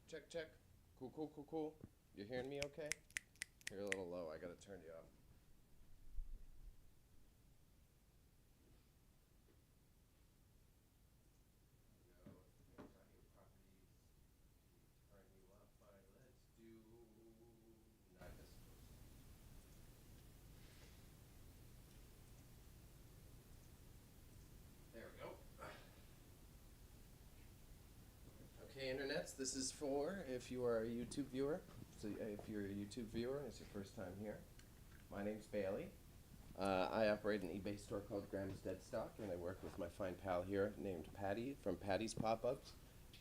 Check, check. Cool, cool, cool, cool. You hearing me okay? You're a little low. I gotta turn you up. No, talking properties. Turn you up. Let's do not this. There we go. Okay, internets, this is for if you are a YouTube viewer. So if you're a YouTube viewer and it's your first time here, my name's Bailey. I operate an eBay store called Graham's Dead Stock, and I work with my fine pal here named Patty from Patty's Pop-Ups.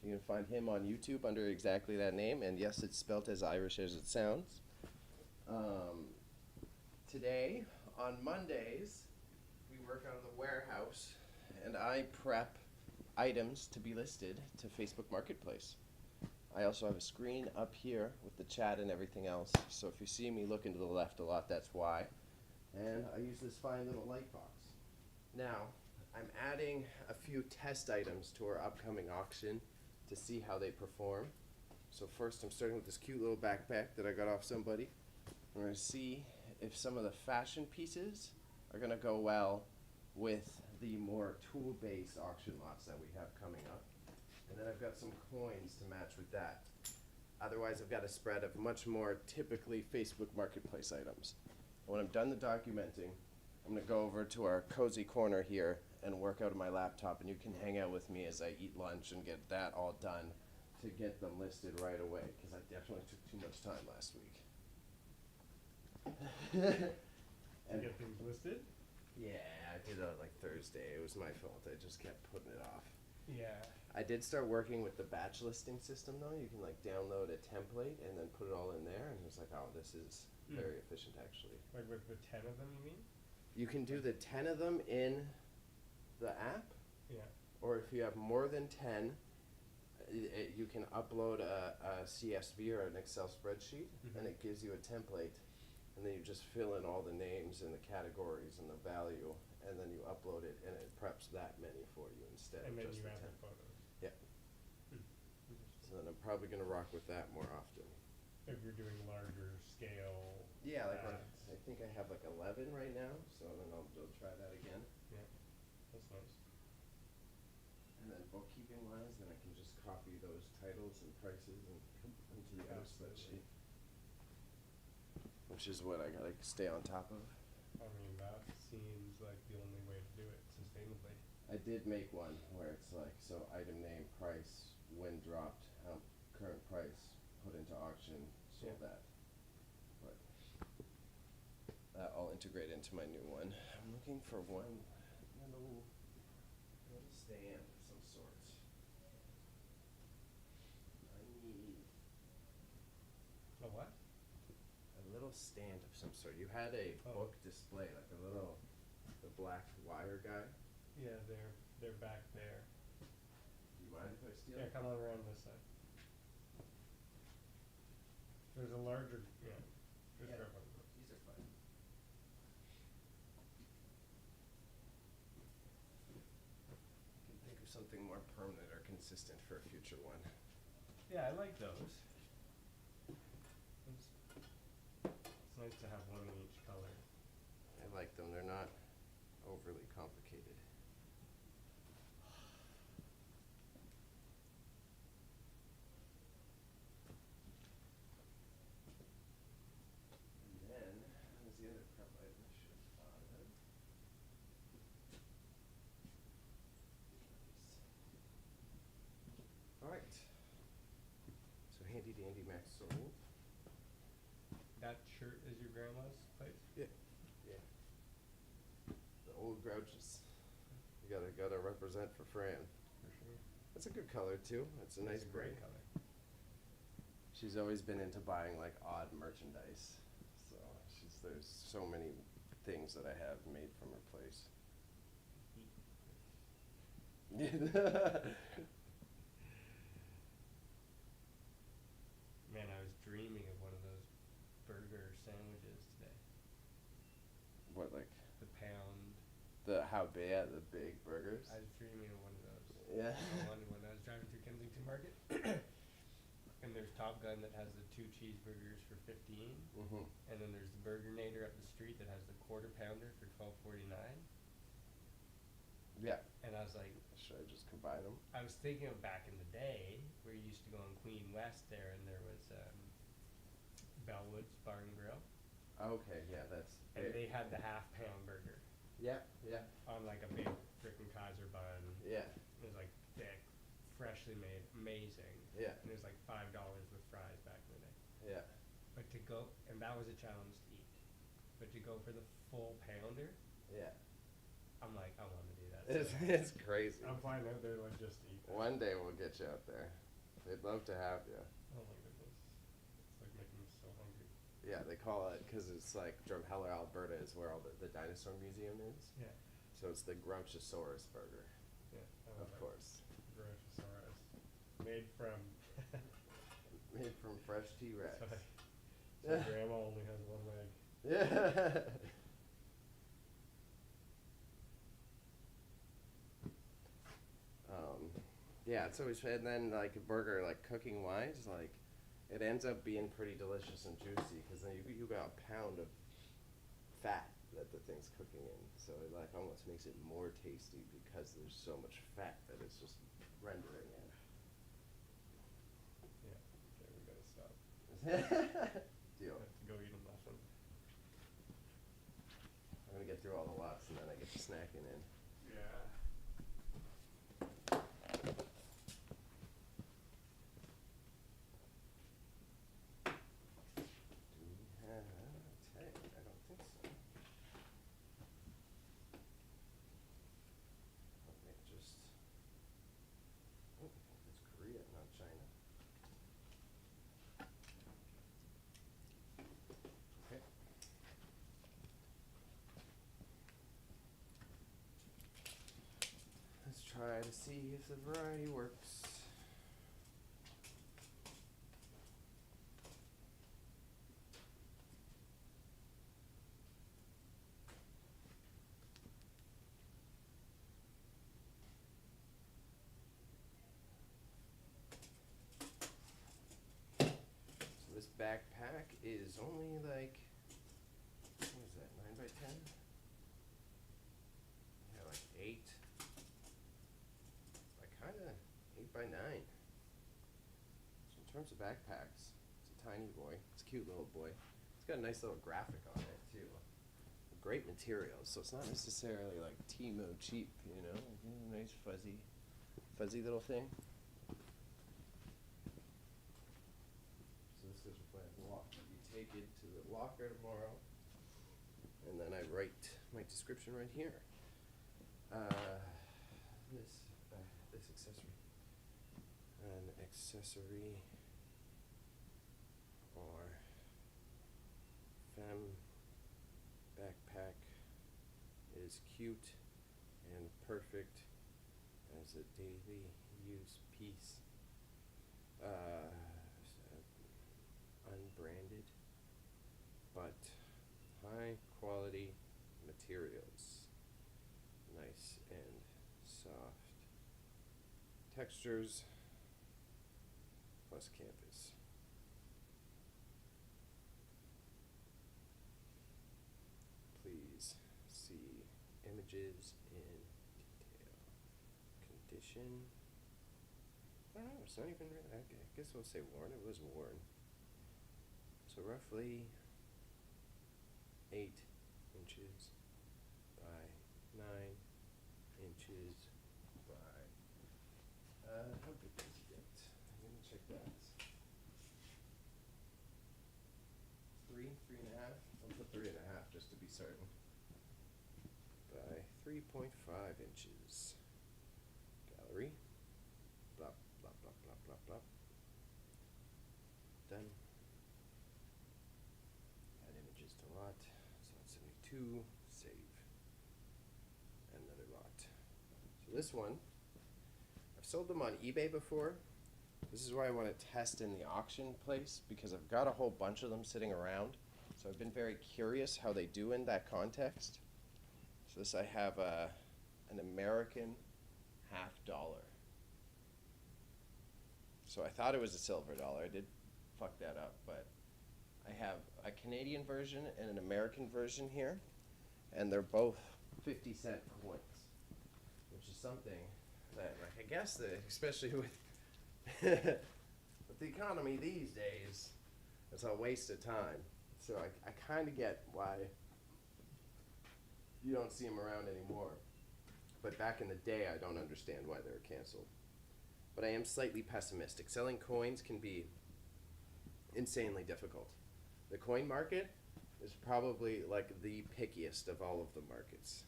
You can find him on YouTube under exactly that name, and yes, it's spelt as Irish as it sounds. Today, on Mondays, we work out of the warehouse, and I prep items to be listed to Facebook Marketplace. I also have a screen up here with the chat and everything else, so if you see me looking to the left a lot, that's why. And I use this fine little light box. Now, I'm adding a few test items to our upcoming auction to see how they perform. So first I'm starting with this cute little backpack that I got off somebody. I'm going to see if some of the fashion pieces are going to go well with the more tool-based auction lots that we have coming up. And then I've got some coins to match with that. Otherwise, I've got a spread of much more typically Facebook Marketplace items. And when I'm done the documenting, I'm going to go over to our cozy corner here and work out of my laptop, and you can hang out with me as I eat lunch and get that all done to get them listed right away, because I definitely took too much time last week. And get things listed? Yeah, I did it like Thursday. It was my fault. I just kept putting it off. Yeah. I did start working with the batch listing system though. You can like download a template and then put it all in there, and it was like, oh, this is very efficient actually. Like with the 10 of them, you mean? You can do the 10 of them in the app, Yeah. or if you have more than 10, you can upload a CSV or an Excel spreadsheet, and it gives you a template, and then you just fill in all the names and the categories and the value, and then you upload it, and it preps that many for you instead And of then just you the add 10. the photos. Yeah. So then I'm probably going to rock with that more often. If you're doing larger scale. Yeah, like ads. I think I have like 11 right now, so then I'll try that again. Yeah, that's nice. And then bookkeeping wise, then I can just copy those titles and prices and into the other spreadsheet, which is what I gotta stay on top of. I mean, that seems like the only way to do it sustainably. I did make one where it's like, so item name, price, when dropped, current price, put into auction, sold Yeah. that. But that I'll integrate into my new one. I'm looking for one little stand of some sort. I need A what? a little stand of some sort. You had a book display, like a little, the black wire guy. Yeah, they're back there. Do you mind if I steal Yeah, it? come on around this side. There's a larger, yeah. Just Yeah, grab one of those. these are fine. I can think of something more permanent or consistent for a future one. Yeah, I like those. It's nice to have one in each color. I like them. They're not overly complicated. And then, there's the other prep item I should have thought of. All right. So handy dandy Max sold. That shirt is your grandma's place? Yeah. Yeah. The old grouches. You gotta represent for Fran. For sure. That's a good color too. It's a nice It's a great gray color. She's always been into buying like odd merchandise. So there's so many things that I have made from her place. Man, I was dreaming of one of those burger sandwiches today. What, like The pound. the big burgers? I was dreaming of one of those. Yeah. I wanted one. I was driving through Kensington Market. And there's Top Gun that has the 2 cheeseburgers for 15, Mm-hmm. and then there's the Burgernator up the street that has the quarter pounder for 12.49. Yeah. And I was like, Should I just combine them? I was thinking of back in the day where you used to go on Queen West there, and there was Bellwood's Bar and Grill, Okay, yeah, that's and big. they had the half-pound burger Yeah, yeah, on like a big frickin' Kaiser bun. yeah, It was like thick, freshly made, amazing. yeah, And it was like $5 with fries back in the day. yeah, But to go, and that was a challenge to eat. But to go for the full pounder, yeah. I'm like, I want to do that. It's crazy. I'm flying out there like just to eat that. One day we'll get you out there. They'd love to have you. Oh my goodness. It's like making me so hungry. Yeah, they call it, because it's like Drumheller, Alberta is where all the dinosaur museum is. Yeah. So it's the Grunchosaurus burger, Yeah. of course. Brachiosaurus. Made from. Made from fresh T-Rex. So grandma only has one leg. Yeah. Yeah, it's always, and then like a burger, like cooking wise, like it ends up being pretty delicious and juicy because then you got a pound of fat that the thing's cooking in, so it like almost makes it more tasty because there's so much fat that it's just rendering in. Yeah. Okay, we gotta stop. Deal. I have to go eat a muffin. I'm gonna get through all the lots and then I get to snacking in. Yeah. Do we have a tag? I don't think so. Let me just. Oh, it's Korea, not China. Okay. Let's try to see if the variety works. So this backpack is only like, what is that, 9 by 10? Yeah, like 8. Like kinda 8 by 9. So in terms of backpacks, it's a tiny boy. It's a cute little boy. It's got a nice little graphic on it too. Great materials, so it's not necessarily like Timo cheap, you know? Like, nice fuzzy little thing. So this is my locker. You take it to the locker tomorrow, and then I write my description right here. This accessory. An accessory or femme backpack is cute and perfect as a daily use piece. Unbranded, but high quality materials. Nice and soft textures plus canvas. Please see images in detail. Condition. I don't know, it's not even really, I guess we'll say worn. It was worn. So roughly 8 inches by 9 inches by, how big does it get? Let me check that. 3.5? I'll put 3.5 just to be certain. By 3.5 inches. Gallery. Blah, blah, blah, blah, blah, blah. Done. Add images to lot. So that's 72. Save. Another lot. So this one, I've sold them on eBay before. This is why I want to test in the auction place because I've got a whole bunch of them sitting around. So I've been very curious how they do in that context. So this I have an American $50. So I thought it was a silver dollar. I did fuck that up, but I have a Canadian version and an American version here, and they're both 50-cent coins, which is something that, like, I guess that, especially with with the economy these days, it's a waste of time. So I kind of get why you don't see them around anymore. But back in the day, I don't understand why they were canceled. But I am slightly pessimistic. Selling coins can be insanely difficult. The coin market is probably like the pickiest of all of the markets.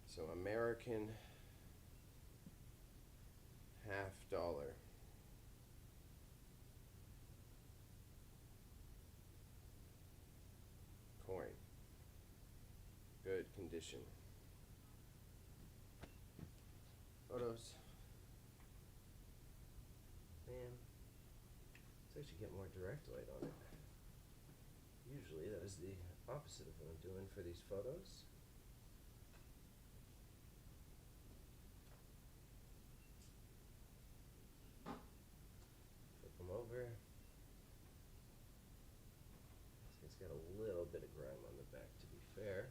So American $half coin. Good condition. Photos. Man, let's actually get more direct light on it. Usually that is the opposite of what I'm doing for these photos. Flip them over. It's got a little bit of grime on the back, to be fair.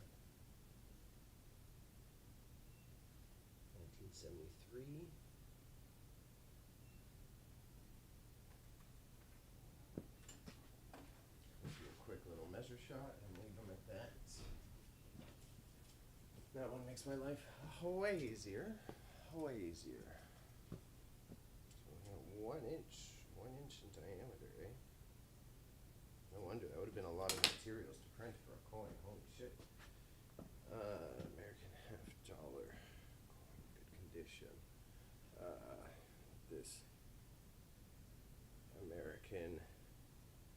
1973. Let's do a quick little measure shot and leave them at that. That one makes my life way easier. Way easier. So we got 1 inch. 1 inch in diameter, eh? No wonder, that would have been a lot of materials to print for a coin. Holy shit. American $half. Good condition. This American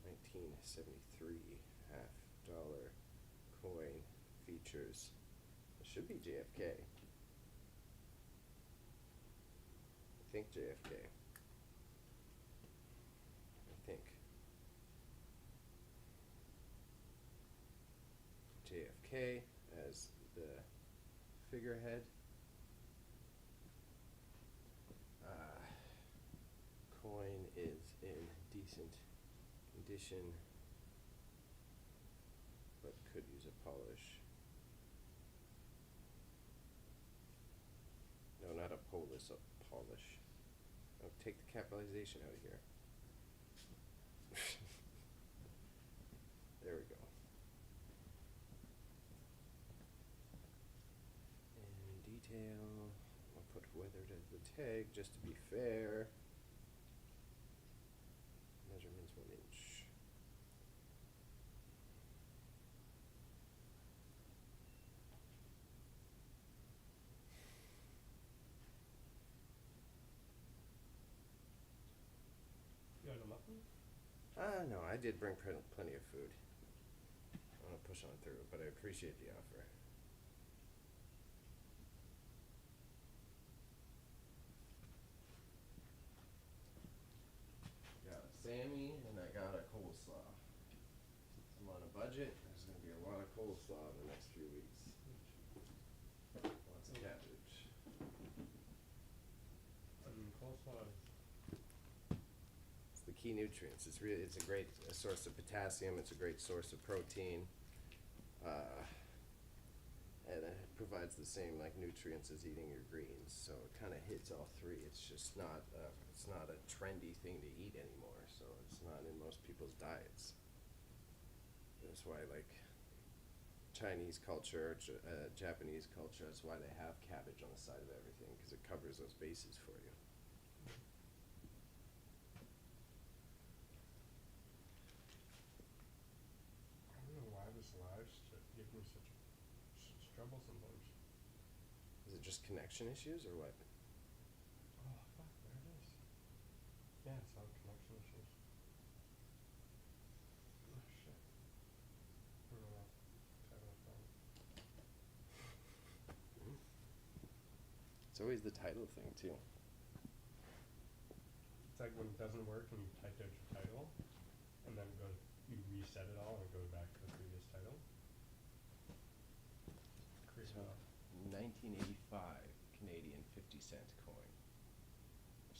1973 $half coin features. It should be JFK. I think JFK. I think. JFK as the figurehead. Coin is in decent condition, but could use a polish. No, not a polis, a polish. Oh, take the capitalization out of here. There we go. And detail, I'll put weathered as the tag just to be fair. Measurements 1 inch. You got a muffin? No, I did bring plenty of food. I want to push on through, but I appreciate the offer. Got a Sammy and I got a coleslaw. I'm on a budget. There's going to be a lot of coleslaw in the next few weeks. Lots of cabbage. Coleslaw. It's the key nutrients. It's a great source of potassium. It's a great source of protein, and it provides the same like nutrients as eating your greens. So it kind of hits all three. It's just not a trendy thing to eat anymore. So it's not in most people's diets. That's why like Chinese culture, Japanese culture. That's why they have cabbage on the side of everything, because it covers those bases for you. I don't know why this live gives me such trouble sometimes. Is it just connection issues or what? Oh, fuck, there it is. Yeah, it's all connection issues. Oh, shit. I don't know. Title thing. It's always the title thing too. It's like when it doesn't work and you type out your title, and then you reset it all and it goes back to the previous title. Crazy. So, 1985 Canadian 50-cent coin.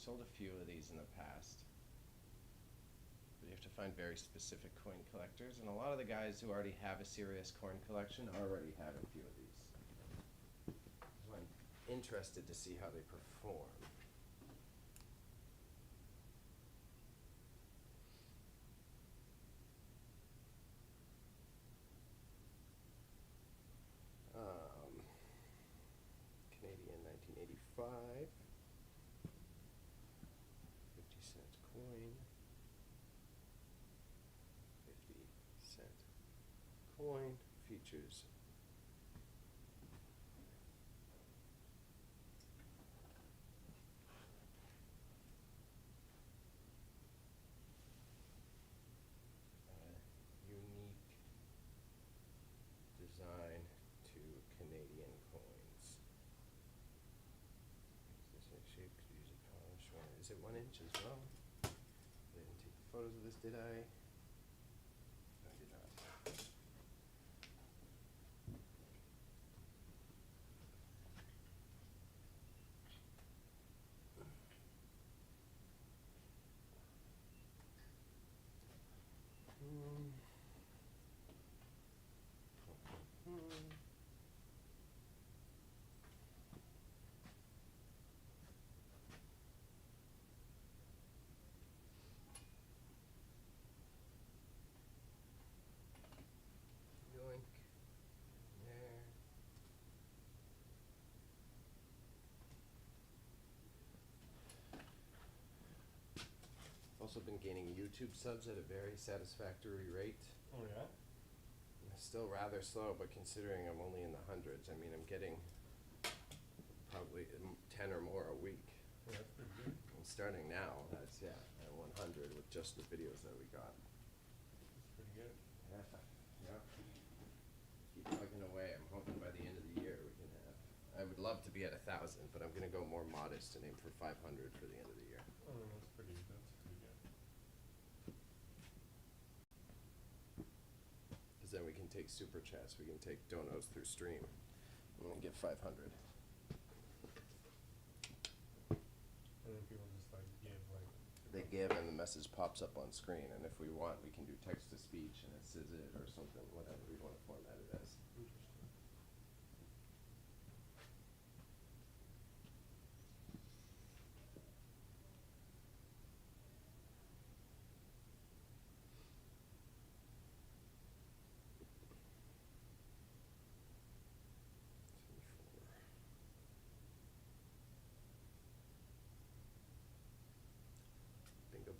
sold a few of these in the past. But you have to find very specific coin collectors, and a lot of the guys who already have a serious coin collection already have a few of these. So I'm interested to see how they perform. Canadian 1985, 50-cent coin, 50-cent coin, features unique design to Canadian coins. Is this shape? Could use a polish. Is it 1 inch as well? I didn't take photos of this, did I? I did not. Yoink. There. Also been gaining YouTube subs at a very satisfactory rate. Oh yeah? Still rather slow, but considering I'm only in the hundreds, I mean, I'm getting probably 10 or more a week. Yeah, that's pretty good. And starting now, that's, yeah, at 100 with just the videos that we got. That's pretty good. Yeah, yeah. Keep plugging away. I'm hoping by the end of the year we can have. I would love to be at 1,000, but I'm going to go more modest and aim for 500 for the end of the year. Oh, that's pretty good. Because then we can take super chats, we can take donos through stream. I'm going to get 500. And then people just like give like. They give and the message pops up on screen, and if we want, we can do text to speech and it says it or something, whatever we want to format it as. Interesting.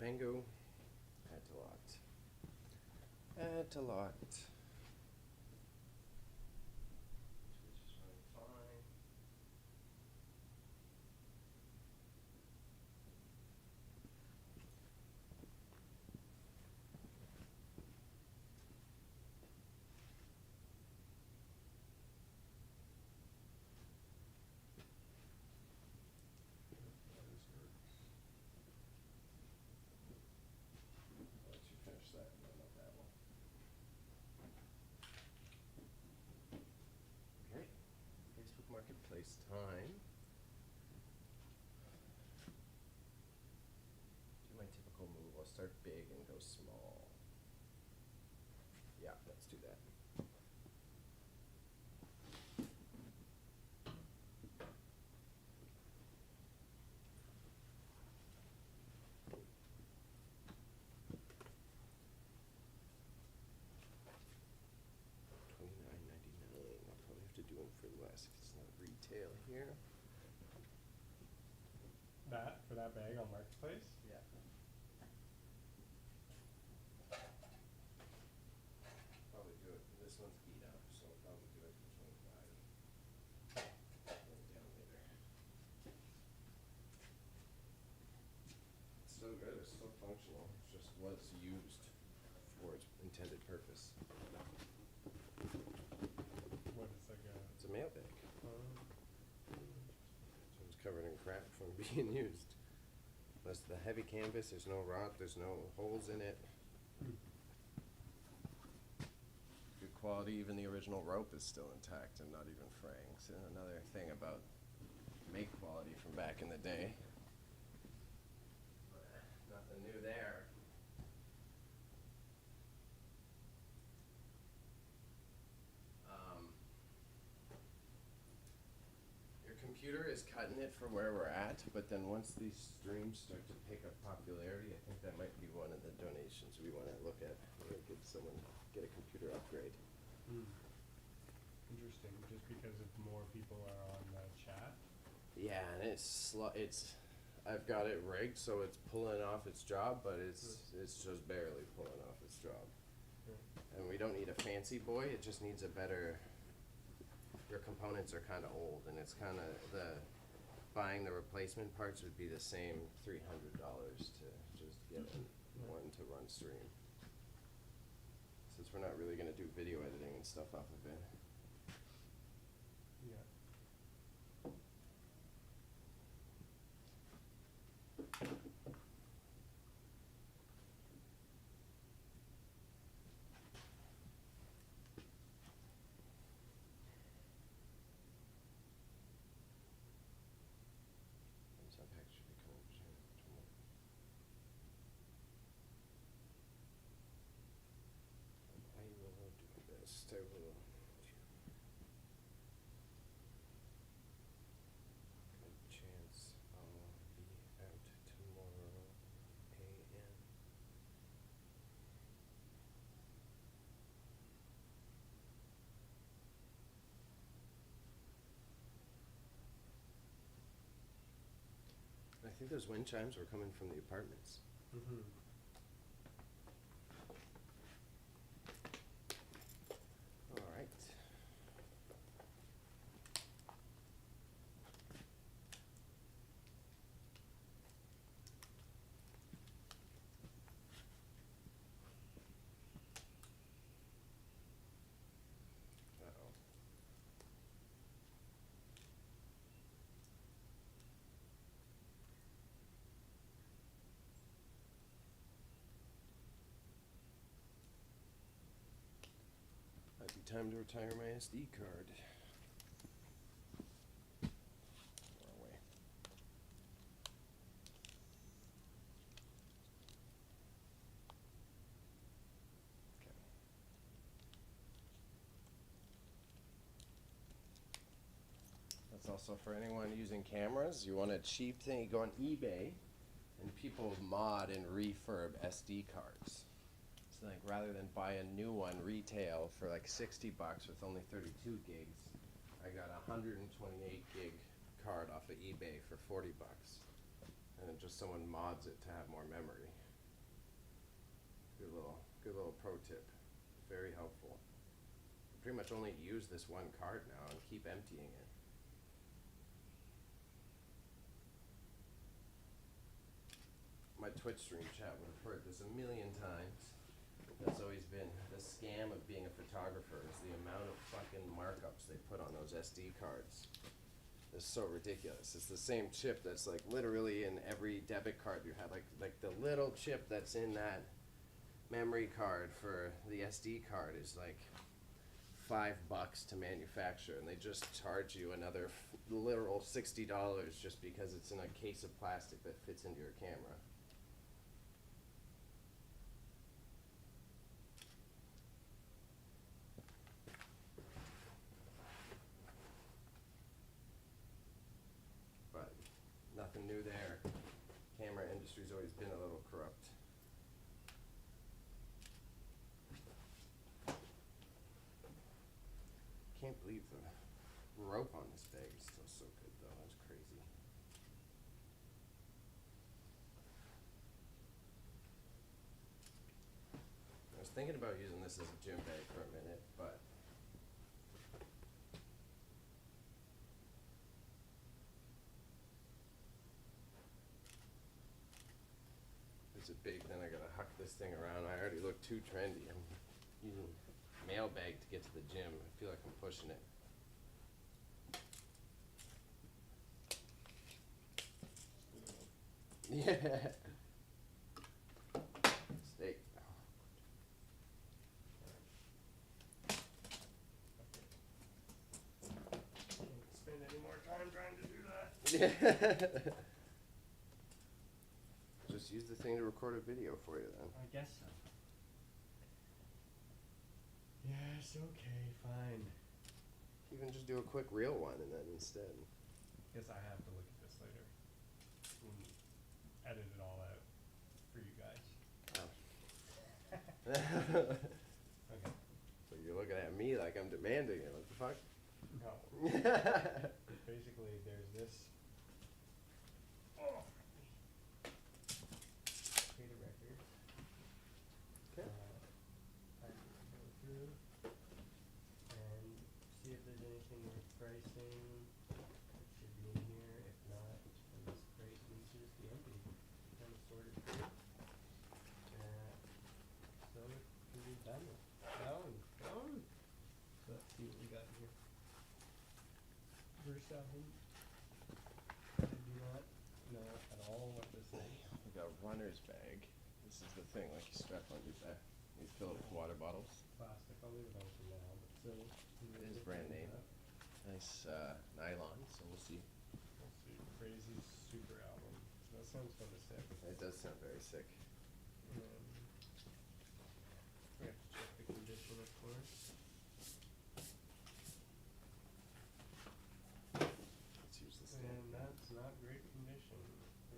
Bingo, bango. Add to lot. Add to lot. Which is running fine. I'll let you finish that and then I'll dabble. Okay, Facebook Marketplace time. Do my typical move. I'll start big and go small. Yeah, let's do that. $29.99. I'll probably have to do them for less if it's not retail here. That for that bag on Marketplace? Yeah. Probably do it. This one's beat up, so I'll probably do it for 25. Bring it down later. It's still good. It's still functional. It just was used for its intended purpose. What is like a. It's a mail bag. So it's covered in crap from being used. Plus the heavy canvas, there's no rot, there's no holes in it. Good quality, even the original rope is still intact and not even fraying. So another thing about make quality from back in the day. computer is cutting it for where we're at, but then once these streams start to pick up popularity, I think that might be one of the donations we want to look at. We're gonna give someone get a computer upgrade. Interesting, just because if more people are on the chat. Yeah, and I've got it rigged so it's pulling off its job, but it's just barely pulling off its job. And we don't need a fancy boy, it just needs a better, your components are kind of old, and it's kind of, buying the replacement parts would be the same $300 to just get one to run stream. Since we're not really going to do video editing and stuff off of it. Yeah. Some package should be coming tomorrow. I will do my best. I will. Good chance I'll be out tomorrow AM. I think those wind chimes were coming from the apartments. Mm-hmm. All right. Uh-oh. Might be time to retire my SD card. Far away. Okay. That's also for anyone using cameras. You want a cheap thing, you go on eBay, and people mod and refurb SD cards. So like rather than buy a new one retail for like $60 with only 32 gigs, I got a 128 gig card off of eBay for $40. And then just someone mods it to have more memory. Good little pro tip. Very helpful. I pretty much only use this one card now and keep emptying it. My Twitch stream chat would have heard this a million times. That's always been the scam of being a photographer, is the amount of fucking markups they put on those SD cards. It's so ridiculous. It's the same chip that's like literally in every debit card you have. Like the little chip that's in that memory card for the SD card is like $5 to manufacture, and they just charge you another literal $60 just because it's in a case of plastic that fits into your camera. But nothing new there. Camera industry's always been a little corrupt. Can't believe the rope on this bag is still so good though. That's crazy. I was thinking about using this as a gym bag for a minute, but it's a big, then I gotta huck this thing around. I already look too trendy. I'm using mail bag to get to the gym. I feel like I'm pushing it. Yeah. Steak. Can't spend any more time trying to do that. Yeah. Just use the thing to record a video for you then. I guess so. Yes, okay, fine. You can just do a quick reel one and then instead. Yeah, and edit it all out for you guys. Okay. So you're looking at me like I'm demanding it. What the fuck? No. Basically, there's this. Oh. Create a record. Okay. I can go through and see if there's anything worth pricing. It should be in here. If not, then this crate needs to just be empty. Kind of sorted through. So it can be done. Done. So let's see what we got here. First album. I do not know at all what this is. We got a runner's bag. This is the thing, like you strap on your back. You fill it with water bottles. Plastic. I'll leave it on for now, but still. It is brand name. Nice nylon, so we'll see. We'll see. Crazy super album. That sounds kind of sick. It does sound very sick. We have to check the condition, of course. Let's use the stamp. And that's not great condition.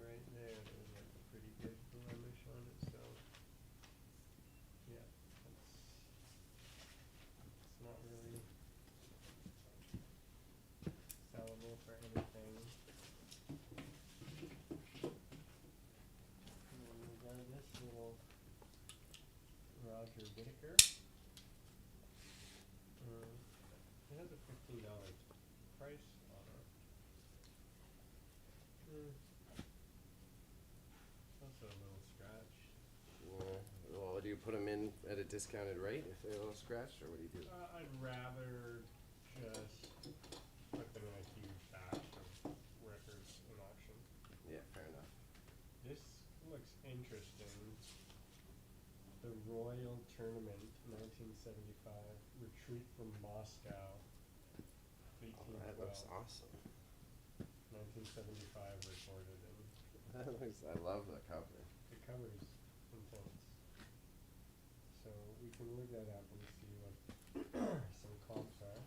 Right there, there's like a pretty good blemish on it, so yeah, it's not really sellable for anything. And then we got this little Roger Whittaker. It has a $15 price on it. Also a little scratch. Yeah. Well, do you put them in at a discounted rate if they're a little scratched, or what do you do? I'd rather just put them in a huge batch of records in auction. Yeah, fair enough. This looks interesting. The Royal Tournament, 1975, Retreat from Moscow, 1812. That looks awesome. 1975 recorded, and I love the cover. the cover's intense. So we can look that up and see what some comps are.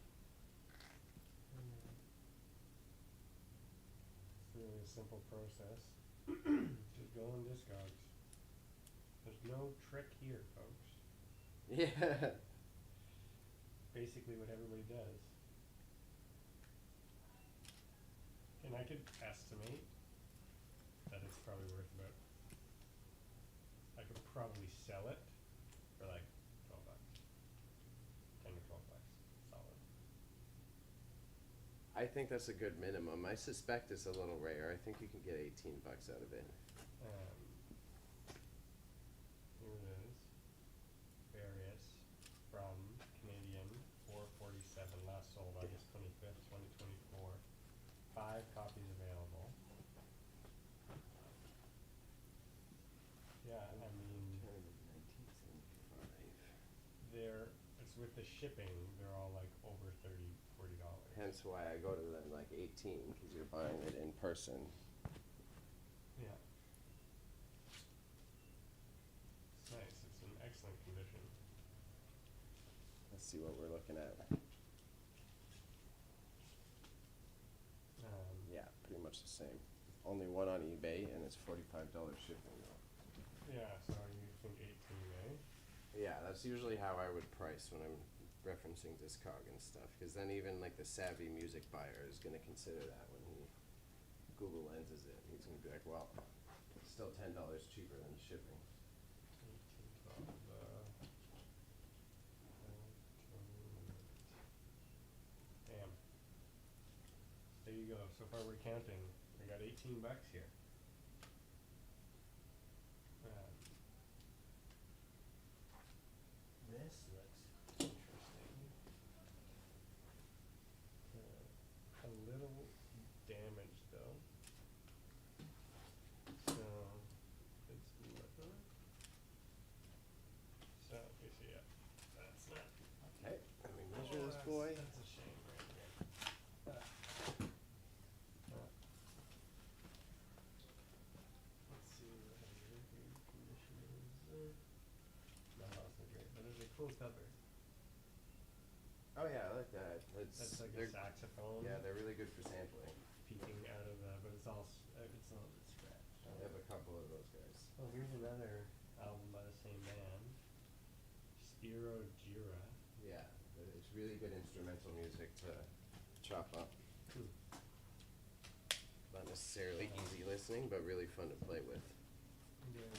It's really a simple process. Just go on Discogs. There's no trick here, folks. Yeah. Basically what everybody does. And I could estimate that it's probably worth about, I could probably sell it for like $12. 10 or $12, solid. I think that's a good minimum. I suspect it's a little rare. I think you can get $18 out of it. Here it is. Various from Canadian 447, last sold August 25th, 2024. 5 copies available. Yeah, I mean, it's with the shipping, they're all like over $30, $40. Hence why I go to them like 18, because you're buying it in person. Yeah. It's nice, it's in excellent condition. Let's see what we're looking at. Yeah, pretty much the same. Only one on eBay, and it's $45 shipping though. Yeah, so you think 18, eh? Yeah, that's usually how I would price when I'm referencing Discog and stuff, because then even like the savvy music buyer is going to consider that when he Google Lenses it. He's going to be like, well, it's still $10 cheaper than the shipping. 18, 12, damn. There you go. So far we're counting. We got $18 here. This looks interesting. A little damaged though. So it's leather. So you see, yeah, that's not. Okay, let me measure this boy. That's a shame right here. Let's see what the condition is. No, that's not great, but it's a cool cover. Oh yeah, I like that. That's like a they're- saxophone. Yeah, they're really good for sampling. Peeking out of that, but it's all scratched. all of those guys. Oh, here's another album by the same man. Spiro Gira. Yeah, it's really good instrumental music to chop up. Not necessarily easy listening, but really fun to play with. Again,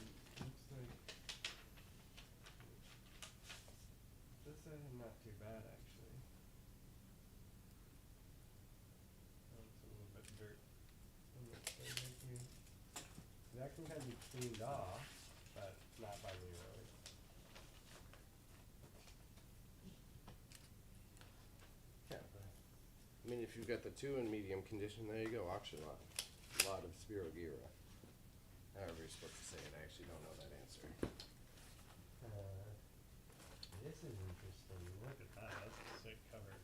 looks like this not too bad actually. Oh, it's a little bit dirt on that side right here. That can kind of be cleaned off, but not by me really. Yeah, I mean, if you've got the 2 in medium condition, there you go, auction lot. A lot of Spiro Gira. However you're supposed to say it, I actually don't know that answer. This is interesting. Look at that. That's a sick cover.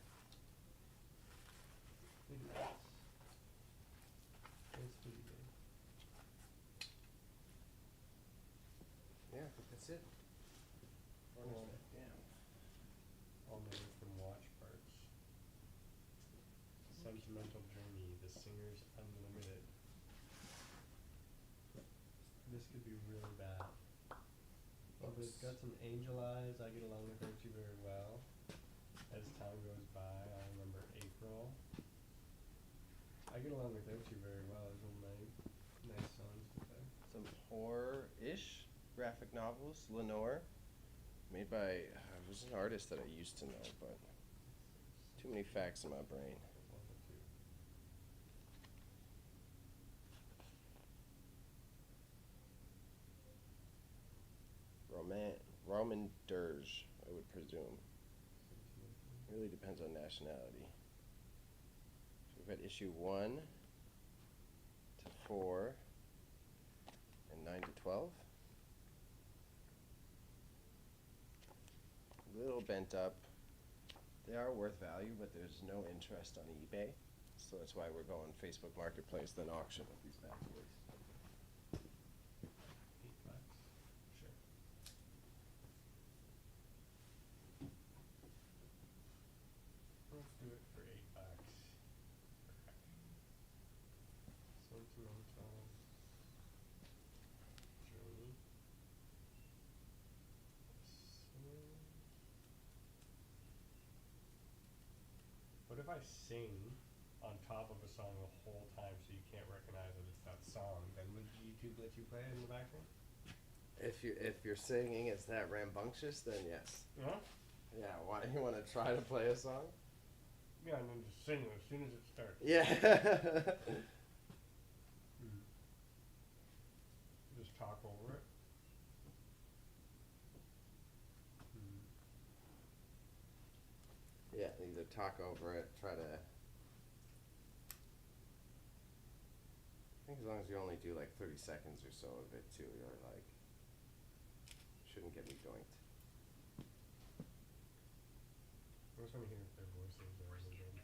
Look at that. That's pretty good. Yeah, I think that's it. Well, Damn. all made from watch parts. Sentimental Journey, The Singer's Unlimited. This could be really bad. Oh, but it's got some angel eyes. I get along with her too very well. As time goes by, I remember April. I get along with her too very well. Is one of my nice songs with her. Some horror-ish graphic novels, Lenore, made by, was an artist that I used to know, but too many facts in my brain. Roman dirge, I would presume. Really depends on nationality. So we've got issue 1 to 4 and 9 to 12. A little bent up. They are worth value, but there's no interest on eBay. So that's why we're going Facebook Marketplace, then auction with these bad boys. $8. Sure. Let's do it for $8. Sentimental Journey. What if I sing on top of a song the whole time so you can't recognize that it's that song? Then would YouTube let you play it in the background? If you're singing it's that rambunctious, then yes. Yeah? Yeah, why do you want to try to play a song? Yeah, and then just sing as soon as it starts. Yeah. Just talk over it. Yeah, either talk over it, try to. I think as long as you only do like 30 seconds or so of it too, you're like, shouldn't get me doinked. I just want to hear if their voices are really good.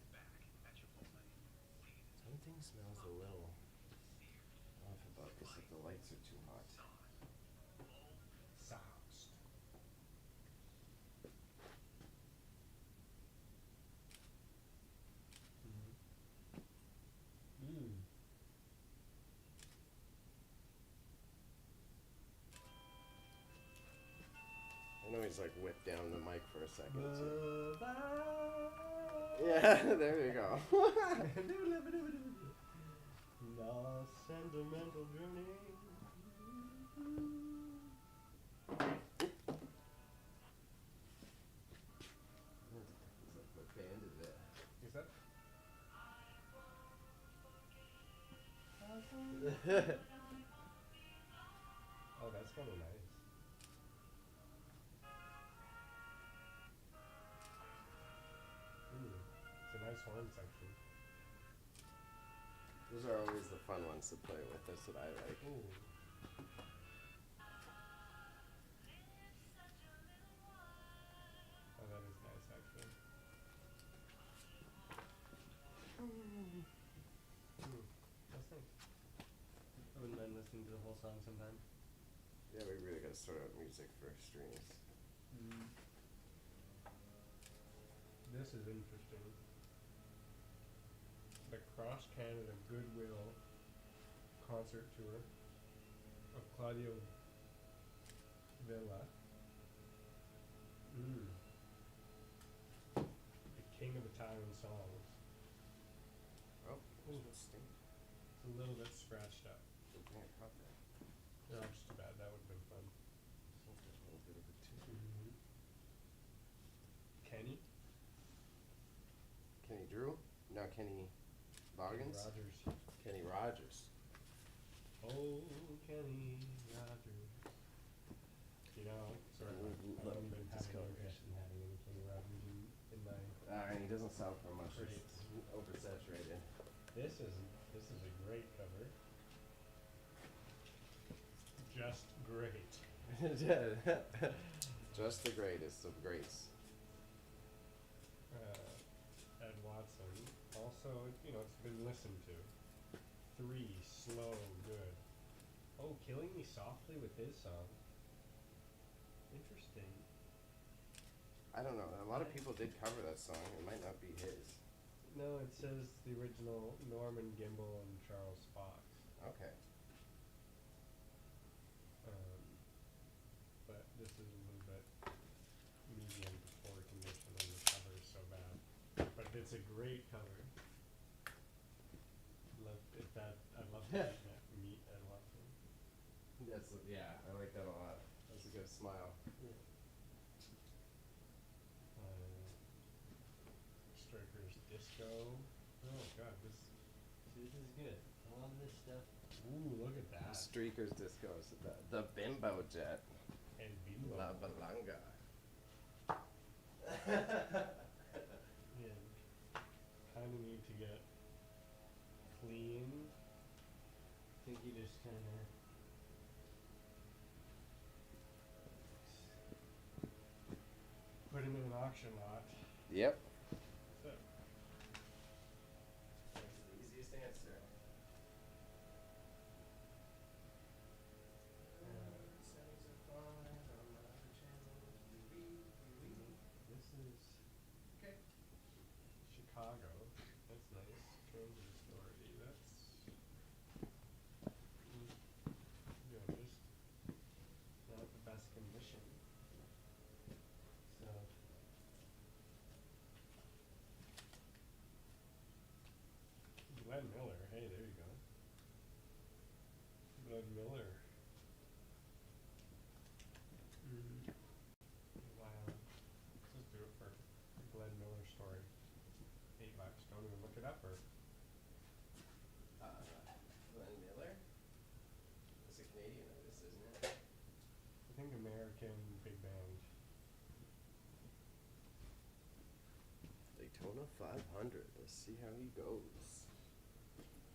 Something smells a little off about this, if the lights are too hot. Soused. I know he's like whipped down the mic for a second. So. Bye-bye. Yeah, there you go. The sentimental journey. What band is it? Is that? Oh, that's kind of nice. It's a nice horn section. Those are always the fun ones to play with. That's what I like. Ooh. Oh, that is nice, actually. That's nice. I wouldn't mind listening to the whole song sometime. Yeah, we really gotta sort out music for streams. This is interesting. The Cross Canada Goodwill concert tour of Claudio Villa. The king of Italian songs. Oh, Ooh. interesting. It's a little bit scratched up. Okay, I caught that. No, it's too bad. That would have been fun. Seems there's a little bit of it too. Kenny? Kenny Drew? No, Kenny Loggins? Rogers. Kenny Rogers. Oh, Kenny Rogers. You know, sort of. I haven't been having no interest in having any Kenny Rogers in my And he doesn't sell for much. crates. It's oversaturated. This is a great cover. Just great. Just the greatest of greats. Ed Watson. Also, you know, it's been listened to. 3, slow, good. Oh, Killing Me Softly with his song. Interesting. I don't know. A lot of people did cover that song. It might not be his. No, it says the original Norman Gimbel and Charles Fox. Okay. But this is a little bit medium to poor condition and the cover is so bad. But it's a great cover. I love that meet Ed Watson. Yeah, I like that a lot. That's a good smile. Striker's Disco. Oh god, this is good. I love this stuff. Ooh, look at that. Streakers Discos. The Bimbo Jet. And Bimbo. La Balanga. Yeah. Kinda need to get clean. I think you just kinda put him in an auction lot. Yep. So That's the easiest answer. Settings are fine on my other channels. this is Okay. Chicago. That's nice. Transit Authority. That's just not the best condition. So Glenn Miller. Hey, there you go. Glenn Miller. Wow. Let's just do it for the Glenn Miller story. $8. Don't even look it up or Glenn Miller. That's a Canadian artist, isn't it? I think American big band. Daytona 500. Let's see how he goes.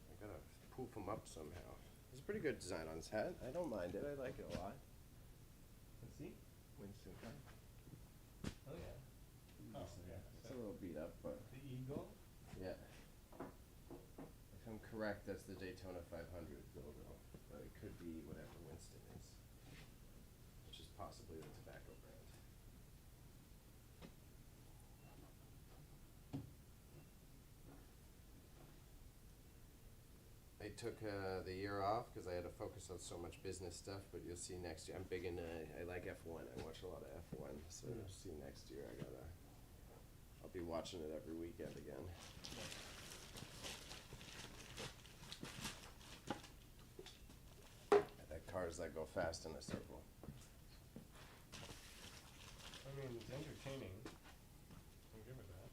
I gotta poof him up somehow. There's a pretty good design on his hat. I don't mind it. I like it a lot. Let's see. Winston Cup. Oh yeah. Oh yeah. It's a little beat up, but The Eagle. yeah. If I'm correct, that's the Daytona 500 logo, but it could be whatever Winston is, which is possibly the tobacco brand. I took the year off because I had to focus on so much business stuff, but you'll see next year. I'm big in, I like F1. I watch a lot of F1, so you'll see next year I'll be watching it every weekend again. I like cars that go fast in a circle. I mean, it's entertaining. I'm good with that.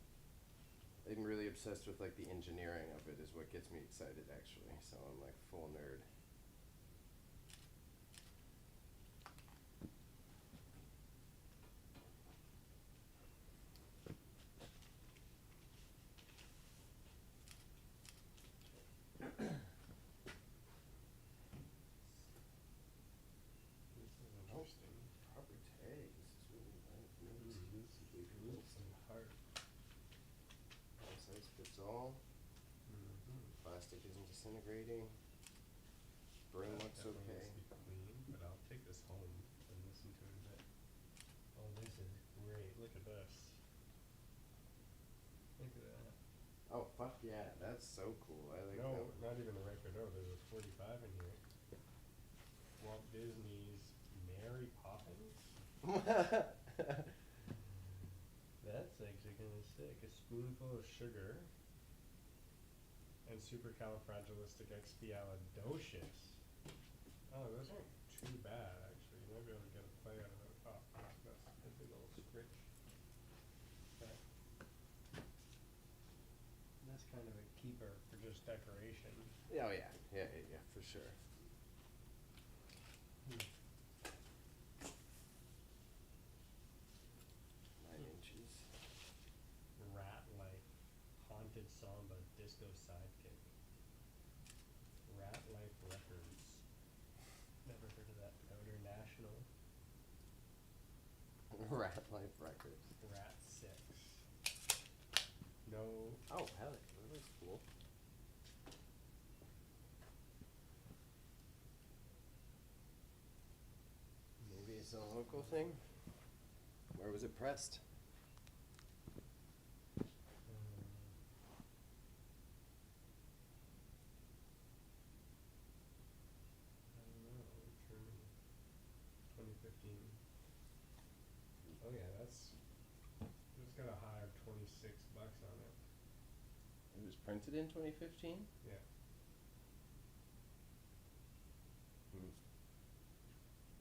I'm really obsessed with like the engineering of it is what gets me excited actually. So I'm like full nerd. This is interesting. Proper tag. This is really nice. This needs some heart. One size fits all. Plastic isn't disintegrating. Brim looks Definitely okay. needs to be clean, but I'll take this home and listen to it a bit. Oh, this is great. Look at this. Look at that. Oh fuck yeah, that's so cool. I like No, that. not even the record. Oh, there's a 45 in here. Walt Disney's Mary Poppins. That's actually kind of sick. A spoonful of sugar and supercalifragilisticexpialidocious. Oh, those aren't too bad actually. You might be able to get a play out of it. Oh, that's a big old scritch. But that's kind of a keeper for just decoration. Oh yeah, for sure. Hmm. 9 inches. Rat Life Haunted Samba Disco Sidekick. Rat Life Records. Never heard of that. Powder National. Rat Life Records. Rat 6. No. Oh, hell, that looks cool. Maybe it's a local thing? Where was it pressed? I don't know. Germany. 2015. Oh yeah, it's got a high of $26 on it. It was printed in 2015? Yeah.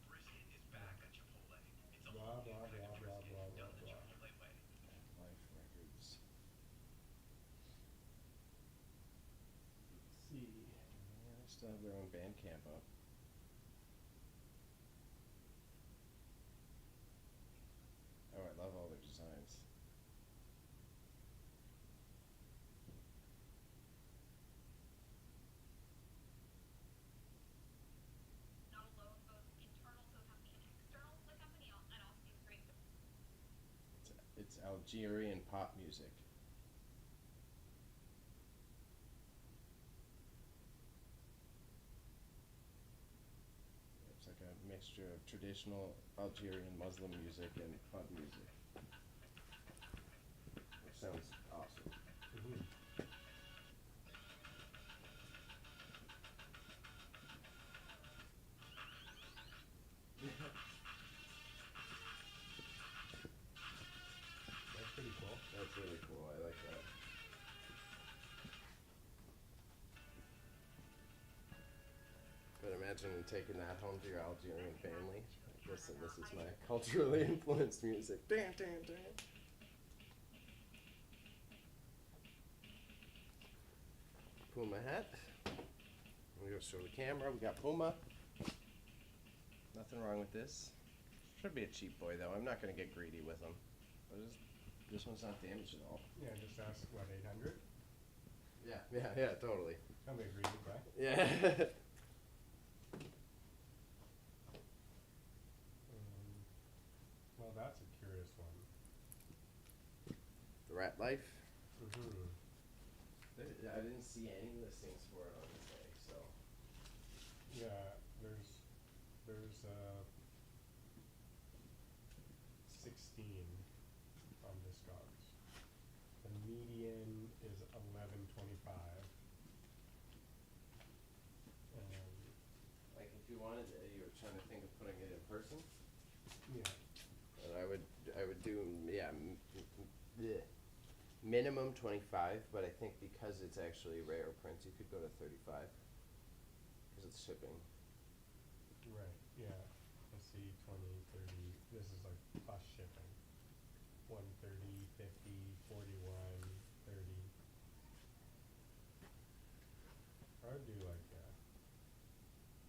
Brisket is back at Chipotle. It's a Blah, whole new blah, kind of blah, blah, brisket blah, done blah, the blah. Chipotle way. Life Records. Let's see. Yeah, they still have their own Bandcamp up. Oh, I love all their designs. Not alone, both internal to the company and external to the company, and also these great. It's Algerian pop music. It's like a mixture of traditional Algerian Muslim music and pop music. Which sounds awesome. Mm-hmm. That's pretty cool. That's really cool. I like that. But imagine taking that home to your Algerian family. Listen, this is my culturally influenced music. Damn, damn, damn. Puma hat. We go show the camera. We got Puma. Nothing wrong with this. Should be a cheap boy though. I'm not gonna get greedy with them. This one's not damaged at all. Yeah, just ask what, 800? Yeah, totally. That'll be a greedy guy. Yeah. Well, that's a curious one. The Rat Life. Mm-hmm. I didn't see any listings for it on this day, so. Yeah, there's 16 on Discogs. The median is 11.25. Like if you wanted, you were trying to think of putting it in person. Yeah. And I would do minimum 25, but I think because it's actually rare prints, you could go to 35 because it's shipping. Right, yeah. I see 20, 30, this is like plus shipping. 130, 50, 41, 30. I would do like,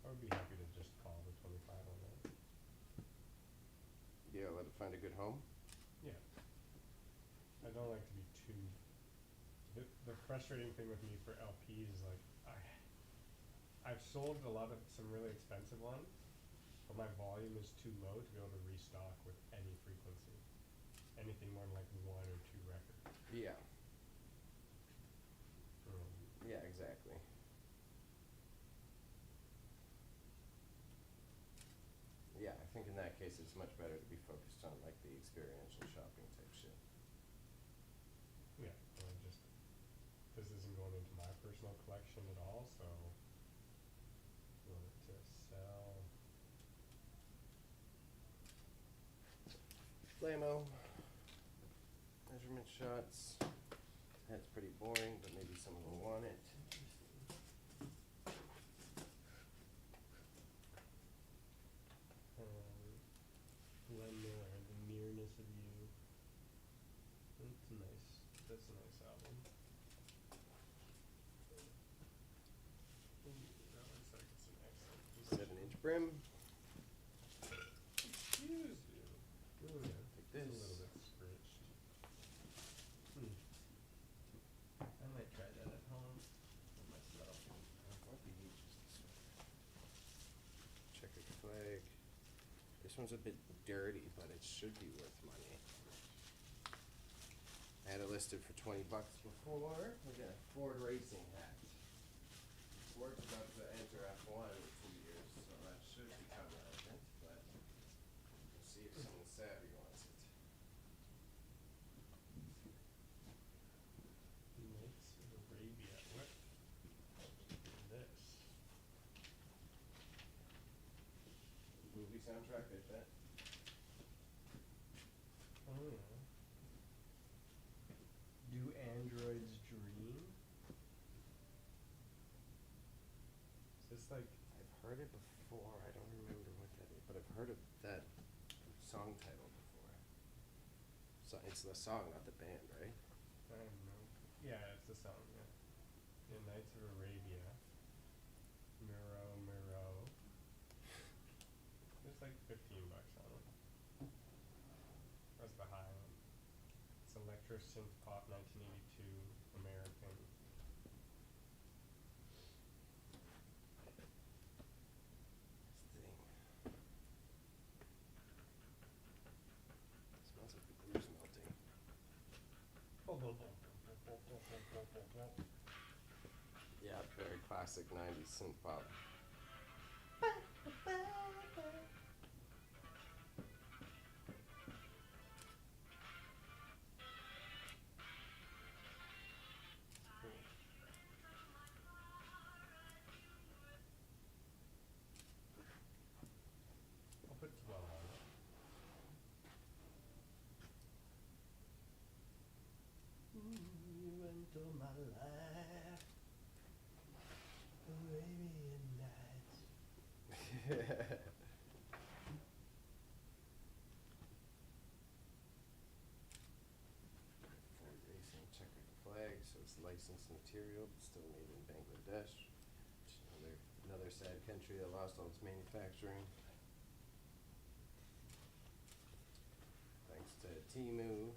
I would be happy to just call the 25 on that. Yeah, let it find a good home. Yeah. I don't like to be too, the frustrating thing with me for LPs is like, I've sold a lot of some really expensive ones, but my volume is too low to be able to restock with any frequency. Anything more than like 1 or 2 records. Yeah. Yeah, exactly. Yeah, I think in that case it's much better to be focused on like the experiential shopping type shit. Yeah, well, just, this isn't going into my personal collection at all, so, want it to sell. Blammo. Measurement shots. That's pretty boring, but maybe someone will want it. Glenn Miller, The Nearness of You. That's a nice album. That looks like it's an excellent piece. 7-inch brim. Excuse you. Ooh, yeah. Like It's a this. little bit scratched. I might try that at home for myself. Checkered flag. This one's a bit dirty, but it should be worth money. I had it listed for $20 before. We got a Ford racing hat. Ford's about to enter F1 in 2 years, so that should become relevant, but we'll see if someone savvy wants it. Knights of Arabia. What is this? Movie soundtrack, I bet. Oh yeah. Do Androids Dream? Is this like I've heard it before. I don't remember what that is, but I've heard of that song title before. So it's the song, not the band, right? I don't know. Yeah, it's the song, yeah. Yeah, Knights of Arabia. Miro, Miro. There's like $15 on it. That's the high one. It's electro synth pop 1982 American. This thing. Smells like the glue's melting. Yeah, very classic 90s synth pop. I'll put 12 on it. You enter my life, Arabian Nights. Ford racing checkered flag, so it's licensed material, but still made in Bangladesh. Another sad country that lost all its manufacturing. Thanks to Timu.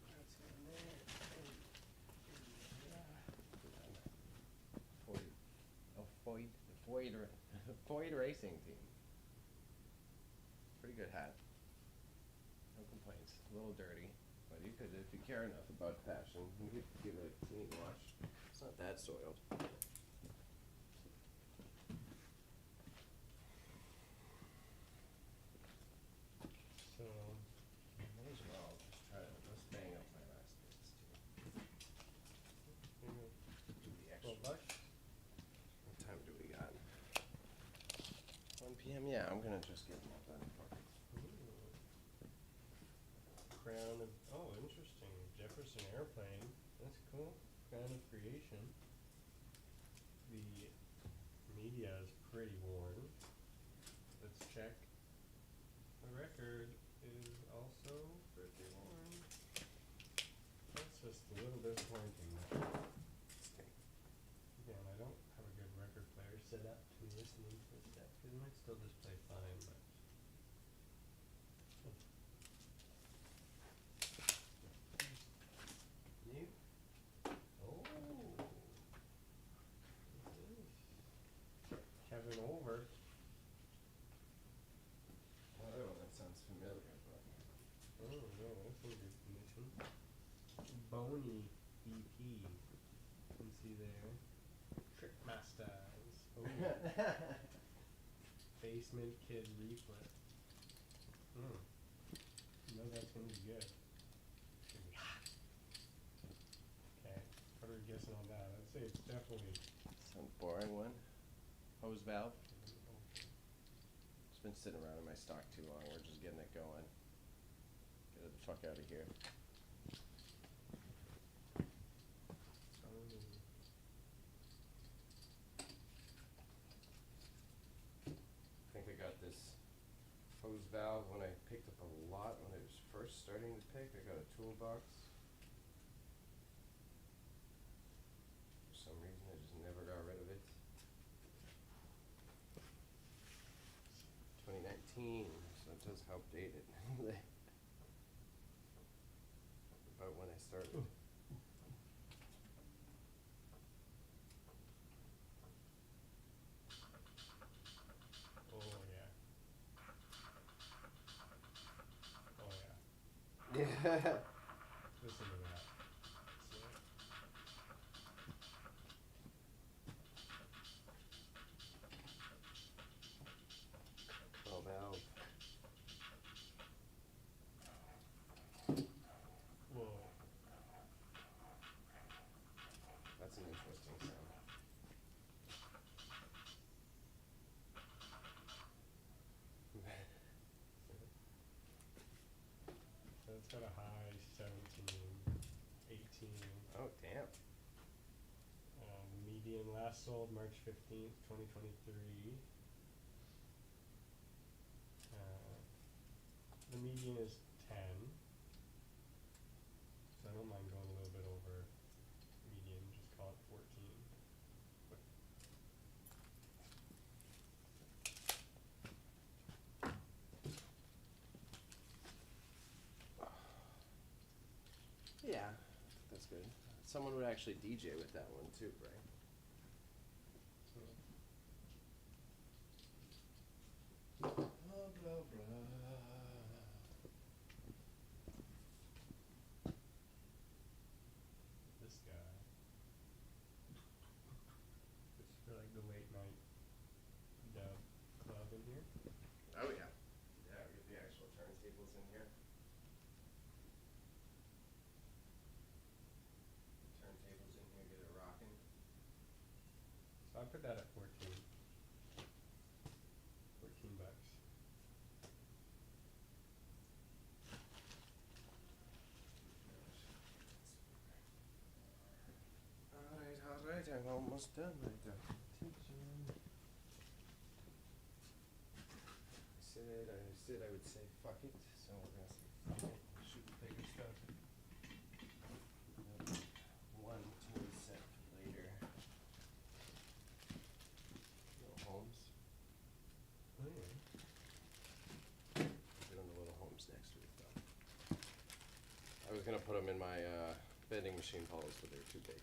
That's in there. Foyd racing team. Pretty good hat. No complaints. A little dirty, but you could, if you care enough about fashion, you could give it a clean wash. It's not that soiled. So, May as well just try to, let's bang up my last bits too. maybe Do the extra. $12. What time do we got? 1 p.m. Yeah, I'm gonna just get them all done. Fuck it. Ooh. Crown of, oh, interesting. Jefferson Airplane. That's cool. Crown of Creation. The media is pretty worn. Let's check. The record is also pretty worn. That's just a little disappointing. Okay. Again, I don't have a good record player set up to be listening to this stuff, because it might still just play fine, but. New? Oh. What's this? Kevin Over. Oh, that sounds familiar, but. Oh, no, that's in good condition. Boney EP. You can see there. Trickmasters. Oh. Basement Kid Reflip. You know that's gonna be good. Okay, what are we guessing on that? I'd say it's definitely Some boring one. Hose valve. It's been sitting around in my stock too long. We're just getting it going. Get it the fuck out of here. I think I got this hose valve when I picked up a lot when it was first starting to pick. I got a toolbox. For some reason I just never got rid of it. 2019, so it does help date it. About when I started. Oh yeah. Oh yeah. Yeah. Listen to that. See it? Oh, valve. Whoa. That's an interesting sound. So it's got a high 17, 18. Oh, damn. Median last sold March 15th, 2023. The median is 10. So I don't mind going a little bit over median, just call it 14. Yeah, that's good. Someone would actually DJ with that one too, right? So Blah, blah, blah. this guy. This is for like the late night dub club in here. Oh yeah. Yeah, we get the actual turntables in here. Turntables in here, get it rocking. So I put that at 14. 14 bucks. Alright, I'm almost done with the attention. I said I would say fuck it, so we're gonna say fuck it. Shoot the bigger stuff. One tool set later. Little homes. Oh yeah. Get on the little homes next week though. I was gonna put them in my vending machine poles, but they're too big.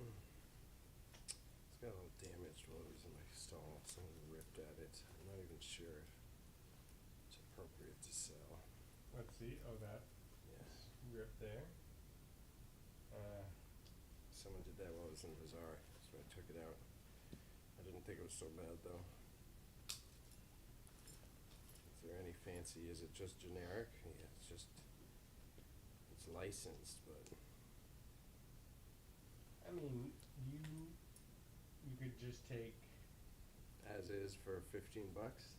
It's got a little damaged rotors in my stall. Someone ripped at it. I'm not even sure if it's appropriate to sell. Let's see. Oh, that Yes. rip there. Someone did that while I was in the bazaar, so I took it out. I didn't think it was so bad though. Is there any fancy? Is it just generic? Yeah, it's just, it's licensed, but I mean, you could just take. as is for 15 bucks.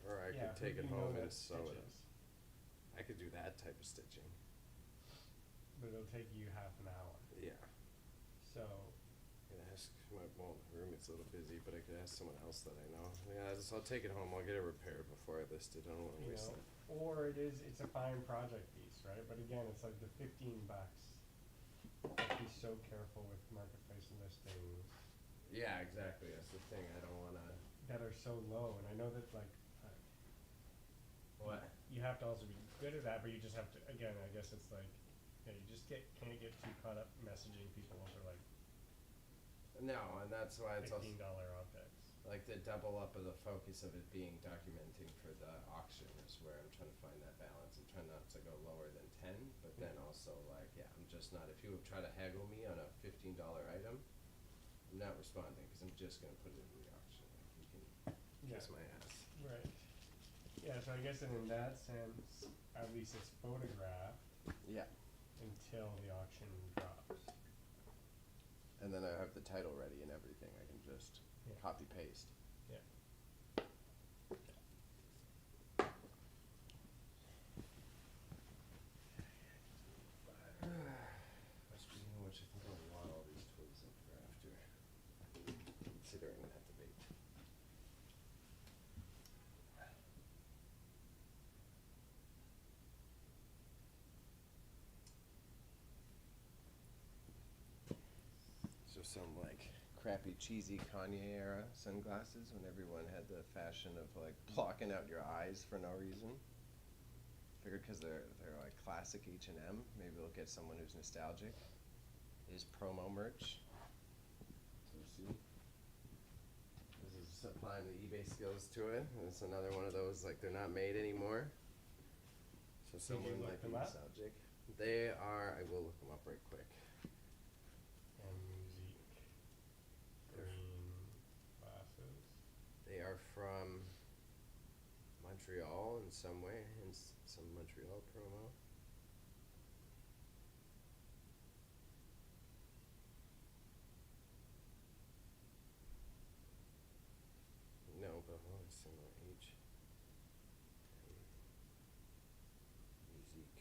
Or I yeah, could take who it do you know home and that sew it. stitches? I could do that type of stitching. But it'll take you half an hour. Yeah. So I could ask my roommate's a little busy, but I could ask someone else that I know. Yeah, I'll take it home. I'll get it repaired before I list it. I don't want to you waste know, that. or it's a fine project piece, right? But again, it's like the 15 bucks. Like, be so careful with marketplace listings Yeah, exactly. That's the thing. I don't want to. that are so low, and I know that like What? you have to also be good at that, but you just have to. Again, I guess it's like you just can't get too caught up messaging people over like No, and that's why it's also $15 objects. like the double up of the focus of it being documenting for the auction is where I'm trying to find that balance. I'm trying not to go lower than 10, but then also like, yeah, I'm just not, if you would try to haggle me on a $15 item, I'm not responding because I'm just gonna put it into the auction. Like, you can kiss my ass. Right. Yeah, so I guess in that sense, at least it's photographed Yeah. until the auction drops. And then I have the title ready and everything. I can just Yeah. copy paste. Yeah. Speaking of which, I think I'll want all these twigs up for after, considering that debate. So some like crappy cheesy Kanye era sunglasses when everyone had the fashion of like blocking out your eyes for no reason. Figured because they're like classic H&M, maybe we'll get someone who's nostalgic. Is promo merch. So see, this is applying the eBay skills to it. And it's another one of those like they're not made anymore. So Did you someone look might be them up? nostalgic. They are. I will look them up right quick. And music. Green glasses. They are from Montreal in some way, in some Montreal promo. No, but hold on, similar age. Music.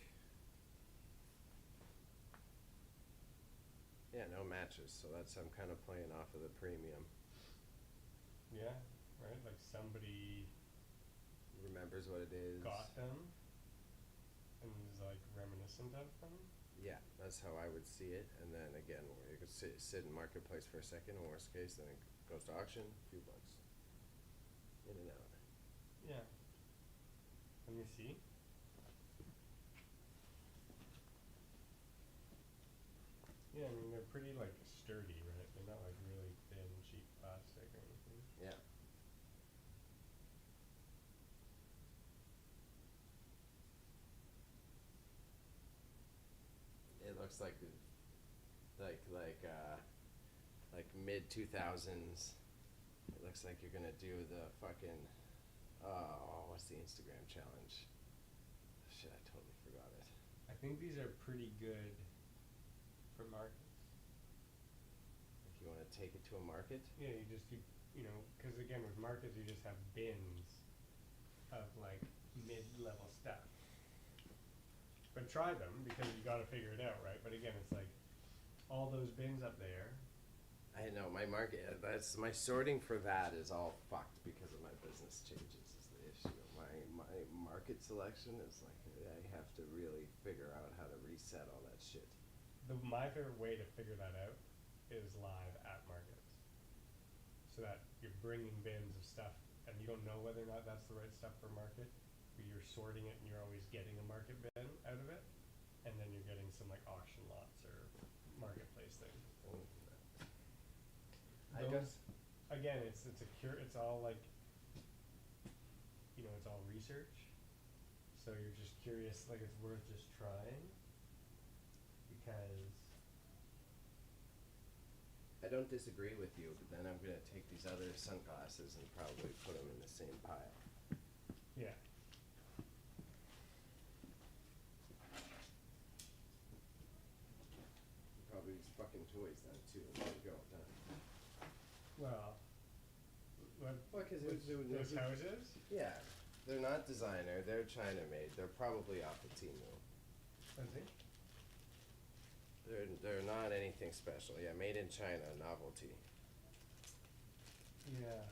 Yeah, no matches, so that's I'm kind of playing off of the premium. Yeah, right? Like somebody Remembers what it is. got them and is like reminiscent of them. Yeah, that's how I would see it. And then again, you could sit in marketplace for a second. In worst case, then it goes to auction. A few bucks. In and out. Yeah. Let me see. Yeah, I mean they're pretty like sturdy, right? They're not like really thin, cheap plastic or anything. Yeah. It looks like mid 2000s. It looks like you're gonna do the fucking what's the Instagram challenge? Shit, I totally forgot it. I think these are pretty good for markets. If you want to take it to a market, Yeah, you just do, you know, because again with markets you just have bins of like mid-level stuff. But try them because you got to figure it out, right? But again, it's like all those bins up there. I know my market. That's my sorting for that is all fucked because of my business changes. Is the issue. My market selection is like I have to really figure out how to reset all that shit. My favorite way to figure that out is live at markets. So that you're bringing bins of stuff and you don't know whether or not that's the right stuff for market, but you're sorting it and you're always getting a market bin out of it, and then you're getting some like auction lots or marketplace thing. I guess. Again, it's it's all like, you know, it's all research. So you're just curious, like it's worth just trying because I don't disagree with you, but then I'm gonna take these other sunglasses and probably put them in the same pile. yeah. Probably these fucking toys then too. There you go. Done. Well, what, Well, 'cause those houses? Yeah, they're not designer. They're China made. They're probably off of Temu. I think. They're not anything special. Yeah, made in China, novelty. Yeah.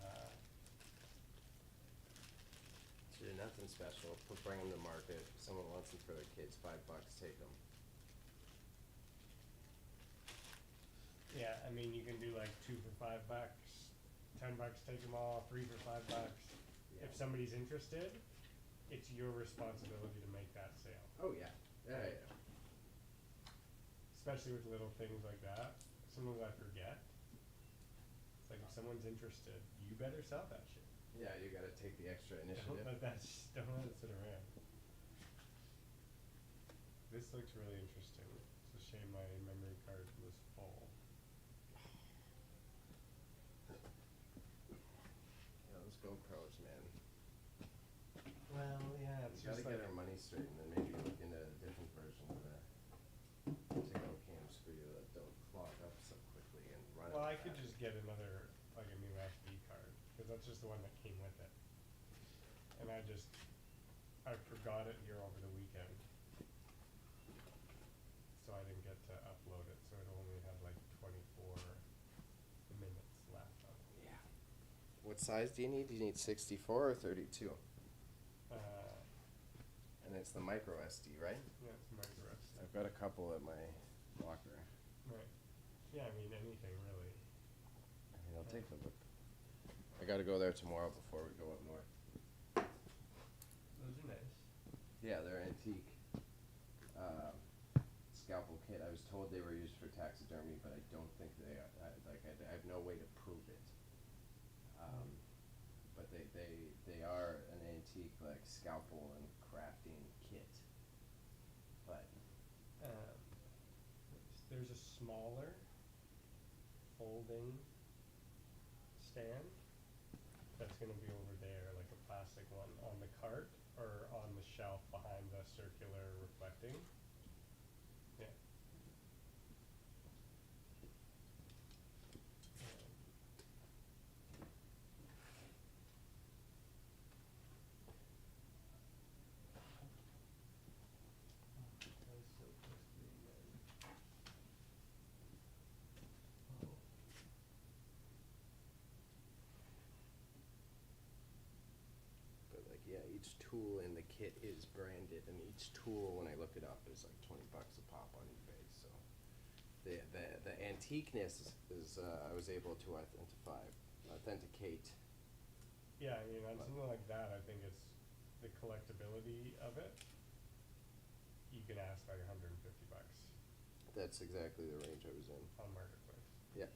So they're nothing special. Bring them to market. If someone wants them for their kids, $5, take them. Yeah, I mean, you can do like 2 for $5, $10, take them all, 3 for $5. Yeah. If somebody's interested, it's your responsibility to make that sale. Oh yeah, yeah, yeah. Especially with little things like that. Sometimes I forget. It's like if someone's interested, you better sell that shit. Yeah, you gotta take the extra Don't initiative. let that don't let it sit around. This looks really interesting. It's a shame my memory card was full. Yeah, those GoPros, man. Well, yeah, We gotta get our money straight and then maybe look into a different version of the to-go cams for you that don't clog up so quickly and run Well, out I of could battery. just get another, like a new SD card, because that's just the one that came with it. And I forgot it here over the weekend. So I didn't get to upload it, so it only had like 24 minutes left on it. Yeah. What size do you need? Do you need 64 or 32? And it's the micro SD, right? Yeah, it's micro SD. I've got a couple at my locker. Right. Yeah, I mean, anything really. I mean, I'll take a look. I gotta go there tomorrow before we go up north. Those are nice. Yeah, they're antique. Scalpel kit. I was told they were used for taxidermy, but I don't think they are. I have no way to prove it. But they are an antique, like, scalpel and crafting kit. But There's a smaller folding stand that's going to be over there, like a plastic one, on the cart or on the shelf behind the circular reflecting. Yeah. That was so close to being done. Oh. But like, yeah, each tool in the kit is branded, and each tool, when I look it up, is like $20 a pop on eBay. So the antiqueness is I was able to authenticate. Yeah, I mean, on something like that, I think it's the collectability of it. You can ask like $150 That's exactly the range I was in. on Marketplace. Yeah.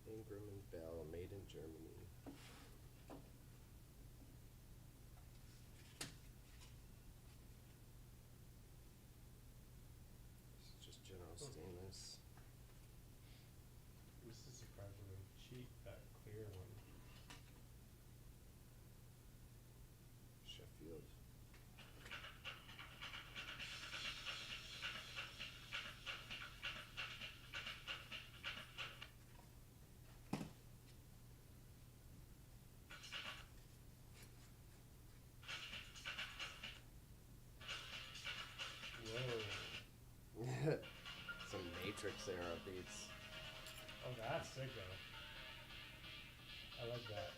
Ingram and Bell, made in Germany. This is just general stainless. This is surprisingly cheap, that clear one. Sheffield. Whoa. Some Matrix era beats. Oh, that's sick though. I like that.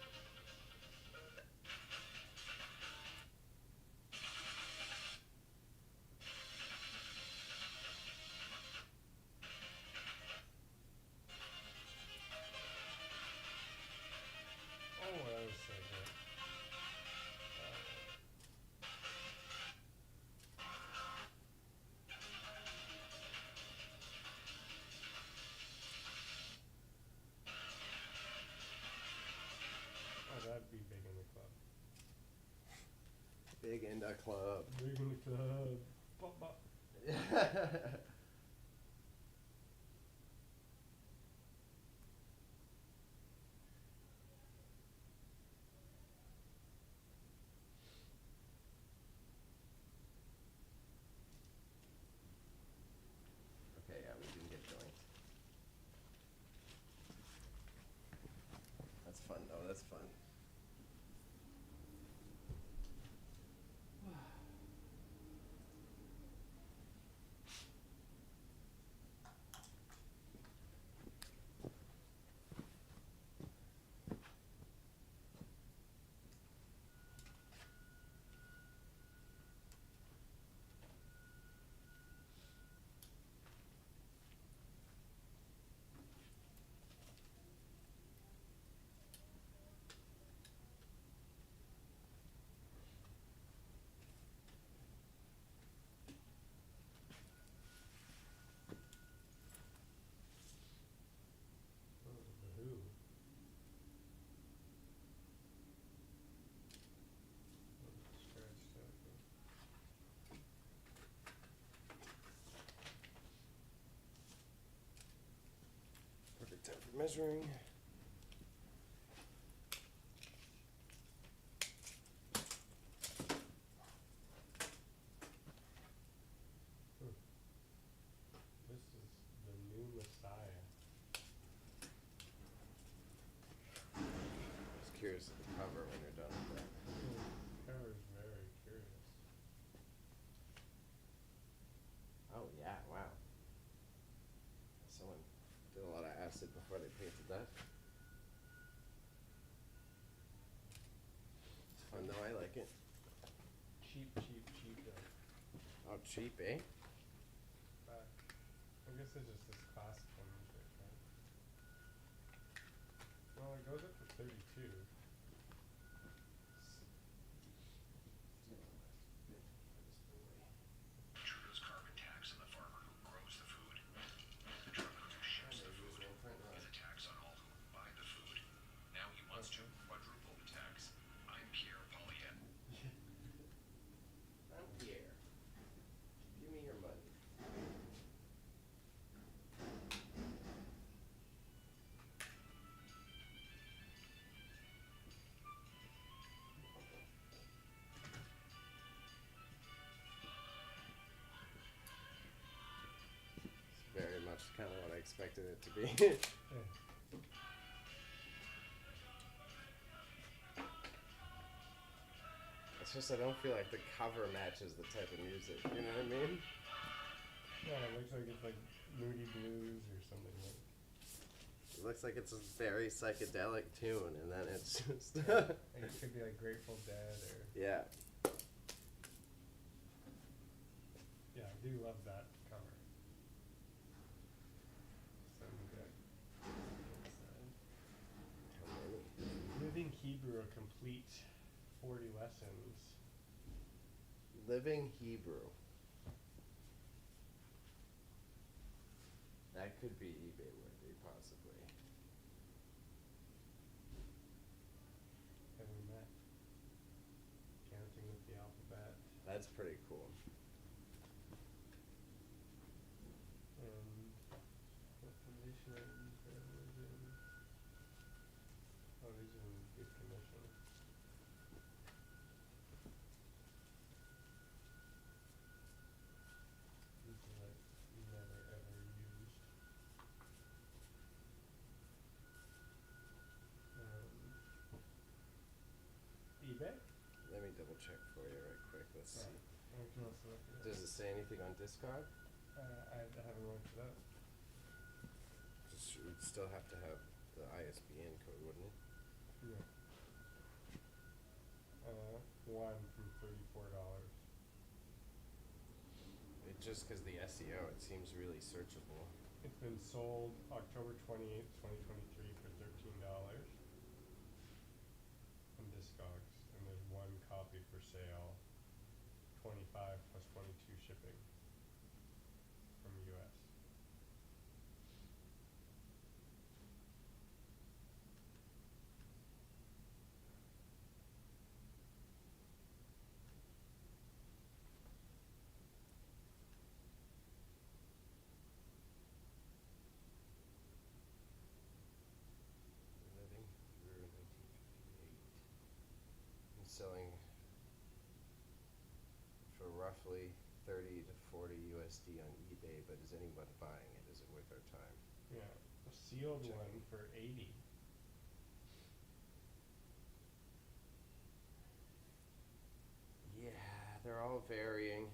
Oh, that was so good. Oh, that'd be big in the club. Big in the club. Big in the club. Bop, bop. Okay, yeah, we didn't get joint. That's fun though, that's fun. measuring. This is the new Messiah. Just curious of the cover when you're done with that. Cover is very curious. Oh yeah, wow. Someone did a lot of acid before they painted that. It's fun though, I like it. Cheap though. Oh, cheap, eh? But I guess it's just this classical music, right? Well, it goes up to 32. Trudeau's carbon tax on the farmer who grows the food. The trucker who ships the food is a tax on all who buy the food. Now he wants to quadruple the tax. I'm Pierre Polyev. I'm Pierre. Give me your money. It's very much kind of what I expected it to be. Yeah. It's just I don't feel like the cover matches the type of music. You know what I mean? Yeah, it looks like it's like Moody Blues or something like. It looks like it's a very psychedelic tune, and then it's just Like it could be like Grateful Dead or. yeah. Yeah, I do love that cover. So good. How many? Living Hebrew, a complete 40 lessons. Living Hebrew. That could be eBay worthy, possibly. Have we met? Counting with the alphabet. That's pretty cool. What condition are these railroads in? Oh, these are in good condition. These are like never ever used. eBay? Let me double check for you right quick. Let's see. I can also look at Does it say anything on Discog? I haven't looked it up. Just, we'd still have to have the ISBN code, wouldn't it? Yeah. One from $34. It just because the SEO, it seems really searchable. It's been sold October 28th, 2023 for $13 on Discogs, and there's one copy for sale, 25 plus 22 shipping from US. Living Hebrew 1958. And selling for roughly 30 to 40 USD on eBay, but is anyone buying it? Is it worth our time? Yeah, a sealed Checking. one for 80. Yeah, they're all varying.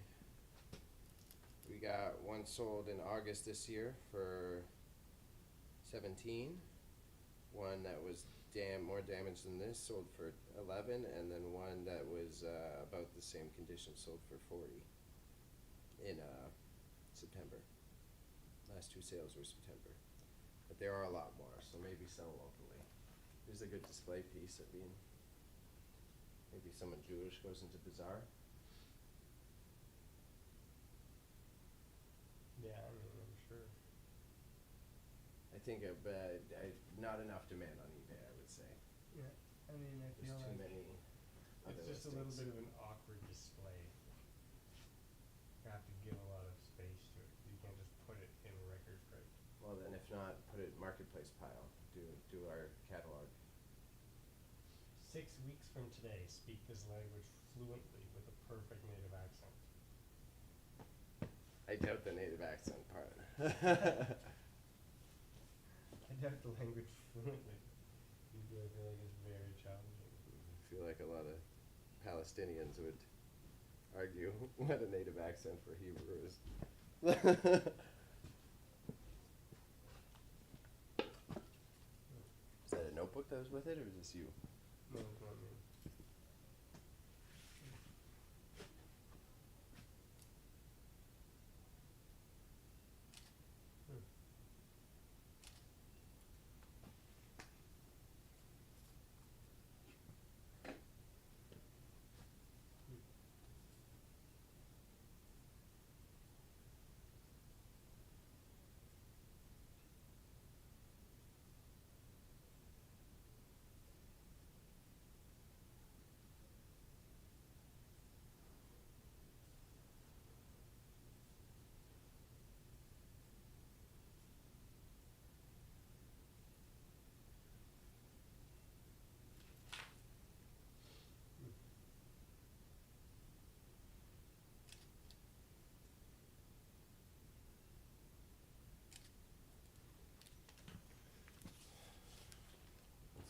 We got one sold in August this year for 17. One that was more damaged than this sold for 11, and then one that was about the same condition sold for 40 in September. Last two sales were September, but there are a lot more, so maybe sell locally. There's a good display piece. I mean, maybe someone Jewish goes into bazaar. Yeah, I mean, I'm sure. I think not enough demand on eBay, I would say. Yeah, I mean, I There's feel too like many other it's just a little listings. bit of an awkward display. You have to give a lot of space to it. You can't just put it in record price. Well, then if not, put it in marketplace pile. our catalog. 6 weeks from today, speak this language fluently with a perfect native accent. I doubt the native accent part. I doubt the language fluently. I feel like it's very challenging. I feel like a lot of Palestinians would argue what a native accent for Hebrew is. Is that a notebook that was with it, or is this you? No, it's not me.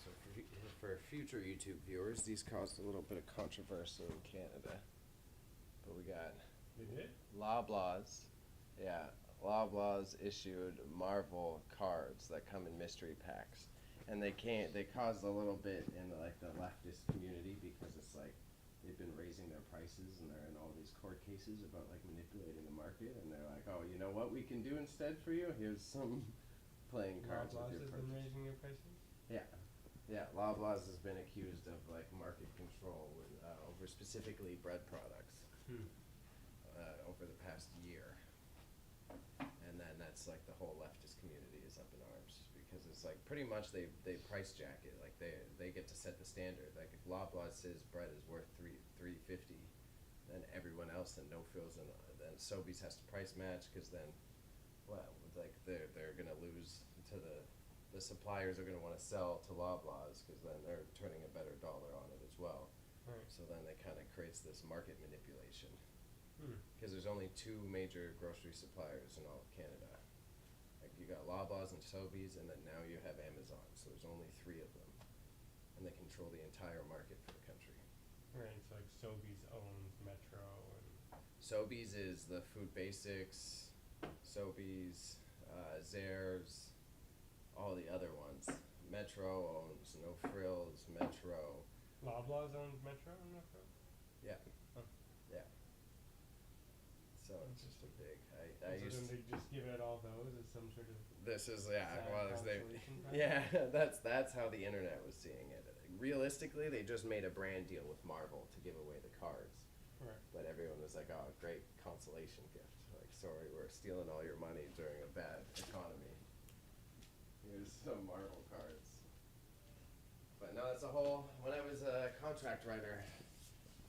So for future YouTube viewers, these caused a little bit of controversy in Canada. But we got They did? Loblaws. Yeah, Loblaws issued Marvel cards that come in mystery packs. And they caused a little bit in like the leftist community because it's like they've been raising their prices and they're in all these court cases about like manipulating the market, and they're like, oh, you know what we can do instead for you? Here's some playing cards with Loblaws your has been purchase. raising their prices? Yeah, yeah. Loblaws has been accused of like market control with, over specifically bread products over the past year, and then that's like the whole leftist community is up in arms because it's like pretty much they price jack it. Like they get to set the standard. Like if Loblaws says bread is worth $3.50, then everyone else then no fills and then Sobeys has to price match because then like they're gonna lose to the suppliers are gonna want to sell to Loblaws because then they're turning a better dollar on it as well. Right. So then it kind of creates this market manipulation Hmm. because there's only two major grocery suppliers in all of Canada. Like you got Loblaws and Sobeys, and then now you have Amazon. So there's only three of them, and they control the entire market for the country. Right, so like Sobeys owns Metro and Sobeys is the Food Basics, Sobeys, Zehrs, all the other ones. Metro owns No Frills, Metro. Loblaws owns Metro and Metro? Yeah. Oh. Yeah. So it's just a big. I So used then they just give it all those as some sort of This is sad well, they, consolation prize? yeah, that's how the internet was seeing it. Realistically, they just made a brand deal with Marvel to give away the cards, Right. but everyone was like, "Oh, great consolation gift!" Like, sorry, we're stealing all your money during a bad economy. Here's some Marvel cards. But no, that's a whole. When I was a contract writer,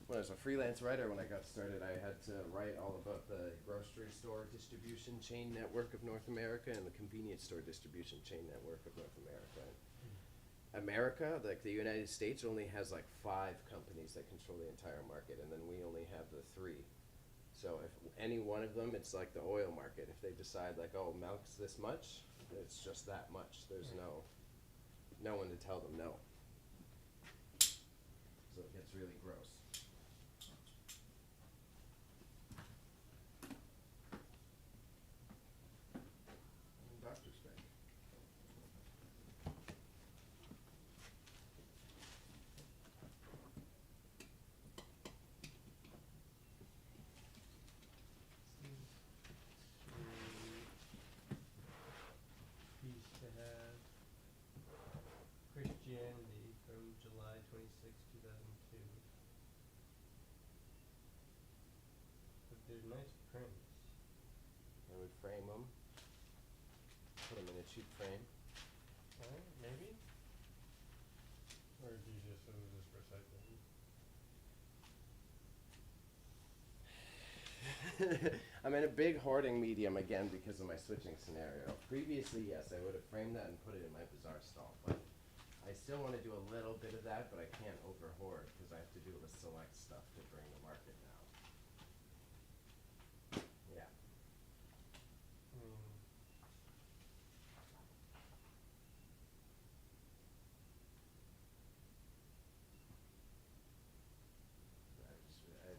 when I was a freelance writer, when I got started, I had to write all about the grocery store distribution chain network of North America and the convenience store distribution chain network of North America. America, like the United States, only has like 5 companies that control the entire market, and then we only have the 3. So if any one of them, it's like the oil market. If they decide like, oh, milk's this much, it's just that much. There's no one to tell them no. So it gets really gross. Doctor's bag. Piece to have Christianity from July 26, 2002. But they're nice prints. I would frame them. Put them in a cheap frame. Alright, maybe? Or do you just recycling? I'm in a big hoarding medium again because of my switching scenario. Previously, yes, I would have framed that and put it in my bazaar stall, but I still want to do a little bit of that, but I can't over hoard because I have to do the select stuff to bring the market now. Yeah.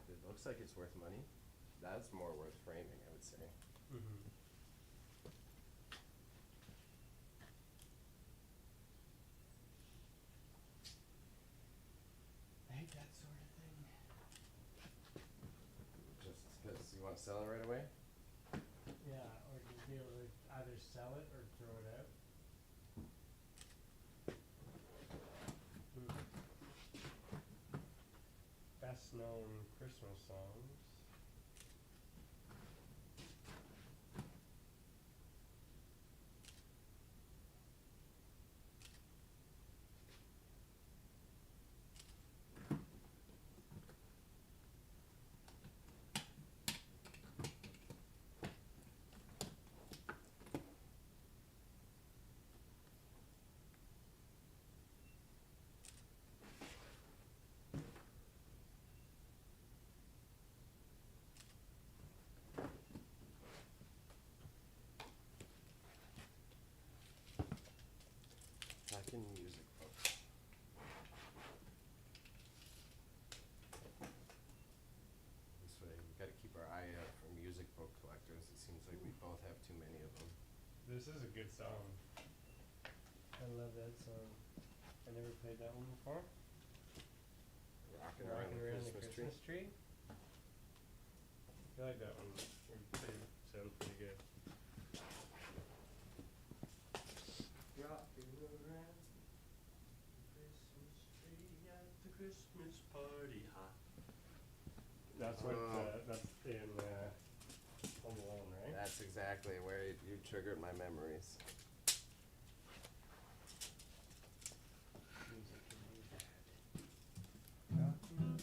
It looks like it's worth money. That's more worth framing, I would say. Mm-hmm. I hate that sort of thing. Just because you want to sell it right away? Yeah, or to be able to either sell it or throw it out. Best known Christmas songs. Back in music books. This way, we got to keep our eye out for music book collectors. It seems like we both have too many of them. This is a good song. I love that song. I never played that one before. Rocking around the Christmas tree. I feel like that one would sound pretty good. Rocking around the Christmas tree at the Christmas party hop. That's what that's in Home Alone, right? That's exactly where you triggered my memories. Music can be bad. Rockin'.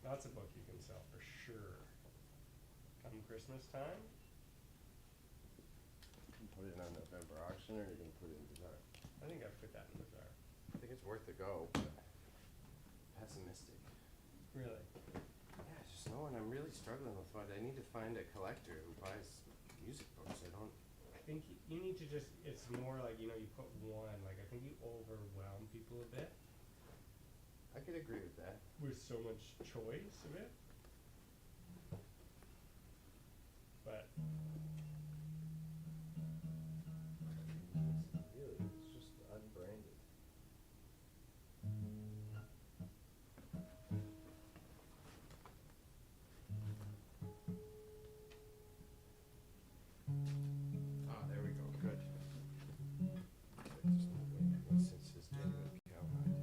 That's a book you can sell for sure. Come Christmas time. You can put it on November auction, or you can put it in Bazaar. I think I've put that in Bazaar. I think it's worth a go, but pessimistic. Really? Yeah, I just know, and I'm really struggling with what I need to find a collector who buys music books. I don't. I think you need to just, it's more like, you put one, like I think you overwhelm people a bit I could agree with that. with so much choice of it. But Really, it's just unbranded. Ah, there we go. Good. There's no way it makes sense his genuine cowhide.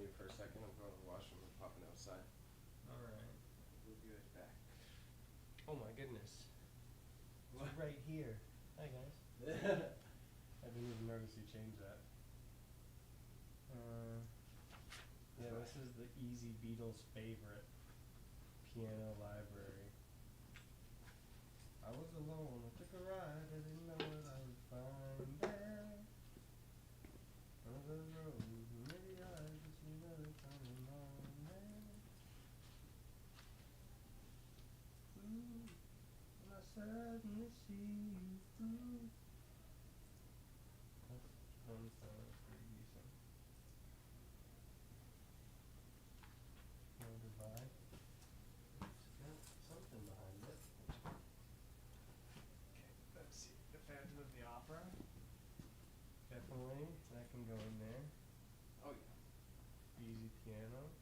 you for a second. I'm going to the washroom and popping outside. Alright. We'll be right back. Oh my goodness. What? It's right here. Hi guys. I didn't even notice you changed that. Yeah, this is the Easy Beatles favorite piano library. I was alone, I took a ride, I didn't know what I would find there. On the road, maybe I just never come along there. Ooh, and I suddenly see you through. That one sounds pretty decent. No divide. It's got something behind it. Okay, let's see. The Phantom of the Opera. Definitely, that can go in there. Oh yeah. Easy piano.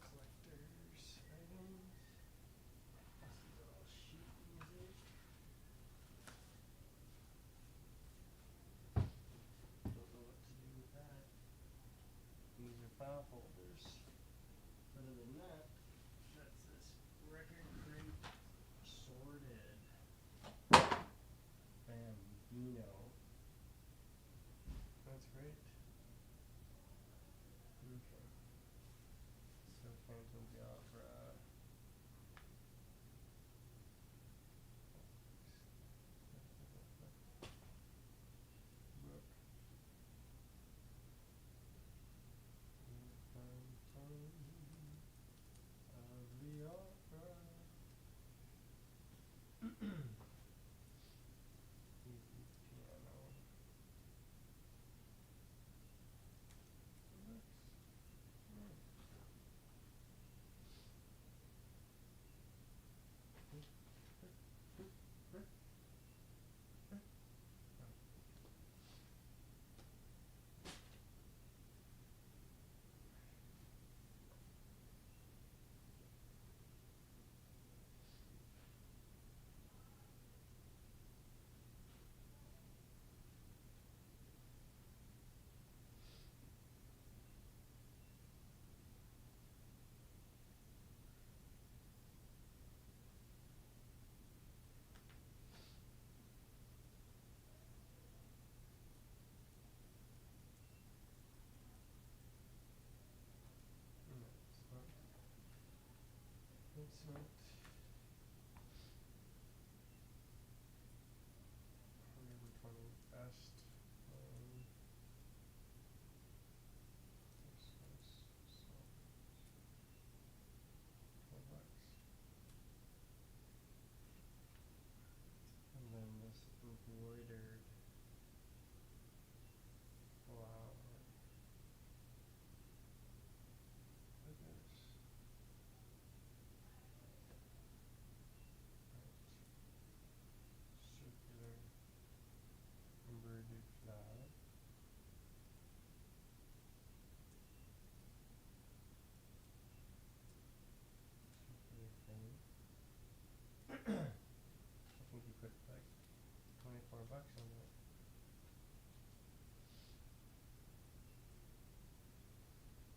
Collector's items. This is all sheet music. Don't know what to do with that. These are file folders. Other than that, that's this record crate sorted. Bambino. That's great. Okay. So Phantom of the Opera. Book. Phantom of the Opera. Easy piano. Looks nice. It's not November 21st. This was sold $12. And then this embroidered flower. Look at this. Circular embroidered flower. Circular thing. I think you put like $24 on that.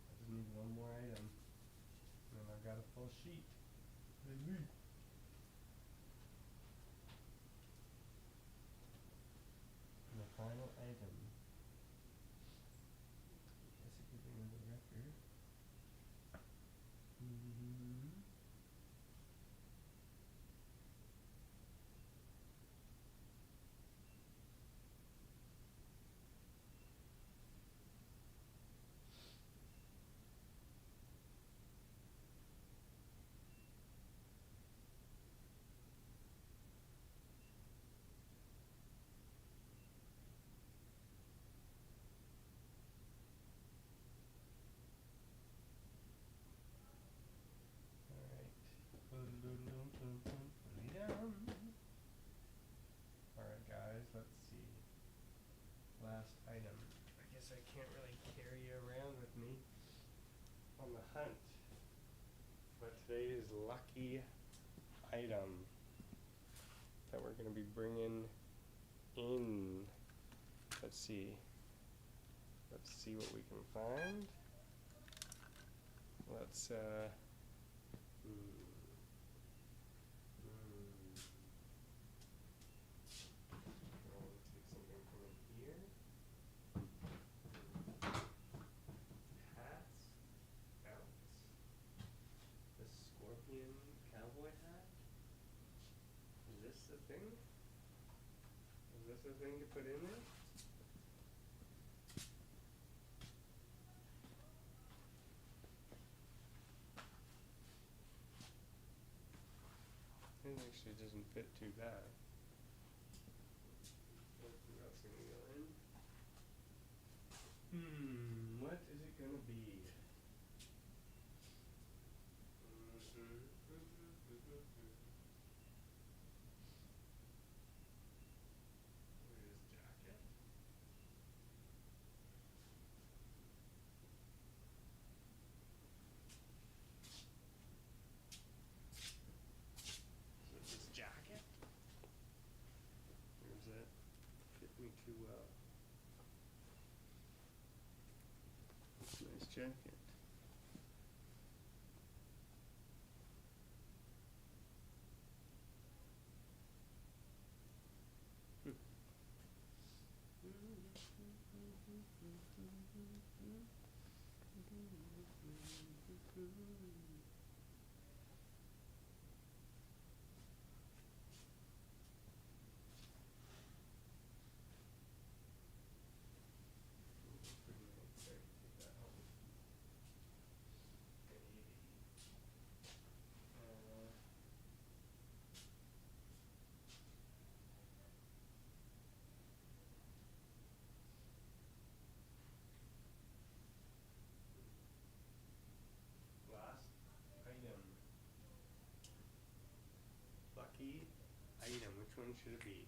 I just need one more item. And then I've got a full sheet. Baby. And the final item. I guess it could be another record. can't really carry you around with me on the hunt. But today's lucky item that we're gonna be bringing in. Let's see what we can find. Let's I'll take something from in here. Hats, belts, the scorpion cowboy hat. Is this the thing? Is this the thing to put in there? It actually doesn't fit too bad. What else gonna go in? What is it gonna be? Look at his jacket. So it's his jacket? Or does that fit me too well? It's a nice jacket. Pretty nice. I can take that home. Maybe. Last item. Lucky item. Which one should it be?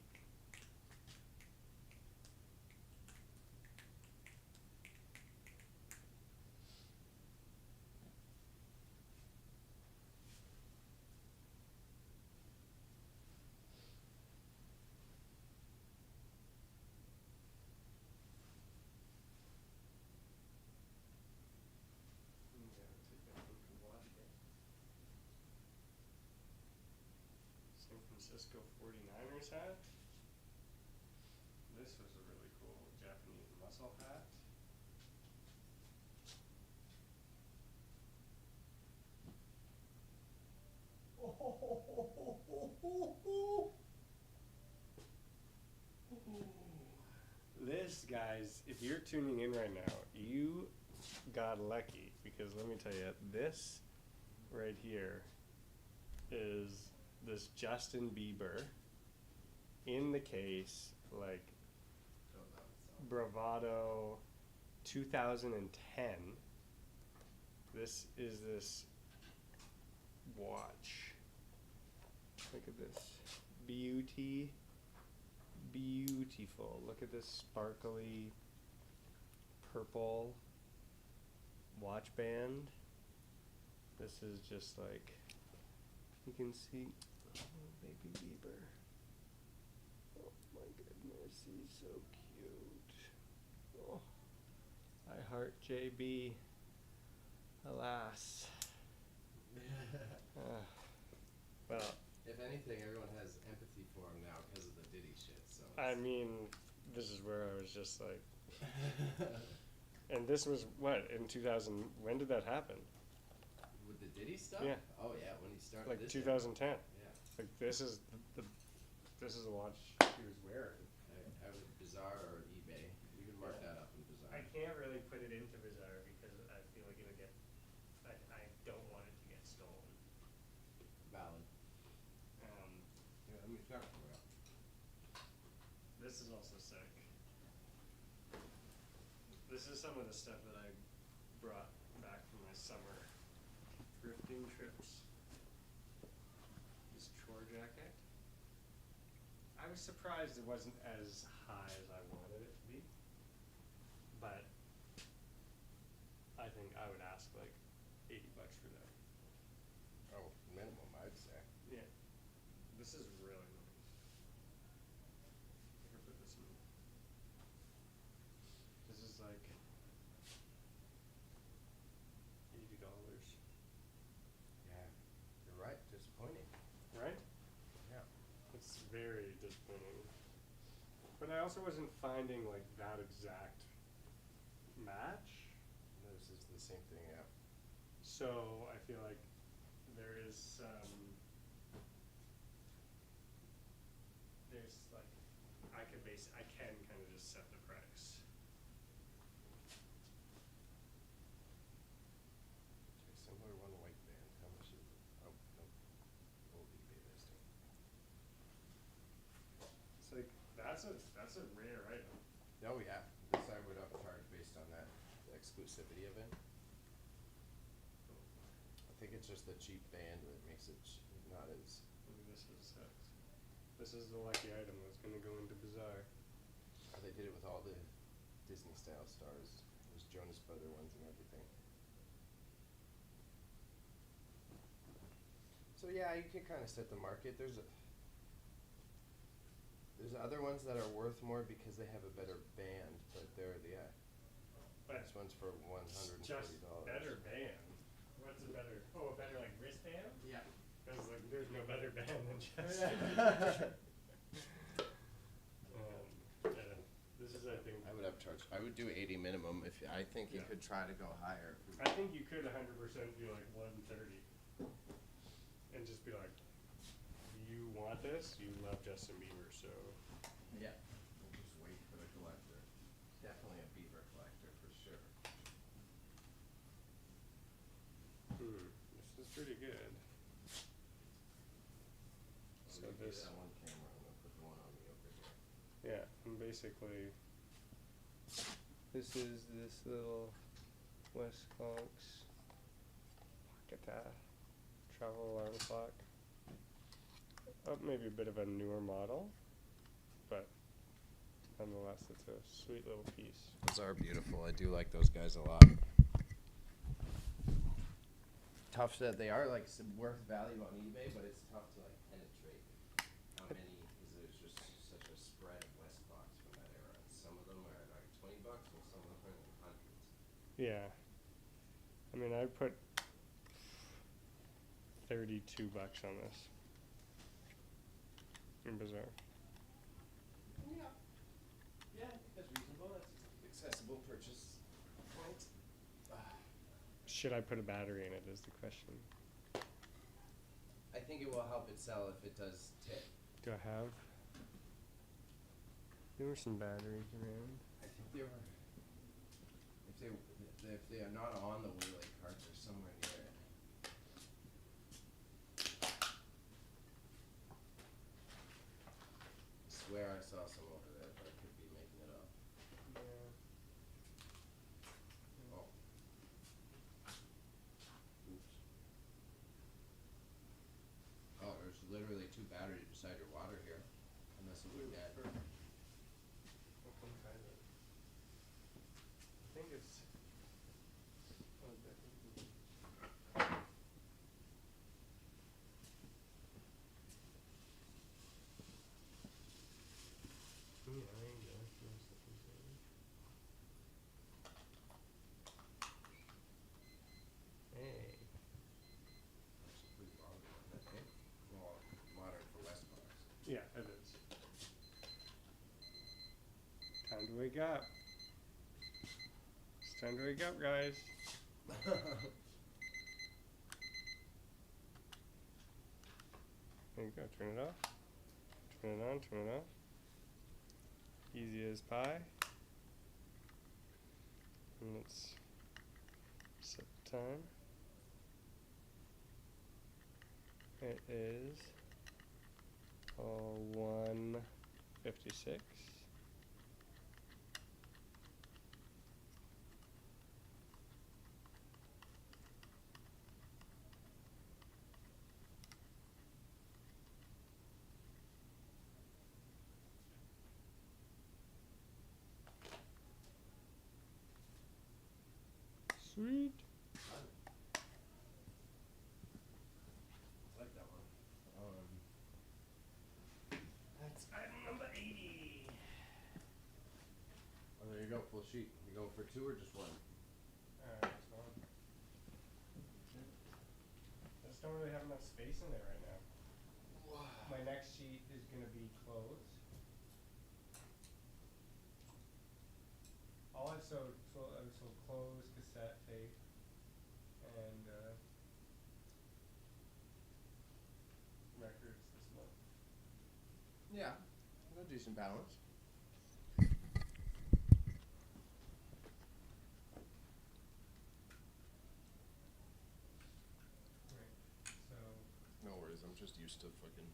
Yeah, take that one to Washington. San Francisco 49ers hat. This was a really cool Japanese muscle hat. This, guys, if you're tuning in right now, you got lucky, because let me tell you, this right here is this Justin Bieber in the case, like Bravado 2010. This is this watch. Look at this. Beautiful. Look at this sparkly purple watch band. This is just like, you can see, oh, baby Bieber. Oh my goodness, he's so cute. Oh, I heart JB. Alas. Well, If anything, everyone has empathy for him now because of the Diddy shit. So I mean, this is where I was just like, and this was what, in 2000? When did that happen? with the Diddy stuff. Yeah. Oh yeah, when he started. Like this 2010. Yeah. Like this is the this is the watch he was wearing. I would Bazaar or eBay. You can mark that up in Bazaar. I can't really put it into Bazaar because I feel like it'll get. I don't want it to get stolen. Valid. Yeah, let me check for you. This is also sick. This is some of the stuff that I brought back from my summer thrifting trips. This chore jacket. I was surprised it wasn't as high as I wanted it to be, but I think I would ask like $80 for that. Oh, minimum, I'd say. Yeah. This is really nice. I can put this in. This is like $80. Yeah, you're right. Disappointing. Right? Yeah. It's very disappointing. But I also wasn't finding like that exact match. This is the same thing. Yeah. So I feel like there is there's like I can kind of just set the price. Okay, similar one white band. How much is it? Oh, no. Old eBay listing. It's like that's a rare item. Oh yeah, this I would upcharge based on that exclusivity of it. I think it's just the cheap band that makes it not as. Maybe this is this is the lucky item that's gonna go into Bazaar. They did it with all the Disney style stars. There's Jonas Brother ones and everything. So yeah, you can kind of set the market. There's other ones that are worth more because they have a better band, but they're But this one's for $140. just better band. What's a better? Oh, a better like wristband? Yeah. Because like there's no better band than just. This is I think. I would upcharge. I would do 80 minimum. If I think you Yeah. could try to go higher. I think you could 100% do like 130, and just be like, you want this? You love Justin Bieber, so. Yeah. We'll just wait for the collector. Definitely a Bieber collector for sure. This is pretty good. So I'll give you this. that one camera. I'm gonna put the one on me over here. Yeah, and basically, this is this little Westconx pocket travel alarm clock. Maybe a bit of a newer model, but nonetheless, it's a sweet little piece. Those are beautiful. I do like those guys a lot. Tough that they are like some worth value on eBay, but it's tough to like penetrate how many because there's just such a spread of Westclocks from that era. And some of them are like $20 and some of them are in hundreds. Yeah, I mean, I'd put $32 on this in Bazaar. Yeah. Yeah, I think that's reasonable. That's accessible purchase point. Should I put a battery in it is the question. I think it will help it sell if it does tip. Do I have? There were some batteries around. I think they were. If they are not on the wheelie cart, they're somewhere near it. I swear I saw some over there, but I could be making it up. Yeah. Oh. Oops. Oh, there's literally 2 batteries beside your water here. Unless it would get. What can I do? I think it's. Oh, definitely. Yeah, there you go. That's the controller. Hey. That's a pretty modern one, I think. Well, modern for Westclocks. Yeah, it is. Time to wake up. It's time to wake up, guys. There you go. Turn it off. Turn it on. Turn it off. Easy as pie. And let's set the time. It is 1:56. Sweet. There you go, full sheet. You going for 2 or just 1? Just one. I just don't really have enough space in there right now. My next sheet is gonna be clothes. All I've sold clothes, cassette tape, and records this month. Yeah, a decent balance. Right. So No worries, I'm just used to fucking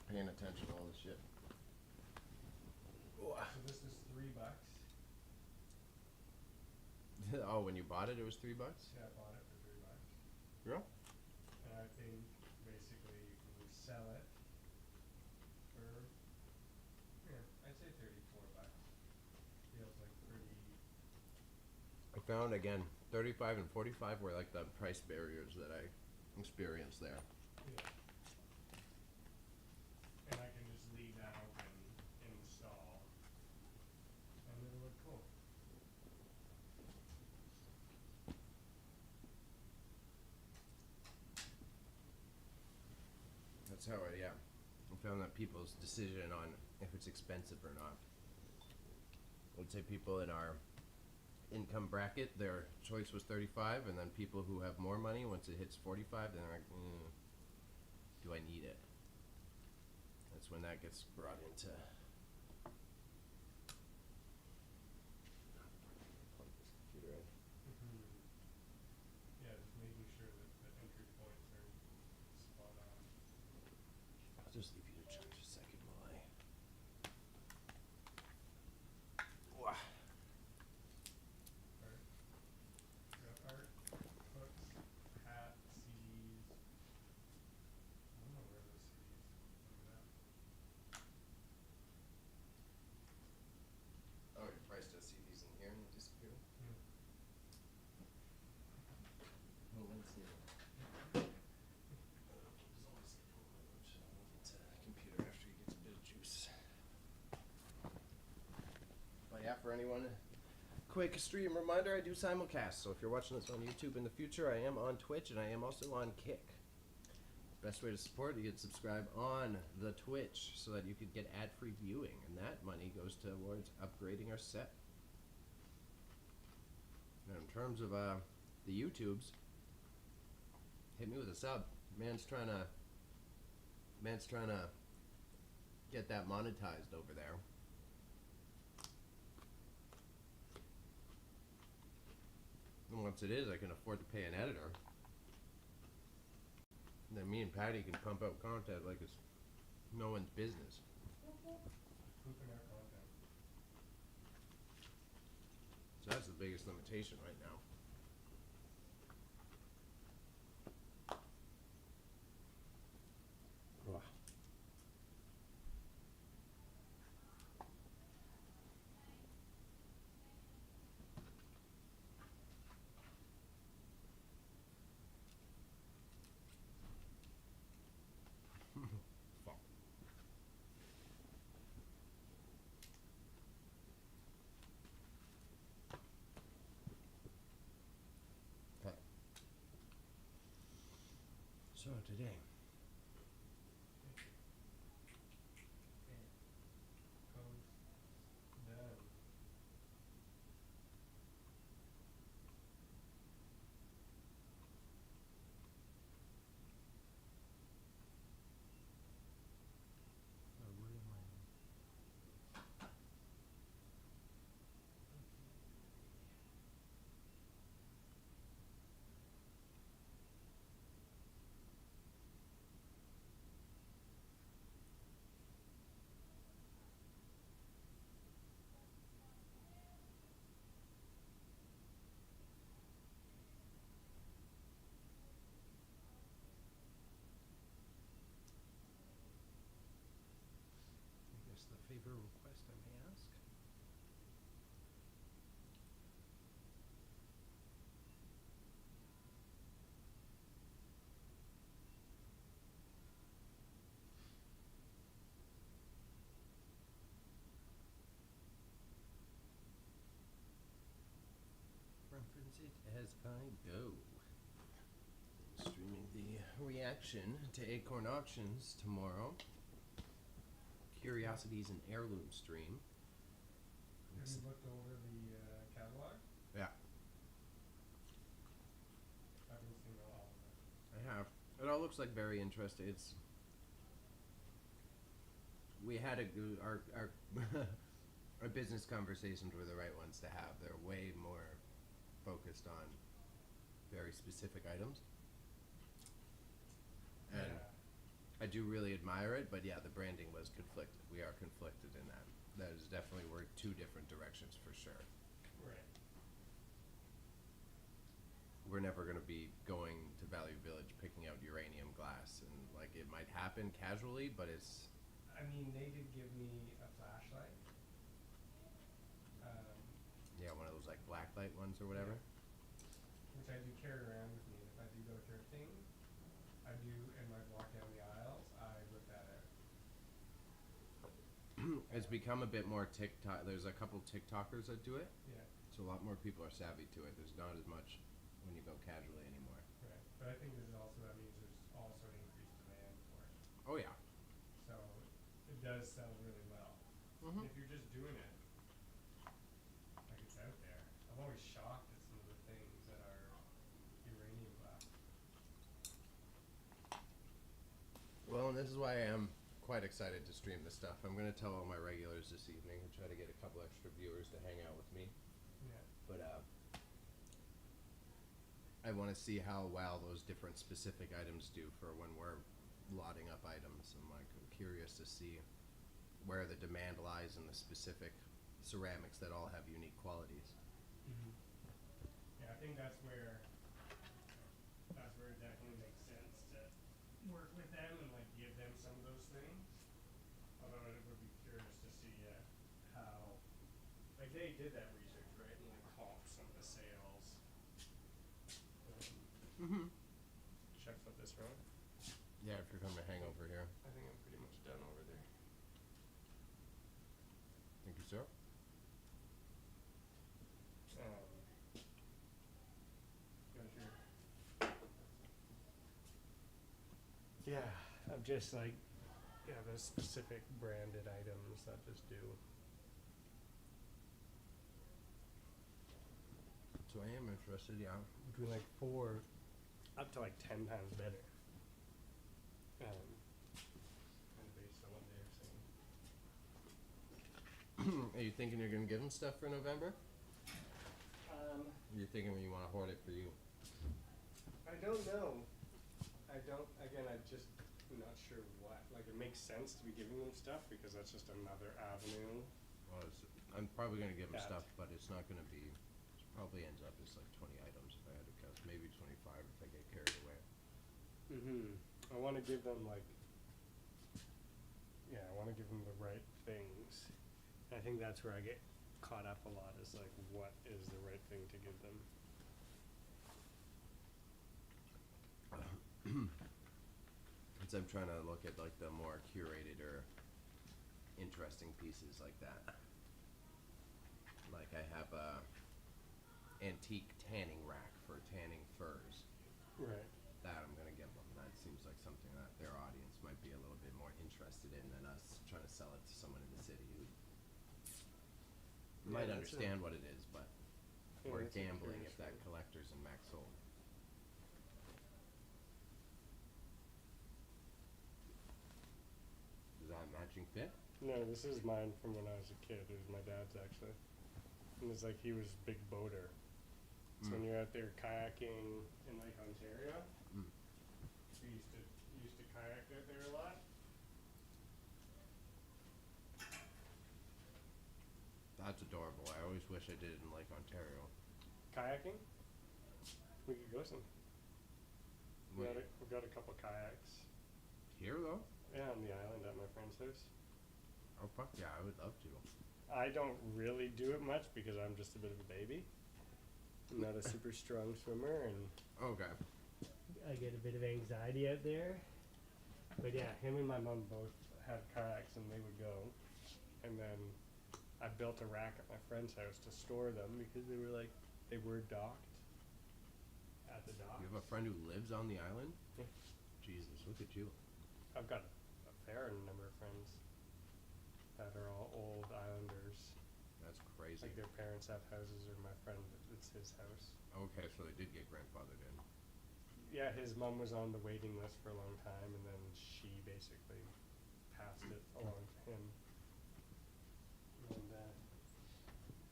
paying attention to all this shit. so this was $3. Oh, when you bought it, it was $3? Yeah, I bought it for $3. Yeah. And I think basically when we sell it for, yeah, I'd say $34. Feels like pretty. I found again 35 and 45 were like the price barriers that I experienced there. Yeah. And I can just leave that open, install, and it'll look cool. That's how I found that people's decision on if it's expensive or not. I would say people in our income bracket, their choice was 35, and then people who have more money, once it hits 45, then they're like, do I need it? That's when that gets brought into. Plug this computer in. Yeah, just making sure that the entry points are spot on. I'll just leave you to charge a second while I. Wah. Art. We got art, hooks, hat, CDs. I don't know where those CDs ended up. Oh, your price does see these in here and they disappear. Yeah. Well, let's see. There's always a computer after he gets a bit of juice. But yeah, for anyone, quick stream reminder, I do simulcast. So if you're watching this on YouTube in the future, I am on Twitch and I am also on Kick. Best way to support, you can subscribe on the Twitch so that you could get ad-free viewing, and that money goes towards upgrading our set. Now, in terms of the YouTubes, hit me with a sub. Man's trying to get that monetized over there. And once it is, I can afford to pay an editor. And then me and Patty can pump out content like it's no one's business. Pooping our content. So that's the biggest limitation right now. Ugh. Fuck. Okay. So today, Post. Done. I guess the favor request I may ask. as I go. Streaming the reaction to Acorn Auctions tomorrow. Curiosities and Heirloom stream. Have you looked over the catalog? Yeah, I haven't seen all of it. I have. It all looks like very interesting. It's we had our our business conversations were the right ones to have. They're way more focused on very specific items. And Yeah. I do really admire it, but yeah, the branding was conflicted. We are conflicted in that. That is definitely we're two different directions for sure. Right. We're never going to be going to Value Village picking out uranium glass, and like it might happen casually, but it's I mean, they did give me a flashlight. yeah, one of those like blacklight ones or whatever. Which I do carry around with me. If I do go thrifting, I do, and I walk down the aisles, I whip that out. It's become a bit more TikTok. There's a couple TikTokers that do it, Yeah, so a lot more people are savvy to it. There's not as much when you go casually anymore. right. But I think there's also, that means there's also an increased demand for it. Oh yeah. So it does sell really well. Mm-hmm. If you're just doing it, like it's out there. I'm always shocked at some of the things that are uranium glass. Well, and this is why I am quite excited to stream this stuff. I'm going to tell all my regulars this evening and try to get a couple extra viewers to hang out with me. Yeah. But I want to see how well those different specific items do for when we're lotting up items. I'm curious to see where the demand lies in the specific ceramics that all have unique qualities. Mm-hmm. Yeah, I think that's where it definitely makes sense to work with them and like give them some of those things. Although it would be curious to see how, like they did that research, right, and like comp some of the sales. Mm-hmm. Should I flip this around? Yeah, if you're coming to hang over here. I think I'm pretty much done over there. Thank you, sir. Got your. Yeah, I'm just like, yeah, those specific branded items that just do. So I am interested, yeah. Between like 4 up to like 10 times better. Kind of based on what they were saying. Are you thinking you're going to give them stuff for November? You're thinking you want to hoard it for you? I don't know. Again, I'm not sure what. Like, it makes sense to be giving them stuff because that's just another avenue. Well, I'm probably going to give them That. stuff, but it's not going to be. It probably ends up as like 20 items if I had to count. Maybe 25 if I get carried away. I want to give them like, yeah, I want to give them the right things. I think that's where I get caught up a lot is like, what is the right thing to give them? As I'm trying to look at like the more curated or interesting pieces like that. Like I have a antique tanning rack for tanning furs. Right. That I'm gonna give them. That seems like something that their audience might be a little bit more interested in than us trying to sell it to someone in the city who might that's understand what it is, but Yeah, we're that's a gambling curious if that one. collector's in max sold. Is that matching fit? No, this is mine from when I was a kid. It was my dad's actually. And it's like he was a big boater. So when you're out there kayaking in Lake Ontario, Mm. we used to kayak out there a lot. That's adorable. I always wish I did it in Lake Ontario. Kayaking? We could go some. Wait, We've got a couple kayaks. here though? Yeah, on the island at my friend's house. Oh fuck yeah, I would love to. I don't really do it much because I'm just a bit of a baby. I'm not a super strong swimmer, and Okay. I get a bit of anxiety out there. But yeah, him and my mom both had kayaks, and they would go. And then I built a rack at my friend's house to store them because they were docked. at the docks. You have a friend who lives on the island? Yeah. Jesus, look at you. I've got a fair number of friends that are all old islanders. That's crazy. Like their parents have houses, or my friend, it's his house. Okay, so they did get grandfathered in. Yeah, his mom was on the waiting list for a long time, and then she basically passed it along to him. And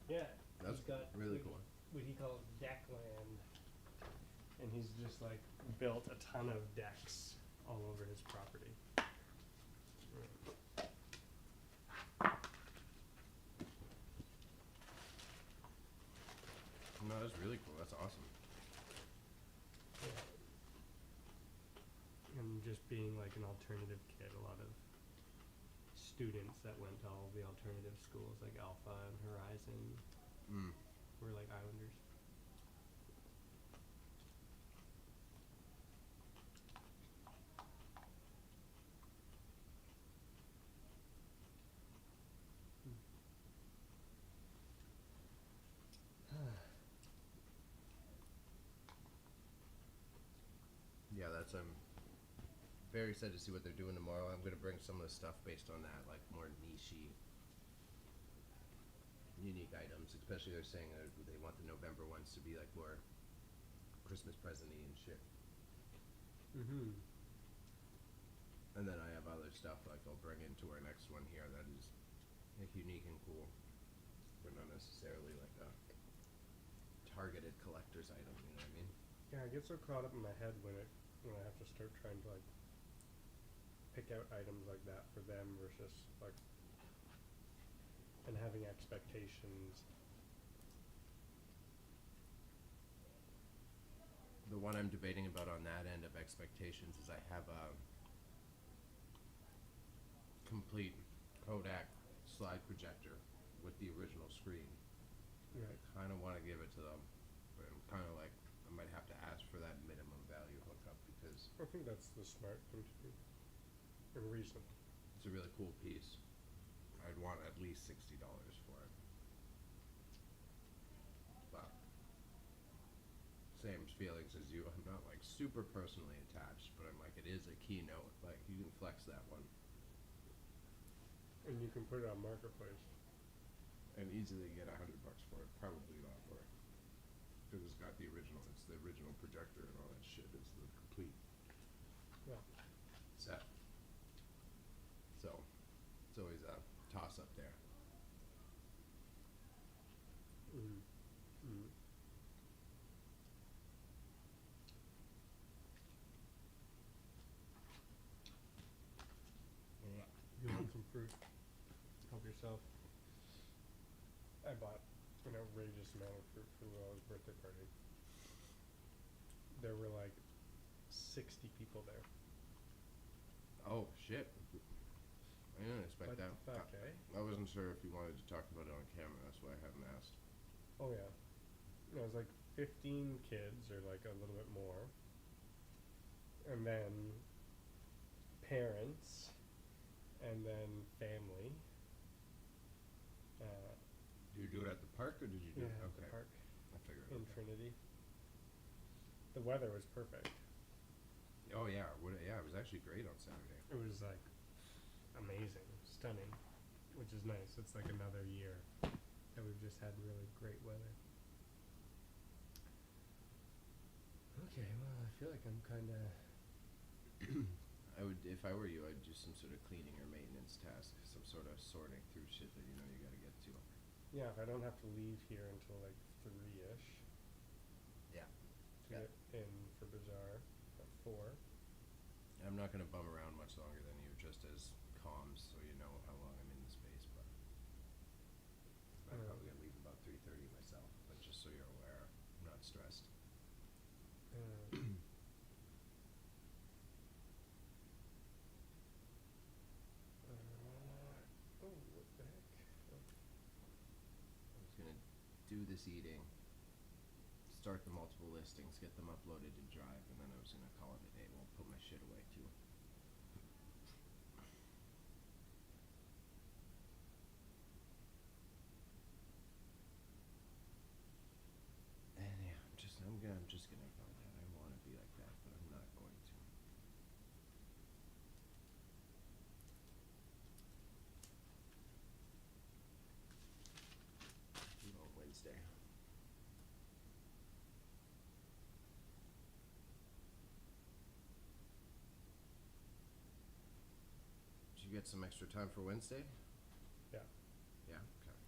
yeah, That's he's got really what, cool. what he calls deck land, and he's just like built a ton of decks all over his property. No, that's really cool. That's awesome. And just being like an alternative kid, a lot of students that went to all the alternative schools like Alpha and Horizon Mm. were like islanders. Yeah, that's very excited to see what they're doing tomorrow. I'm gonna bring some of the stuff based on that, like more niche-y, unique items. Especially they're saying they want the November ones to be like more Christmas present-y and shit. Mm-hmm. And then I have other stuff like I'll bring into our next one here that is like unique and cool, but not necessarily like a targeted collector's item. You know what I mean? Yeah, I get so caught up in my head when I have to start trying to like pick out items like that for them versus like and having expectations. The one I'm debating about on that end of expectations is I have a complete Kodak slide projector with the original screen. Right. I kind of want to give it to them, but I'm kind of like I might have to ask for that minimum value hookup because I think that's the smart thing to do. And reasonable. it's a really cool piece. I'd want at least $60 for it. But same feelings as you. I'm not like super personally attached, but I'm like it is a keynote. Like you can flex that one And you can put it on Marketplace. and easily get $100 for it. Probably not for it because it's got the original. It's the original projector and all that shit. It's the complete Yeah. set. So it's always a toss up there. Mm. Mm. You want some fruit? Help yourself. I bought an outrageous amount of fruit for Luella's birthday party. There were like 60 people there. Oh shit! I didn't expect What that. the fuck, eh? I wasn't sure if you wanted to talk about it on camera. That's why I haven't asked. Oh yeah. It was like 15 kids or like a little bit more. And then parents and then family. Did you do it at the park or did you do Yeah, it? at Okay. the park I figured. in Okay. Trinity. The weather was perfect. Oh yeah, yeah, it was actually great on Saturday. It was like amazing, stunning, which is nice. It's like another year that we've just had really great weather. Okay, well, I feel like I'm kind of. I would, if I were you, I'd do some sort of cleaning or maintenance task, some sort of sorting through shit that you know you got to get to. Yeah, if I don't have to leave here until like 3-ish. Yeah. To Yeah. get in for Bazaar at 4. I'm not gonna bum around much longer than you, just as comms, so you know how long I'm in the space. But I'm probably gonna leave about 3:30 myself. But just so you're aware, I'm not stressed. Oh, what the heck? I was gonna do this eating, start the multiple listings, get them uploaded to Drive, and then I was gonna call it a day. We'll put my shit away too. And yeah, I'm just gonna probably get some extra time for Wednesday? Yeah. Yeah, okay.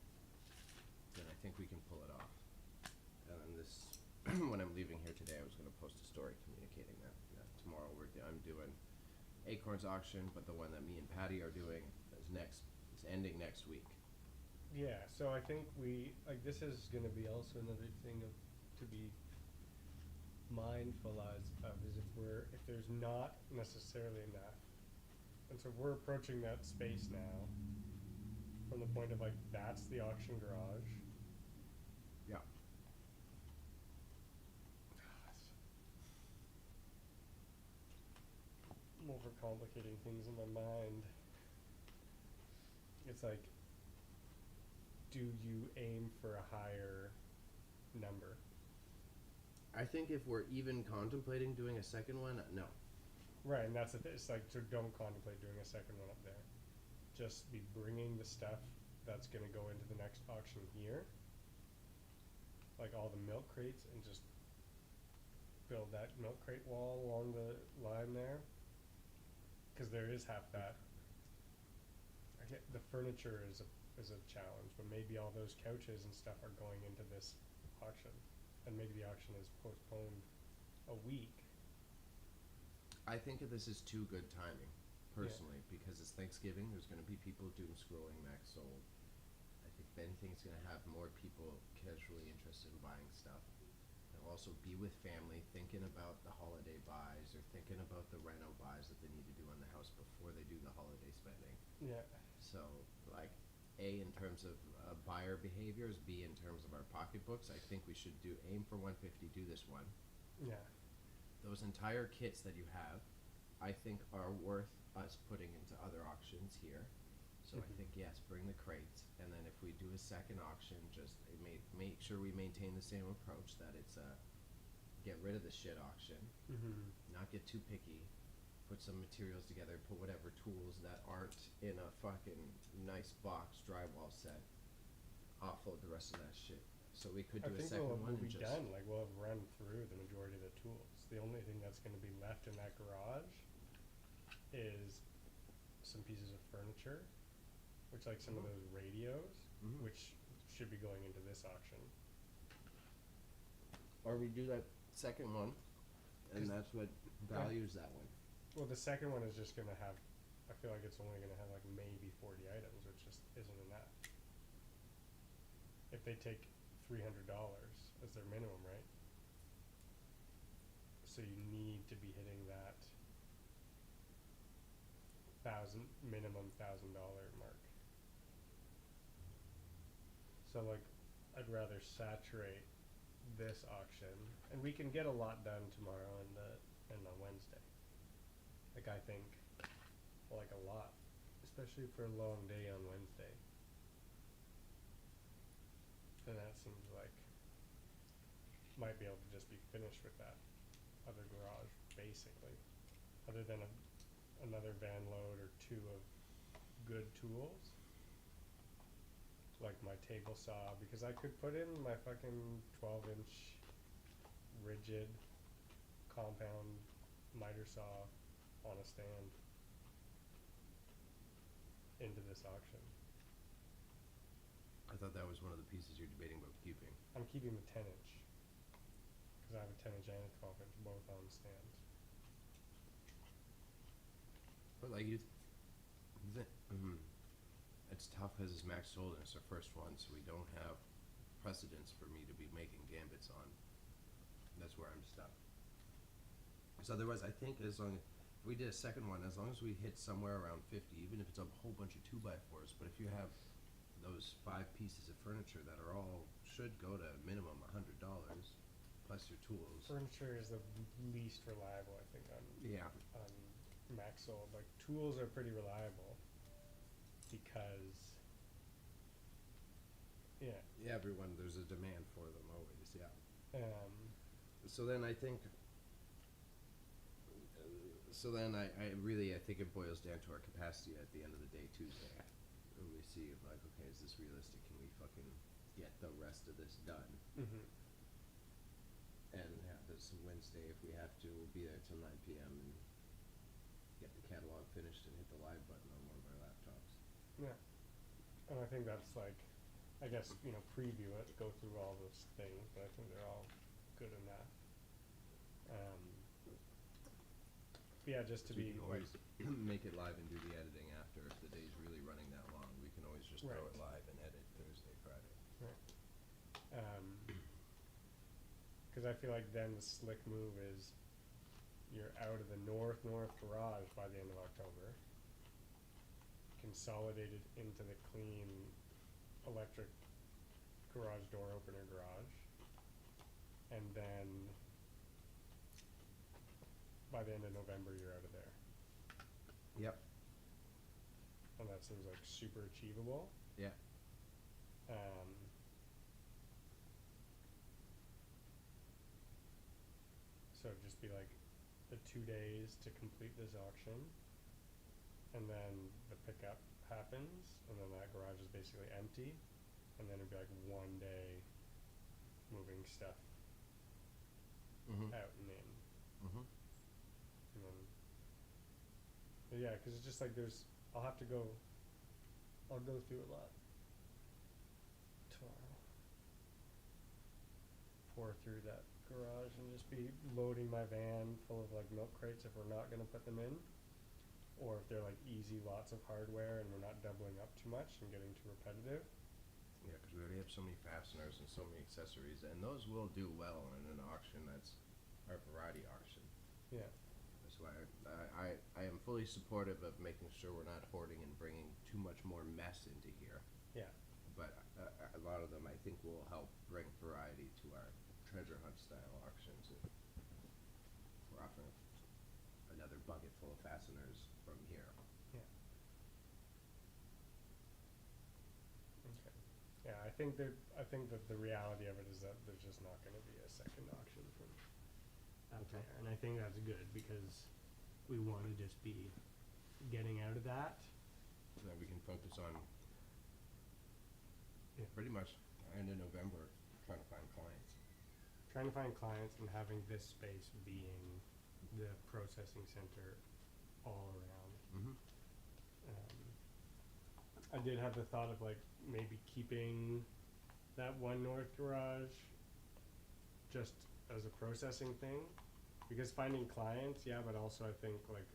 Then I think we can pull it off. And then this, when I'm leaving here today, I was gonna post a story communicating that. Tomorrow I'm doing Acorns auction, but the one that me and Patty are doing is ending next week. Yeah, so I think this is gonna be also another thing to be mindful of is if there's not necessarily enough. And so we're approaching that space now from the point of that's the auction garage. Yeah. I'm overcomplicating things in my mind. It's do you aim for a higher number? I think if we're even contemplating doing a second one, no. Right, and that's the thing. It's so don't contemplate doing a second one up there. Just be bringing the stuff that's going to go into the next auction here, like all the milk crates, and just build that milk crate wall along the line there. Because there is half that. I get the furniture is a challenge, but maybe all those couches and stuff are going into this auction, and maybe the auction is postponed a week. I think this is too good timing, personally, because it's Thanksgiving. There's going to be people doom scrolling Max Sold. I think if anything, it's going to have more people casually interested in buying stuff. They'll also be with family, thinking about the holiday buys or thinking about the reno buys that they need to do on the house before they do the holiday spending. Yeah. So, A, in terms of buyer behaviors, B, in terms of our pocketbooks, I think we should aim for 150, do this one. Yeah. Those entire kits that you have, I think are worth us putting into other auctions here. So I think, yes, bring the crates, and then if we do a second auction, just make sure we maintain the same approach, that it's a get rid of the shit auction, not get too picky, put some materials together, put whatever tools that aren't in a fucking nice box drywall set, offload the rest of that shit. So we could do a second one we'll and be just done. We'll have run through the majority of the tools. The only thing that's going to be left in that garage is some pieces of furniture, which some of those radios, which should be going into this auction. or we do that second one, and that's what values that one. Well, the second one is just going to have, I feel like it's only going to have maybe 40 items, which just isn't enough. If they take $300 as their minimum, right? So you need to be hitting that minimum $1,000 mark. So I'd rather saturate this auction, and we can get a lot done tomorrow and on Wednesday. I think a lot, especially for a long day on Wednesday. And that seems might be able to just be finished with that other garage, basically. Other than another van load or two of good tools. Like my table saw, because I could put in my fucking 12-inch rigid compound miter saw on a stand into this auction. I thought that was one of the pieces you're debating about keeping. I'm keeping the 10-inch because I have a 10-inch and a 12-inch both on stands. But it's tough because it's Max Sold and it's our first one, so we don't have precedence for me to be making gambits on. That's where I'm stuck. So otherwise, I think if we did a second one, as long as we hit somewhere around 50, even if it's a whole bunch of 2x4s, but if you have those 5 pieces of furniture that are should go to a minimum $100 plus your tools. Furniture is the least reliable, I think, on Max Sold. Tools are pretty reliable because there's a demand for them always. So then I think I think it boils down to our capacity at the end of the day Tuesday. We see okay, is this realistic? Can we fucking get the rest of this done? And have this Wednesday if we have to. We'll be there till 9 p.m. and get the catalog finished and hit the live button on one of our Yeah. And I think that's like, I guess, you know, preview it, go through all those things, but I think they're all good enough. Yeah, just to So be you can like, always make it live and do the editing after. If the day's really running that long, we can always just throw Right. it live and edit Thursday, Friday. because I feel like then the slick move is you're out of the north garage by the end of October, consolidated into the clean electric garage door opener garage, and then by the end of November you're out of there. Yep. And that seems like super achievable. Yeah. So just be like the 2 days to complete this auction, and then the pickup happens, and then that garage is basically empty, and then it'd be like 1 day moving stuff Mm-hmm. out and in, Mm-hmm. and then but yeah, because it's just like I'll go through a lot tomorrow, pour through that garage and just be loading my van full of like milk crates if we're not gonna put them in, or if they're like easy lots of hardware and we're not doubling up too much and getting too repetitive. Yeah, because we already have so many fasteners and so many accessories, and those will do well in an auction that's our variety auction. Yeah. That's why I am fully supportive of making sure we're not hoarding and bringing too much more mess into here. Yeah. But a lot of them I think will help bring variety to our treasure hunt style auctions. And we're offering another bucket full of fasteners from here. Yeah. Okay. Yeah, I think that the reality of it is that there's just not going to be a second auction from out Okay. there, and I think that's good because we want to just be getting out of that. So that we can focus on Yeah. pretty much end of November trying to find clients. Trying to find clients and having this space being the processing center all around. Mm-hmm. I did have the thought of like maybe keeping that one north garage just as a processing thing, because finding clients, yeah, but also I think like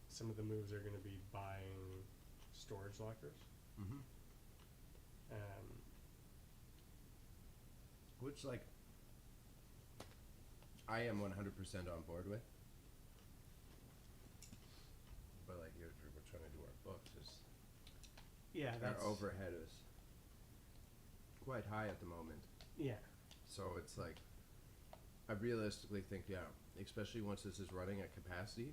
some of the moves are going to be buying storage lockers. Mm-hmm. Which, like, I am 100% on board with. But, like, we're trying to do our books. Yeah, Our overhead is quite high at the moment. yeah, So it's like, I realistically think, yeah, especially once this is running at capacity,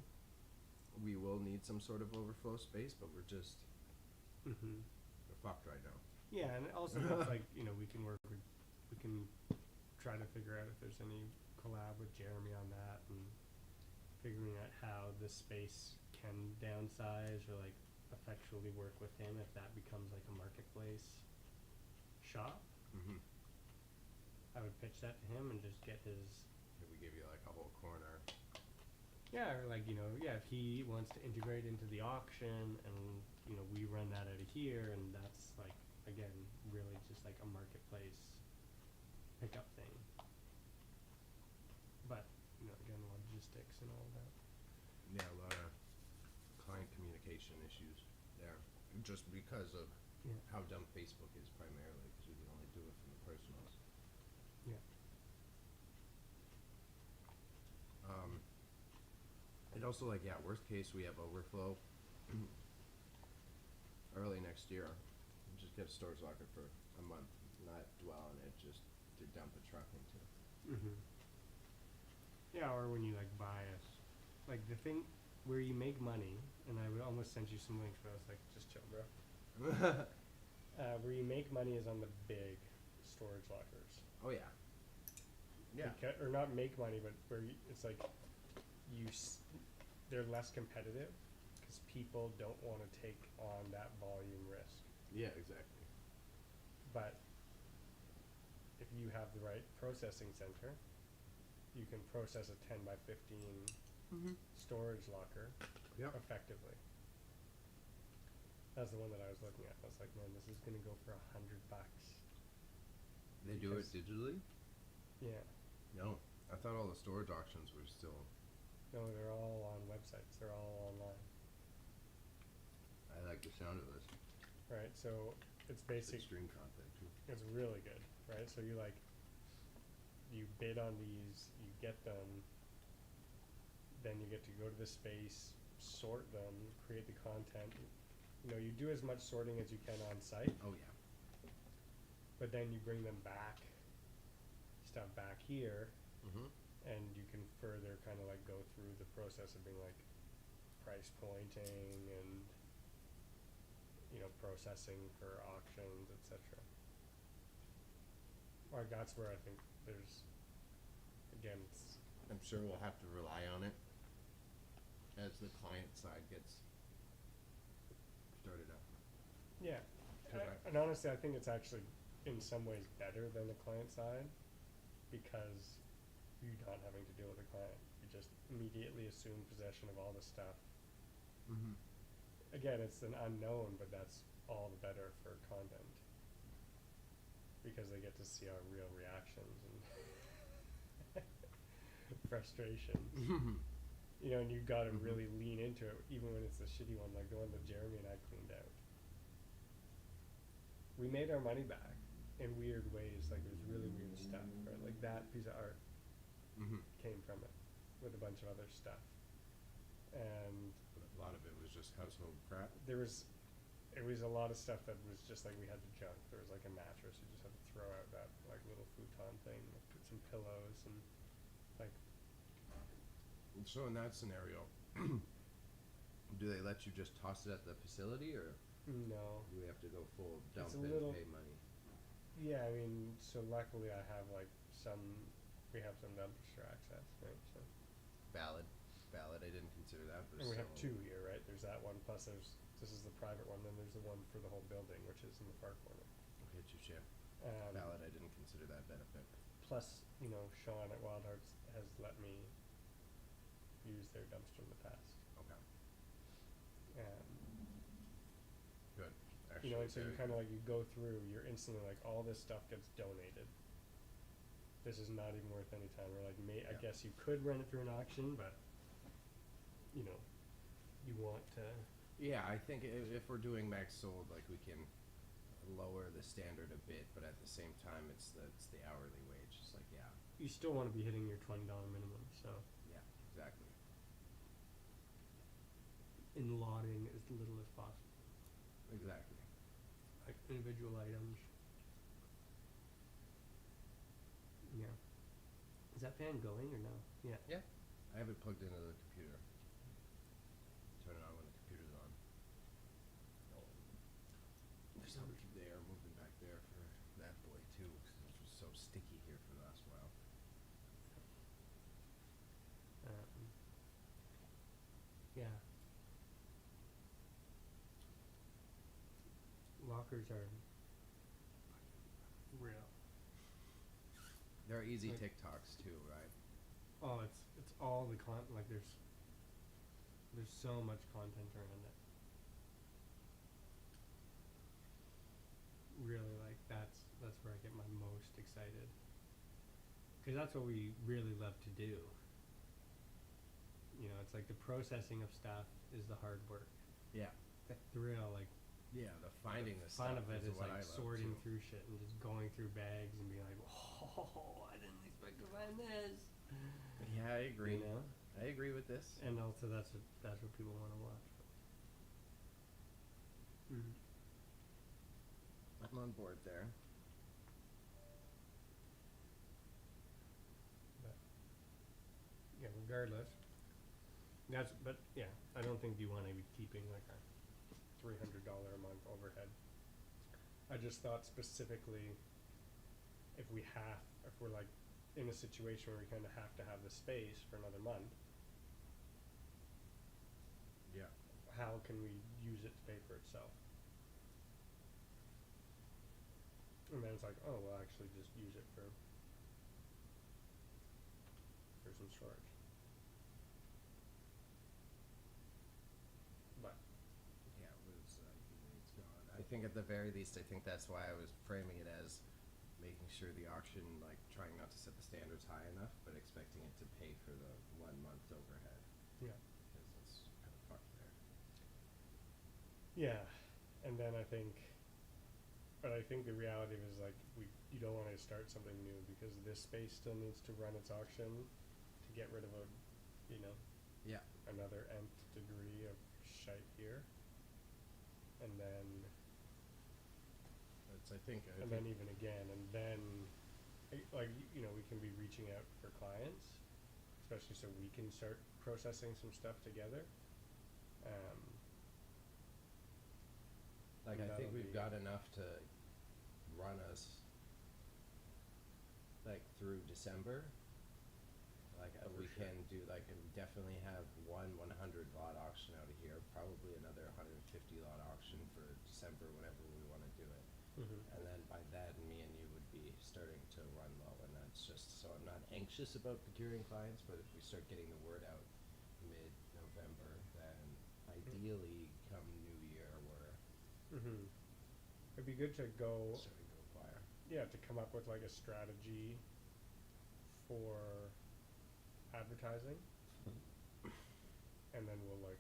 we will need some sort of overflow space, but we're fucked right now. yeah, and also that's like, you know, we can try to figure out if there's any collab with Jeremy on that and figuring out how the space can downsize or like effectually work with him if that becomes like a marketplace shop. Mm-hmm. I would pitch that to him and just get his, If we give you, like, a whole corner. yeah, or like, you know, yeah, if he wants to integrate into the auction and, you know, we run that out of here, and that's like, again, really just like a marketplace pickup thing. But, you know, again, logistics and all that. Yeah, a lot of client communication issues there. Just because of Yeah. how dumb Facebook is primarily, because we can only do it from the personals. Yeah. And also, like, yeah, worst case, we have overflow early next year. Just get a storage locker for a month, not dwell on it, just to dump a truck into. Yeah, or when you like buy like the thing where you make money, and I would almost send you some links, but I was like, just chill, bro. Where you make money is on the big storage lockers. Oh, yeah. Yeah. Or not make money, but where it's like they're less competitive because people don't want to take on that volume risk. Yeah, exactly. But if you have the right processing center, you can process a 10 by 15 storage locker Yep. effectively. That's the one that I was looking at. I was like, man, this is gonna go for $100. They do it Because- digitally? Yeah. No. I thought all the storage auctions were still. No, they're all on websites. They're all online. I like the sound of this. Right? So it's It's basic. extreme content too. It's really good, right? So you like, you bid on these, you get them, then you get to go to the space, sort them, create the content. You know, you do as much sorting as you can on site, Oh yeah. but then you bring them back, stuff back here, Mm-hmm. and you can further kind of like go through the process of being like price pointing and, you know, processing for auctions, etc. Like that's where I think there's, again, it's, I'm sure we'll have to rely on it as the client side gets started up. yeah. 'Cause I- And honestly, I think it's actually in some ways better than the client side because you're not having to deal with the client. You just immediately assume possession of all the stuff. Mm-hmm. Again, it's an unknown, but that's all the better for content because they get to see our real reactions and frustrations. You know, and you got to Mhm. really lean into it, even when it's the shitty one, like the one that Jeremy and I cleaned out. We made our money back in weird ways. Like there's really weird stuff, right? Like that piece of art Mm-hmm. came from it, with a bunch of other stuff, and But a lot of it was just household crap. there was, it was a lot of stuff that was just like we had to junk. There was like a mattress, you just had to throw out that like little futon thing, like, put some pillows and like So in that scenario, do they let you just toss it at the facility, or no. do we have to go full dump It's a and little- pay money? Yeah, I mean, so luckily I have like we have some dumpster access, right? So Valid. I didn't consider that, but and we have still- two here, right? There's that one plus this is the private one, then there's the one for the whole building, which is in the far corner. Okay, touche. Um, Valid. I didn't consider that benefit. Plus, you know, Sean at Wild Hearts has let me use their dumpster in the past. Okay. Good. You know, Actually, and so you very kind of good. like, you go through, you're instantly like, all this stuff gets donated. This is not even worth any time. We're like, I Yeah. guess you could run it through an auction, but, you know, you want to. Yeah, I think if we're doing max sold, like we can lower the standard a bit, but at the same time, it's the hourly wage. It's like, yeah, You still want to be hitting your $20 minimum, so yeah, exactly. in lotting as little as possible. Exactly. Like individual items. Yeah. Is that fan going or no? Yeah. Yeah. I have it plugged into the computer. Turn it on when the computer's on. There's somebody there moving back there for that boy too, 'cause it was so sticky here for the last while. Yeah. Lockers are real. There are easy Like- TikToks too, right? Oh, it's all the like there's so much content around it. Really, like that's where I get my most excited. 'Cause that's what we really love to do. You know, it's like the processing of stuff is the hard work. Yeah. The thrill, like Yeah, the finding the fun stuff of it is is what like I love sorting too. through shit and just going through bags and being like, oh, I didn't expect to find this. Yeah, I agree. You know? I agree with this. And also that's what people want to watch. Mm. I'm on board there. But yeah, regardless, but yeah, I don't think you want to be keeping like a $300 a month overhead. I just thought specifically if we're like in a situation where we kind of have to have the space for another month, Yeah. how can we use it to pay for itself? And then it's like, oh, we'll actually just use it for some storage. But Yeah, it was think at the very least, I think that's why I was framing it as making sure the auction, like trying not to set the standards high enough, but expecting it to pay for the 1 month overhead, Yeah. because it's kind of fucked there. Yeah, and then I think, but I think the reality is like you don't want to start something new because this space still needs to run its auction to get rid of Yeah. another nth degree of shite here, and then That's, I think, then even again, and then we can be reaching out for clients, especially so we can start processing some stuff together. like, I that'll think we've be- got enough to run us, like, through December. Like, Oh, for we sure. can do, like, and definitely have one 100 lot auction out of here, probably another 150 lot auction for December, whenever we want to do it. And then by that, me and you would be starting to run low, and that's just, so I'm not anxious about procuring clients, but if we start getting the word out mid-November, then ideally come New Year, we're It'd be good to go, starting to acquire. to come up with like a strategy for advertising, and then we'll like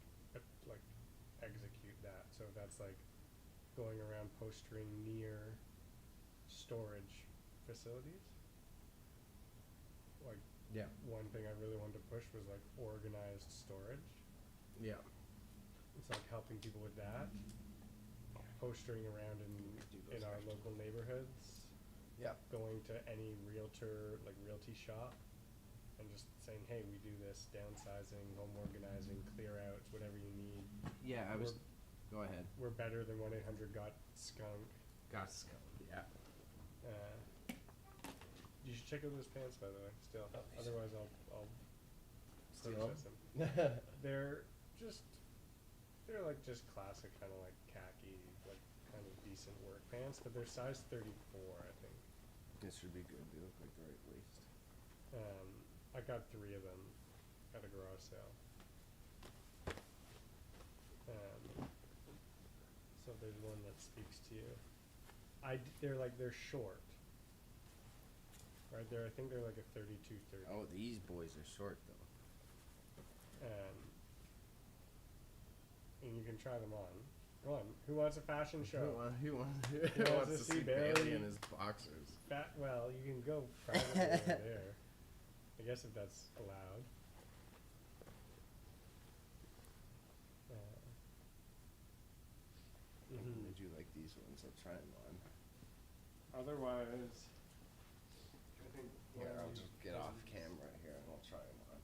execute that. So that's like going around posting near storage facilities. Like Yeah. one thing I really wanted to push was like organized storage. Yeah. It's like helping people with that. Postering around Do those in our after. local neighborhoods, Yeah. going to any realtor, like realty shop, and just saying, hey, we do this, downsizing, home organizing, clear outs, whatever you need. Yeah, I was, go ahead. We're better than 1-800-GOT-SKUNK. Got skull. Yeah. You should check out those pants, by the way, still. Oh, these- Otherwise, I'll Steal process 'em? them. They're like just classic kind of like khaki, like kind of decent work pants, but they're size 34, I think. This should be good. They look like the right waist. I got 3 of them at a garage sale. So there's one that speaks to you. They're short. Right, I think they're like a 32-30. Oh, these boys are short though. And you can try them on. Go on. Who wants a fashion show? Who wants wants to to see see Bailey Bailey? in his boxers? Well, you can go privately over there. I guess if that's allowed. I do like these ones. I'll try them on. Otherwise, I think. Here, I'll just get off camera here and I'll try them on.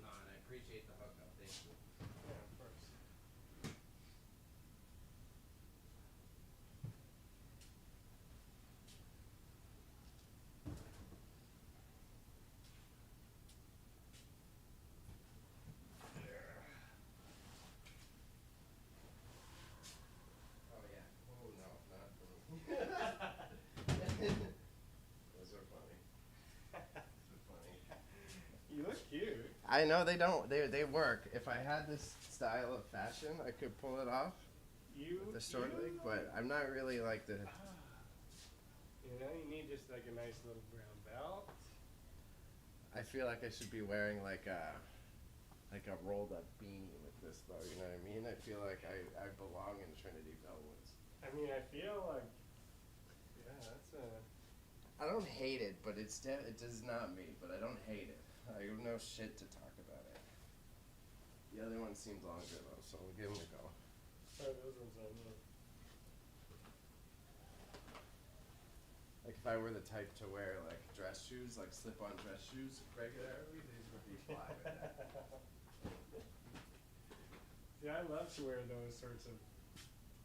No, and I appreciate the hookup, thank you. Yeah, of course. Oh yeah. Oh no, not for me. Those are funny. Those are funny. You look cute. I know they don't. They work. If I had this style of fashion, I could pull it off with the short leg. But I'm not really like the. You need just like a nice little brown belt. I feel like I should be wearing like a rolled up beanie with this though. You know what I mean? I feel like I belong in Trinity Bellwoods. I mean, I feel like, that's a. I don't hate it, but it does not me. But I don't hate it. I have no shit to talk about it. The other one seemed longer though, so we'll give them a go. Oh, those ones I know. Like if I were the type to wear like dress shoes, like slip-on dress shoes regularly, these would be fly with that. See, I love to wear those sorts of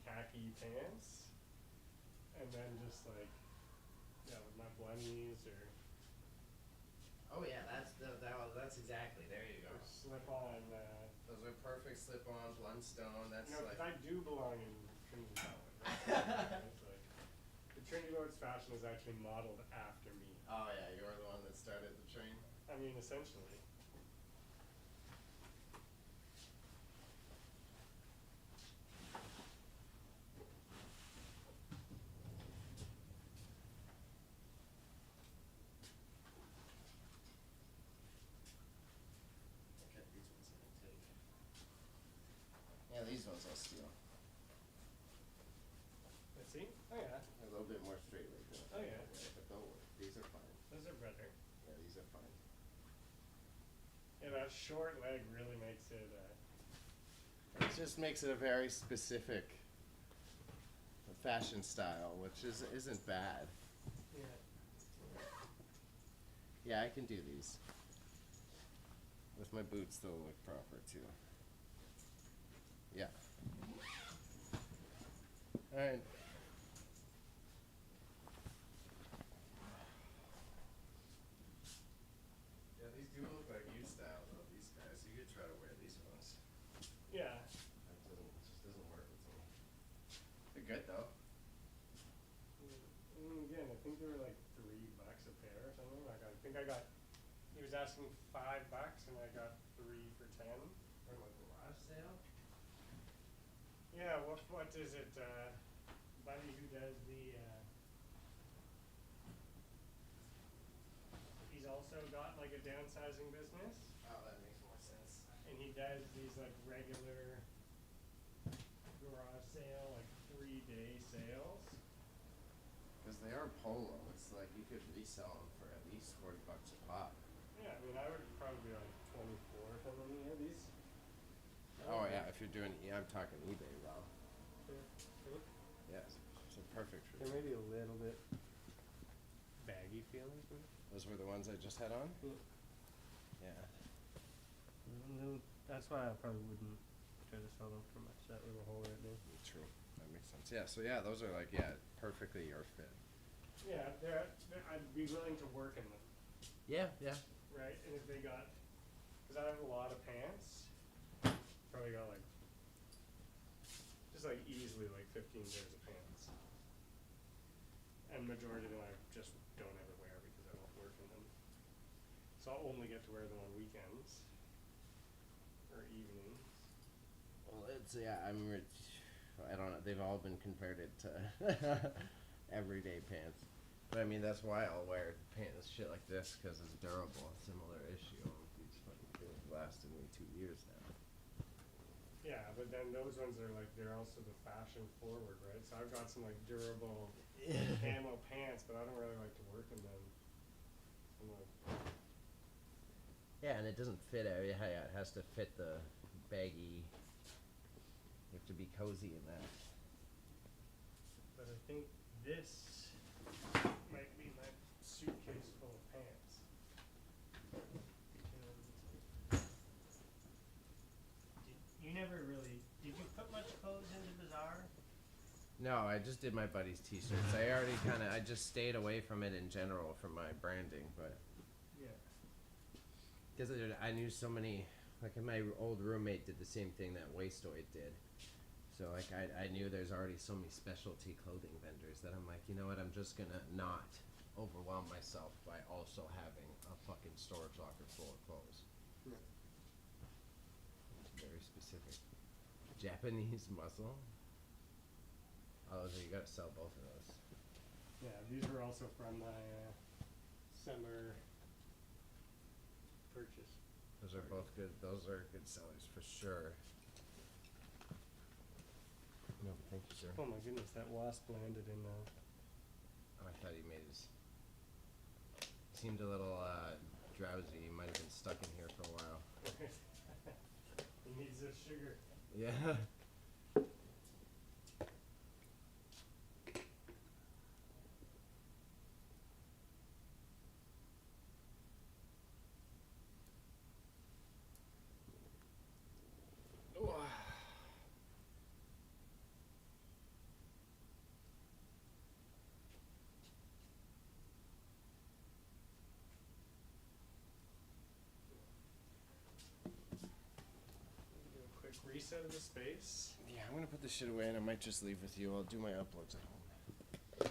khaki pants, and then just like, with my blunnies or Oh yeah, that's exactly, there you go. slip on. Those are perfect slip-on Blundstone. That's You know, like 'cause I do belong in Trinity Bellwood. Right? It's like the Trinity Bellwood sports fashion is actually modeled after me. Oh yeah, you're the one that started the train. I mean, essentially. Okay, these ones I'm gonna take. Yeah, these ones I'll steal. Let's see. Oh yeah. They're a little bit more straight like that. Oh, yeah. But they'll work. These are fine. Those are better. Yeah, these are fine. Yeah, that short leg really makes it. It just makes it a very specific fashion style, which isn't bad. Yeah. Yeah, I can do these. With my boots, they'll look proper too. Yeah. Alright. Yeah, these do look like you style though, these guys. You could try to wear these ones. Yeah. It just doesn't work with me. They're good though. Again, I think they were like $3 a pair or something. Like I think I got. He was asking $5, and I got 3 for 10. From a garage sale? Yeah. What is it? Buddy who does the. He's also got like a downsizing business, Oh, that makes more sense. and he does these like regular garage sale, like 3-day sales. Because they are polo. It's like you could resell them for at least $40 a pop. Yeah, I mean, I would probably be like 24 for them. Yeah, these. Oh yeah, if you're doing, I'm talking eBay, Rob. They're, Yeah, so perfect for they're you. maybe a little bit baggy feeling to me. Those were the ones I just had on? Yeah. That's why I probably wouldn't try to sell them for much. That little hole right there. True. That makes sense. Yeah, so yeah, those are like, yeah, perfectly your fit. Yeah, I'd be willing to work in them, Yeah, yeah. right? And if they got, because I have a lot of pants, probably got like, just like easily like 15 pairs of pants. And majority of them I just don't ever wear because I don't work in them. So I'll only get to wear them on weekends or evenings. Well, it's, yeah, I don't know, they've all been converted to everyday pants. But I mean, that's why I'll wear pants, shit like this, because it's durable. Similar issue. These fucking things lasted me 2 years now. Yeah, but then those ones are like, they're also the fashion forward, right? So I've got some like durable camo pants, but I don't really like to work in them. I'm like, Yeah, and it doesn't fit, yeah, it has to fit the baggy, you have to be cozy in that. but I think this might be my suitcase full of pants. You never really, did you put much clothes into Bazaar? No, I just did my buddy's t-shirts. I just stayed away from it in general for my branding, but Yeah. because I knew so many, like my old roommate did the same thing that Wastoid did. So like I knew there's already so many specialty clothing vendors that I'm like, you know what, I'm just gonna not overwhelm myself by also having a fucking storage locker full of clothes. Yeah. It's very specific. Japanese muscle? Oh, so you gotta sell both of those. Yeah, these were also from my summer purchase. Those are both good. Those are good sellers for sure. No, thank you, sir. Oh my goodness, that wasp landed in Oh, I thought he made his. Seemed a little drowsy. He might have been stuck in here for a while. he needs this sugar. Yeah. Do a quick reset of the space. Yeah, I'm gonna put this shit away and I might just leave with you. I'll do my uploads at home.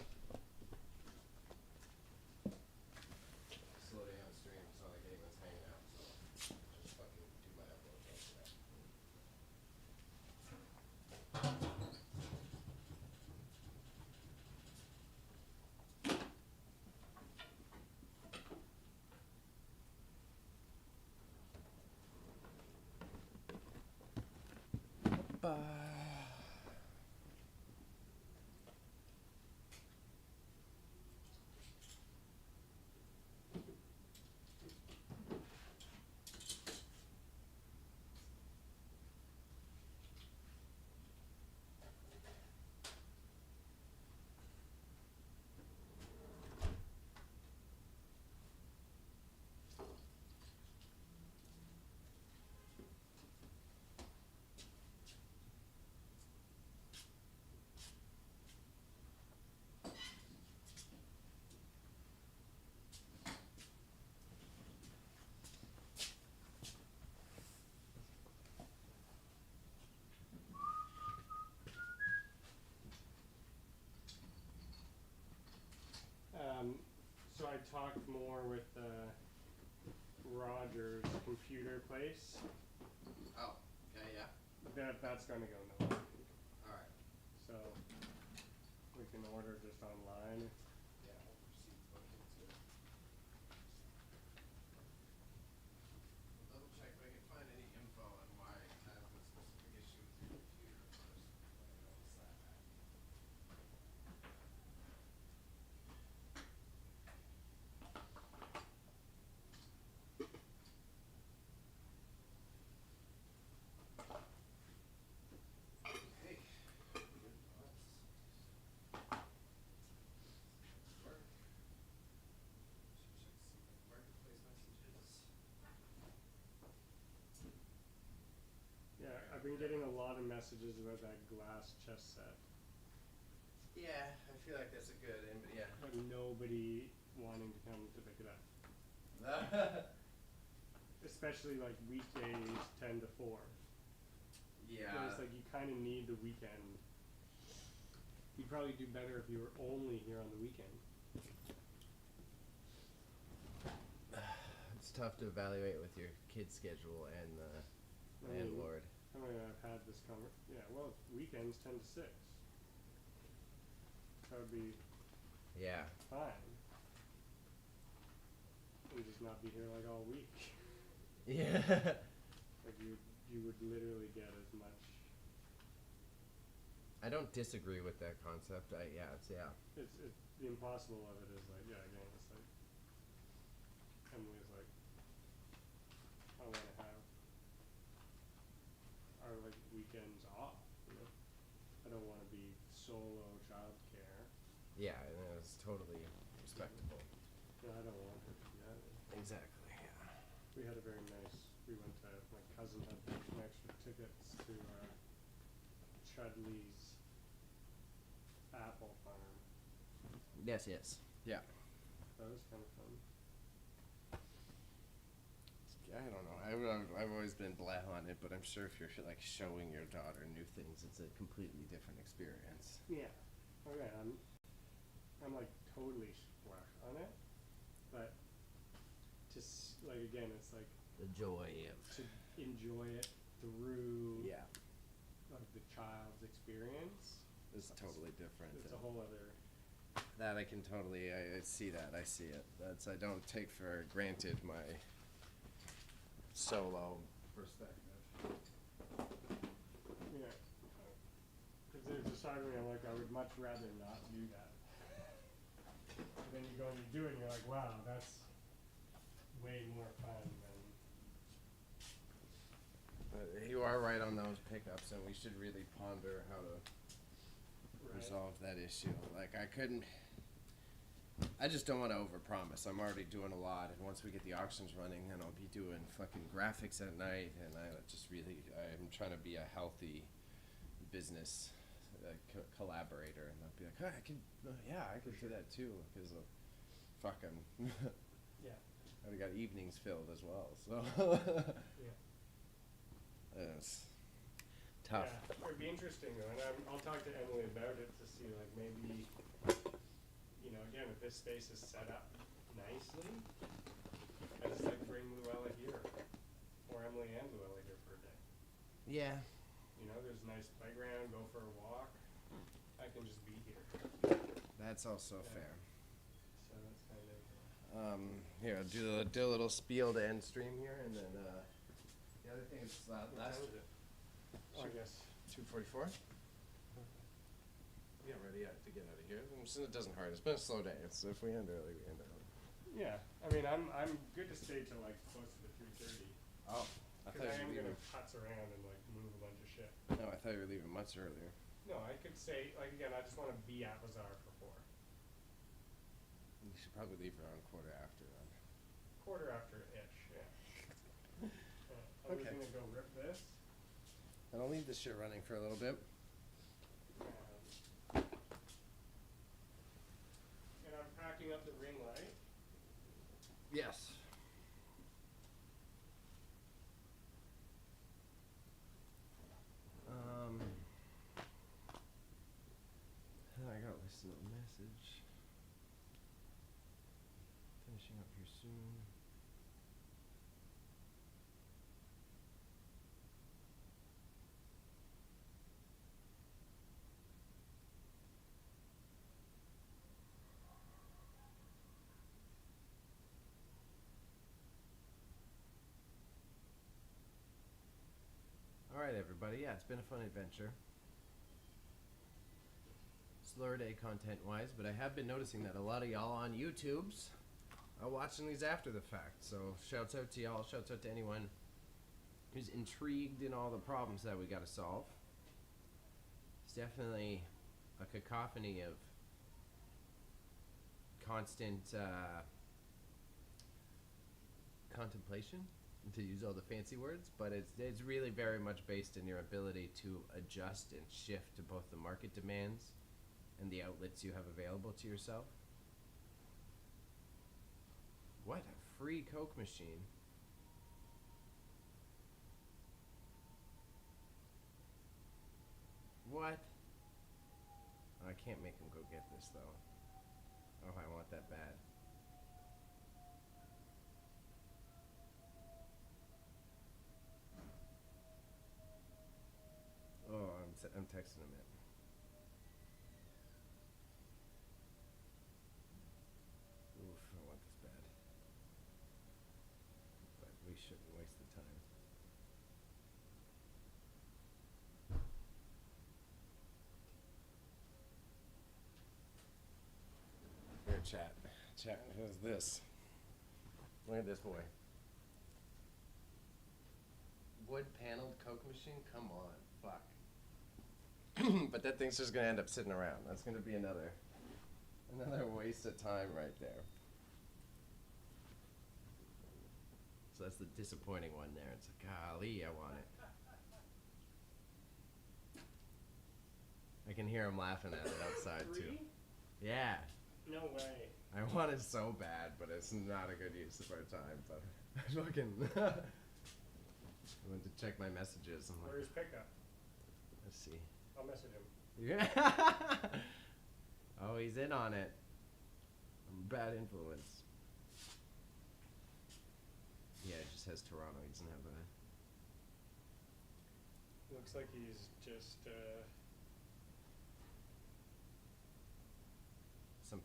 So I talked more with Roger's computer place. Oh, okay, yeah. That's gonna go nowhere. All right. So we can order just online. Yeah, I'll proceed to look into it. I'll double check if I can find any info on why I have a specific issue with your computer first. Before I notice that. Okay. Good thoughts. Work. Should check some marketplace messages. Yeah, I've been getting a lot of messages about that glass chess set, Yeah, I feel like that's a good yeah. but nobody wanting to come to pick it up. Especially like weekdays 10 to 4. Yeah. Whereas like you kind of need the weekend. You'd probably do better if you were only here on the weekend. It's tough to evaluate with your kid's schedule and the landlord. I mean, I've had this yeah, well, weekends 10 to 6. That would be Yeah. fine. And just not be here like all week. Yeah. Like you would literally get as much. I don't disagree with that concept. It's It's the impossible of it is like, yeah, again, it's like Emily's like, I want to have our like weekends off, you know. I don't want to be solo childcare. Yeah, and it's totally respectable. No, I don't want her to be either. Exactly, yeah. We had a very nice. We went to my cousin had some extra tickets to Chudley's apple farm. Yes. Yeah. That was kind of fun. I don't know. I've always been blah on it, but I'm sure if you're like showing your daughter new things, it's a completely different experience. Yeah. Okay. I'm like totally splash on it, but like again, it's like The joy of to enjoy it through yeah, like the child's experience. it's totally different. It's a whole other. That I can totally I see that. I see it. I don't take for granted my solo perspective. Yeah. Because there's a side of me I'm like, I would much rather not do that. But then you go and you do it and you're like, wow, that's way more fun than. You are right on those pickups, and we should really ponder how to Right. resolve that issue. Like I just don't want to overpromise. I'm already doing a lot, and once we get the auctions running, then I'll be doing fucking graphics at night, and I'm trying to be a healthy business collaborator, and I'll be like, I can do that too, because fuck, Yeah. I already got evenings filled as well, so Yeah. it's tough. Yeah, it'd be interesting though, and I'll talk to Emily about it to see like maybe, you know, again, if this space is set up nicely, I just like bring Luella here, or Emily and Luella here for a day. Yeah. You know, there's a nice playground, go for a walk. I can just be here. That's also Yeah. fair. So that's kind of. Here, do a little spiel to end stream here, and then the other thing is What time is it? Oh, I guess. should 2:44. Yeah, ready to get out of here. So it doesn't hurt. It's been a slow day. It's if we end early, we end early. Yeah, I mean, I'm good to stay till like close to 3:30. Oh, I Because thought I you am were gonna leaving. putz around and like move a bunch of shit. No, I thought you were leaving much earlier. No, I could say, like, again, I just wanna be at Lazar for 4. You should probably leave around quarter after then. Quarter after-ish, yeah. I was Okay. gonna go rip this. And I'll leave this shit running for a little bit. And I'm packing up the ring light. Yes. I gotta listen to a message. Finishing up here soon. Alright, everybody. Yeah, it's been a fun adventure. Slower day content-wise, but I have been noticing that a lot of y'all on YouTubes are watching these after the fact. So, shouts out to y'all. Shouts out to anyone who's intrigued in all the problems that we gotta solve. It's definitely a cacophony of constant contemplation, to use all the fancy words, but it's really very much based in your ability to adjust and shift to both the market demands and the outlets you have available to yourself. What a free Coke machine. What? I can't make him go get this though. Oh, I want that bad. Oh, I'm texting him it. Oof, I want this bad. But we shouldn't waste the time. Here, chat. Chat, who's this? Look at this boy. Wood paneled Coke machine? Come on, fuck. But that thing's just gonna end up sitting around. That's gonna be another waste of time right there. So that's the disappointing one there. It's like, golly, I want it. I can hear him laughing at it outside too. 3? Yeah. No way. I want it so bad, but it's not a good use of our time. But I fucking I went to check my messages. I'm like, Where's pickup? let's see. I'll message him. Yeah. Oh, he's in on it. I'm a bad influence. Yeah, it just has Toronto. He doesn't have a. Looks like he's just,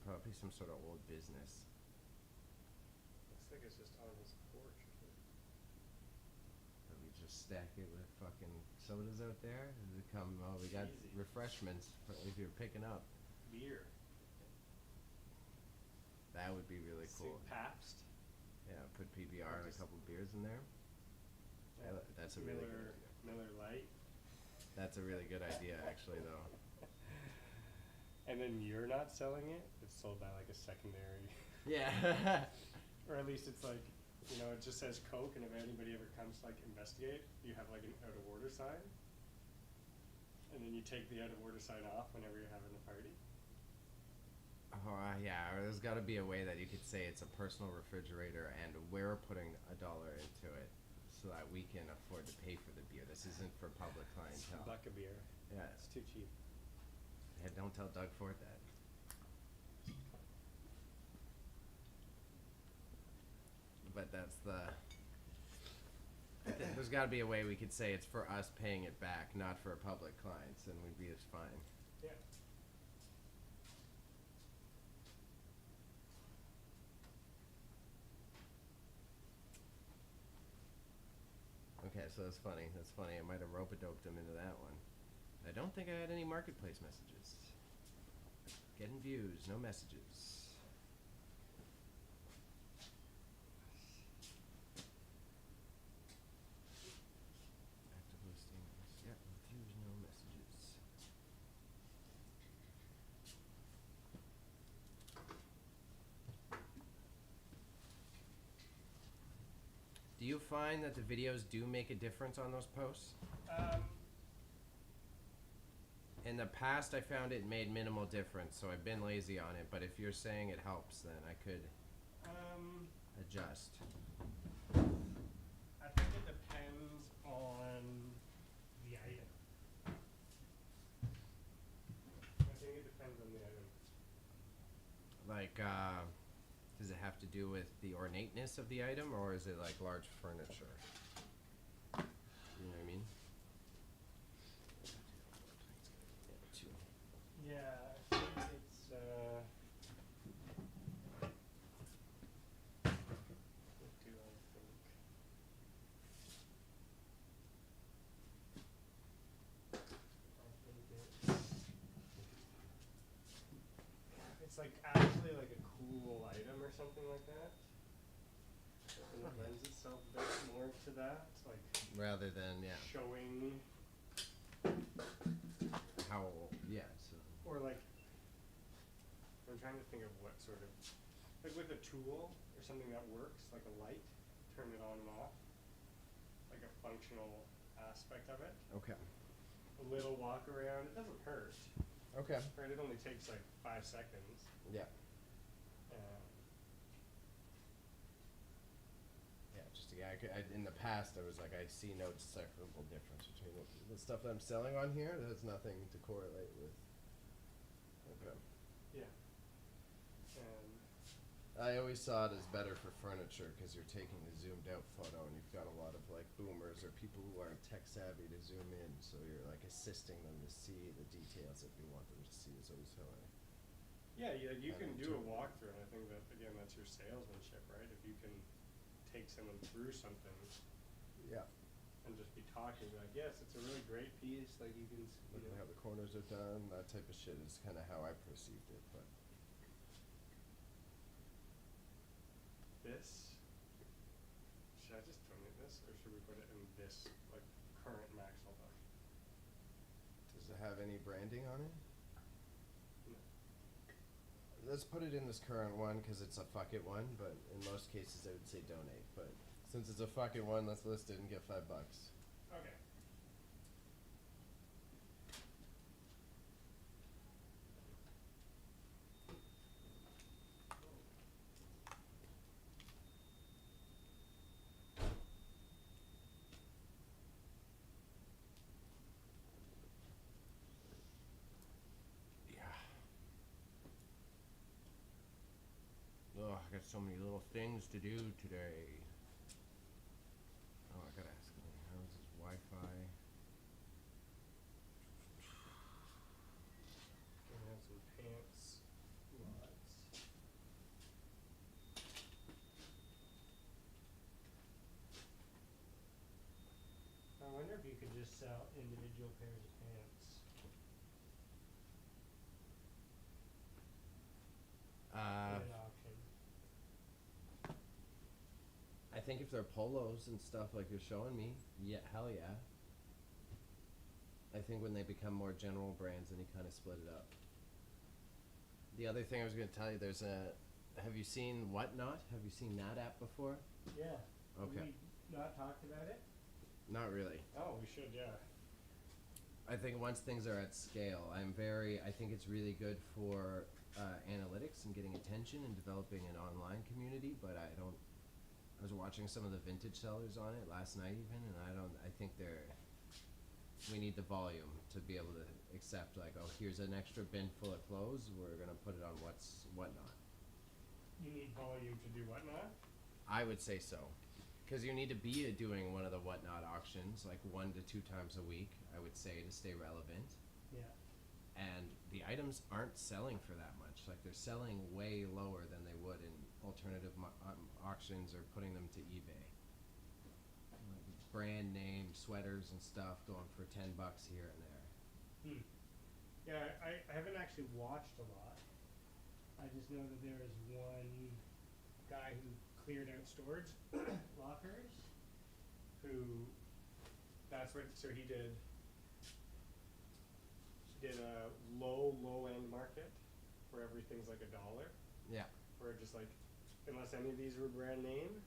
Probably some sort of old business. looks like it's just on his porch or something. Probably just stack it with fucking sodas out there. Does it come? Oh, we got Easy. refreshments for if you're picking up. Beer. That would be really cool. Pabst. Yeah, put PBR and a Just- couple beers in there. That's a really good idea. Miller Lite. That's a really good idea, actually, though. And then you're not selling it? It's sold by like a secondary. Yeah. Or at least it's like, you know, it just says Coke, and if anybody ever comes to like investigate, you have like an out of order sign. And then you take the out of order sign off whenever you're having a party. Oh, yeah, or there's got to be a way that you could say it's a personal refrigerator and we're putting $1 into it so that we can afford to pay for the beer. This isn't for public It's clientele. a buck of beer. Yeah. It's too cheap. Yeah, don't tell Doug Ford that. But that's the. There's got to be a way we could say it's for us paying it back, not for public clients, and we'd be just fine. Yeah. Okay, so that's funny. That's funny. I might have rope-a-doped him into that one. I don't think I had any marketplace messages. Getting views, no messages. Active listings. Yep, views, no messages. Do you find that the videos do make a difference on those posts? In the past, I found it made minimal difference, so I've been lazy on it. But if you're saying it helps, then I could adjust. I think it depends on the item. I think it depends on the item. Like, does it have to do with the ornateness of the item, or is it like large furniture? You know what I mean? Yeah, I think it's what do I think? I think it's like actually like a cool item or something like that. And it lends itself a bit more to that, like Rather than, yeah, showing how, yeah, so. or like I'm trying to think of what sort of like with a tool or something that works, like a light, turn it on and off. Like a functional aspect of it. Okay. A little walk around, it doesn't hurt. Okay. Right, it only takes like 5 seconds. Yeah. Um, Yeah, just yeah. In the past, I was like, I see no decipherable difference between the stuff that I'm selling on here. That has nothing to correlate with. Okay. yeah. I always saw it as better for furniture because you're taking a zoomed out photo and you've got a lot of like boomers or people who aren't tech savvy to zoom in, so you're like assisting them to see the details that you want them to see. Is always how I. Yeah, you can do a Interpret. walkthrough, and I think that again, that's your salesmanship, right? If you can take someone through something Yeah. and just be talking, like, yes, it's a really great piece. Like you can, Look at how the corners are done. That type of shit is kind of how I perceived it, but. this. Should I just donate this, or should we put it in this like current Maxwell book? Does it have any branding on it? No. Let's put it in this current one because it's a fuck it one, but in most cases I would say donate. But since it's a fuck it one, let's list it and get $5. Okay. Yeah. Oh, I got so many little things to do today. Oh, I gotta ask him, how is his Wi-Fi? Gonna have some pants lots. I wonder if you could just sell individual pairs of pants. In an auction. I think if they're polos and stuff like you're showing me, yeah, hell yeah. I think when they become more general brands, then you kind of split it up. The other thing I was going to tell you, have you seen Whatnot? Have you seen that app before? Yeah. Okay. We not talked about it? Not really. Oh, we should, yeah. I think once things are at scale, I think it's really good for analytics and getting attention and developing an online community, but I was watching some of the vintage sellers on it last night even, and I think we need the volume to be able to accept like, oh, here's an extra bin full of clothes, we're gonna put it on Whatnot. You need volume to do Whatnot? I would say so. Because you need to be doing one of the Whatnot auctions like 1 to 2 times a week, I would say, to stay relevant. Yeah. And the items aren't selling for that much. Like they're selling way lower than they would in alternative auctions or putting them to eBay. Like brand name sweaters and stuff going for $10 here and there. Yeah, I haven't actually watched a lot. I just know that there was one guy who cleared out storage lockers, who that's what so he did a low end market where everything's like $1, Yeah. where just like unless any of these were brand name,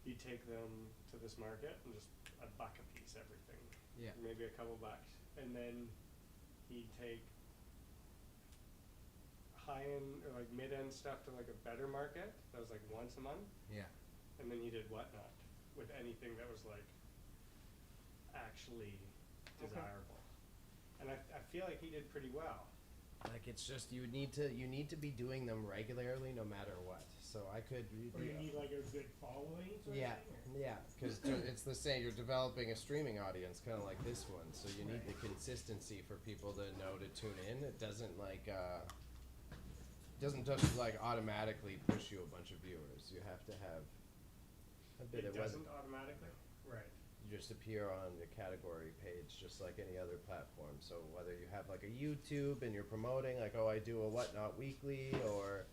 he'd take them to this market and just $1 a piece everything. Yeah. Maybe a couple bucks. And then he'd take high end or like mid end stuff to like a better market that was like once a month. Yeah. And then he did whatnot with anything that was like actually desirable. And I feel like he did pretty well. Like it's just you need to be doing them regularly no matter what. So I could. Or you need like a good following sort Yeah, of thing? yeah, because it's the same. You're developing a streaming audience, kind of like this one. So you need the consistency for people to know to tune in. It doesn't doesn't just like automatically push you a bunch of viewers. You have to have a bit It of doesn't automatically? Right. You just appear on the category page just like any other platform. So whether you have like a YouTube and you're promoting like, oh, I do a whatnot weekly, or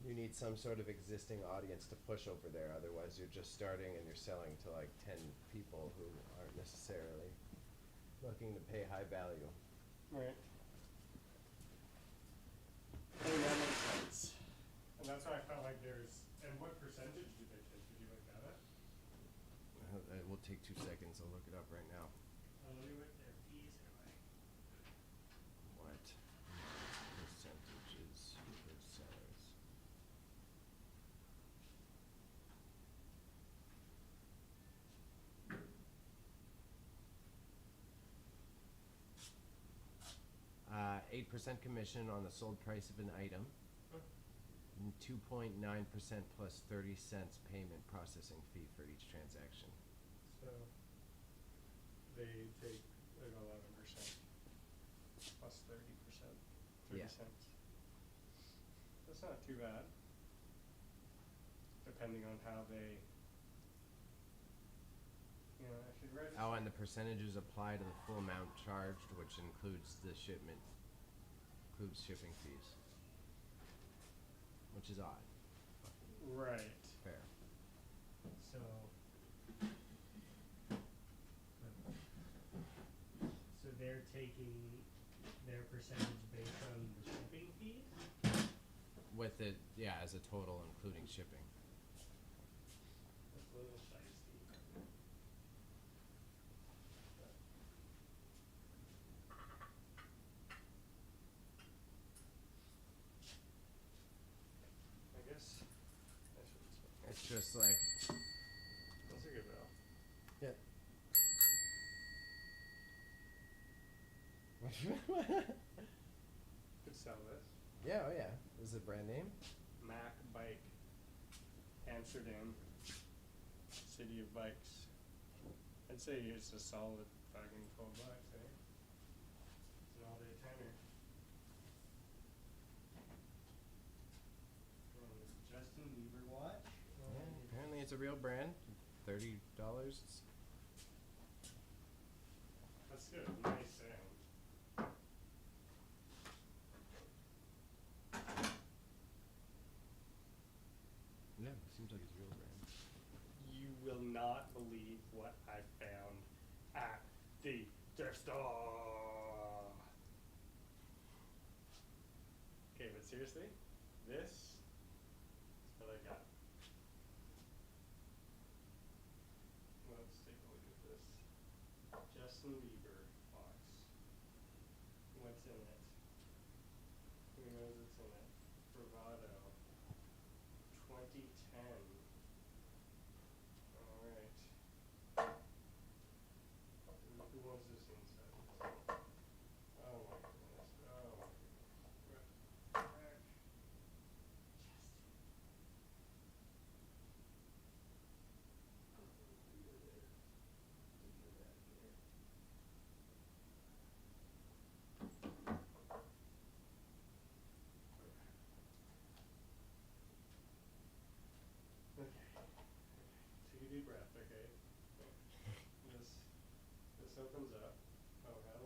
you need some sort of existing audience to push over there. Otherwise you're just starting and you're selling to like 10 people who aren't necessarily looking to pay high value. Right. I think that makes sense. And that's why I felt like there's and what percentage did they take? Did you look at it? It will take 2 seconds. I'll look it up right now. Let me look at their fees anyway. What percentages for sellers? Uh, 8% commission on the sold price of an item, and 2.9% plus 30 cents payment processing fee for each transaction. So they take like 11% plus 30%, 30 Yeah. cents. That's not too bad. Depending on how they, I should register. Oh, and the percentages apply to the full amount charged, which includes the shipment, includes shipping fees, which is odd. Right. Fair. So they're taking their percentage based on the shipping fees? With it, yeah, as a total, including shipping. That's a little shiesty. I guess I should expect. It's just like, That's a good bill. yeah. Could sell this. Yeah, oh yeah. Is it brand name? Mac Bike. Amsterdam. City of Bikes. I'd say it's a solid fucking $12, eh? It's an all-day tenner. Justin Bieber watch? Yeah, apparently it's a real brand. $30. That's good. Nice sound. Yeah, it seems like it's a real brand. You will not believe what I found at the thrift store. Okay, but seriously, this is what I got. Let's take a look at this. Justin Bieber box. What's in it? Who knows what's in it? Bravado. 2010. Alright. Who wants this inside? Oh my goodness. Oh my goodness. Right. Okay. Take a deep breath, okay? This opens up. Oh, it has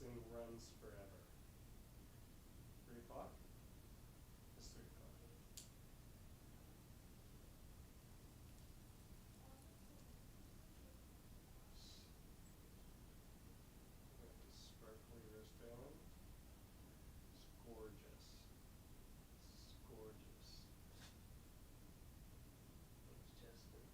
thing runs forever. 3 o'clock? It's 3 o'clock. We got this sparkly wristband. It's gorgeous. It's gorgeous. Thanks, Justin.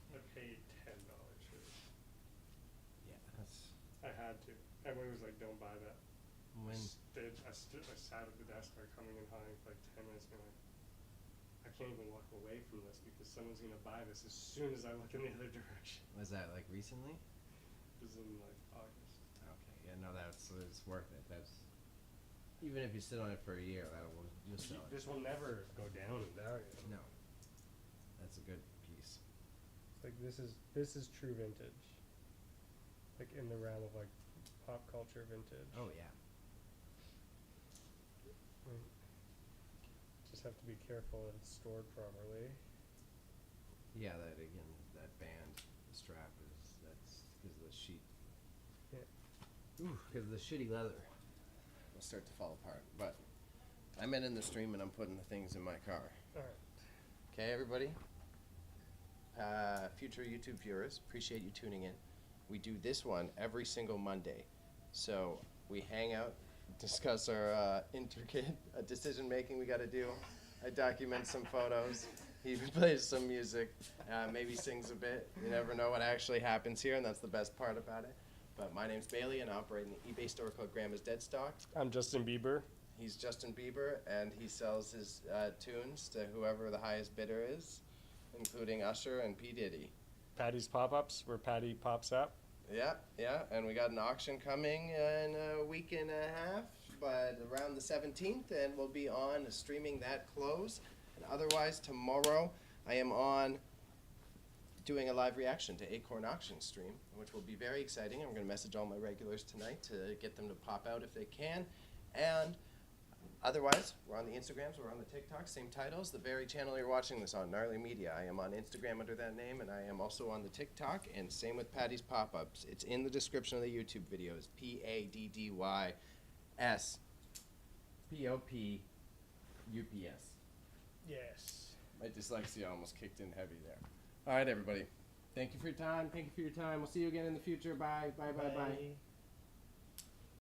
I paid $10 for this. Yeah, that's I had to. Everybody was like, "Don't buy that." when. I sat at the desk, like humming and hawing for like 10 minutes, being like, I can't even walk away from this because someone's gonna buy this as soon as I look in the other direction. Was that like recently? It was in like August. Okay, yeah, no, it's worth it. That's even if you sit on it for a year, you'll sell it. This will never go down in value. No, that's a good piece. Like this is true vintage. Like in the realm of like pop culture vintage. Oh yeah. Just have to be careful that it's stored properly. Yeah, that again, that band, the strap that's because of the sheet. Yeah. Ooh, because of the shitty leather. It'll start to fall apart. But I'm in the stream and I'm putting the things in my car. Alright. Okay, everybody? Future YouTube viewers, appreciate you tuning in. We do this one every single Monday. So we hang out, discuss our intricate decision making we got to do. I document some photos. He plays some music, maybe sings a bit. You never know what actually happens here, and that's the best part about it. But my name's Bailey, and I operate an eBay store called Grandma's Dead Stock. I'm Justin Bieber. He's Justin Bieber, and he sells his tunes to whoever the highest bidder is, including Usher and P. Diddy. Patty's Pop-Ups, where Patty pops up. Yeah, and we got an auction coming in a week and a half, but around the 17th, and we'll be on streaming that close. And otherwise, tomorrow, I am on doing a live reaction to Acorn Auction stream, which will be very exciting. I'm going to message all my regulars tonight to get them to pop out if they can. And otherwise, we're on the Instagrams, we're on the TikTok, same titles. The very channel you're watching this on, NarleyMedia. I am on Instagram under that name, and I am also on the TikTok, and same with Patty's Pop-Ups. It's in the description of the YouTube videos, PADDYS POPUPS. Yes. My dyslexia almost kicked in heavy there. All right, everybody. Thank you for your time. Thank you for your time. We'll see you again in the future. Bye. Bye. Bye. Bye. Bye.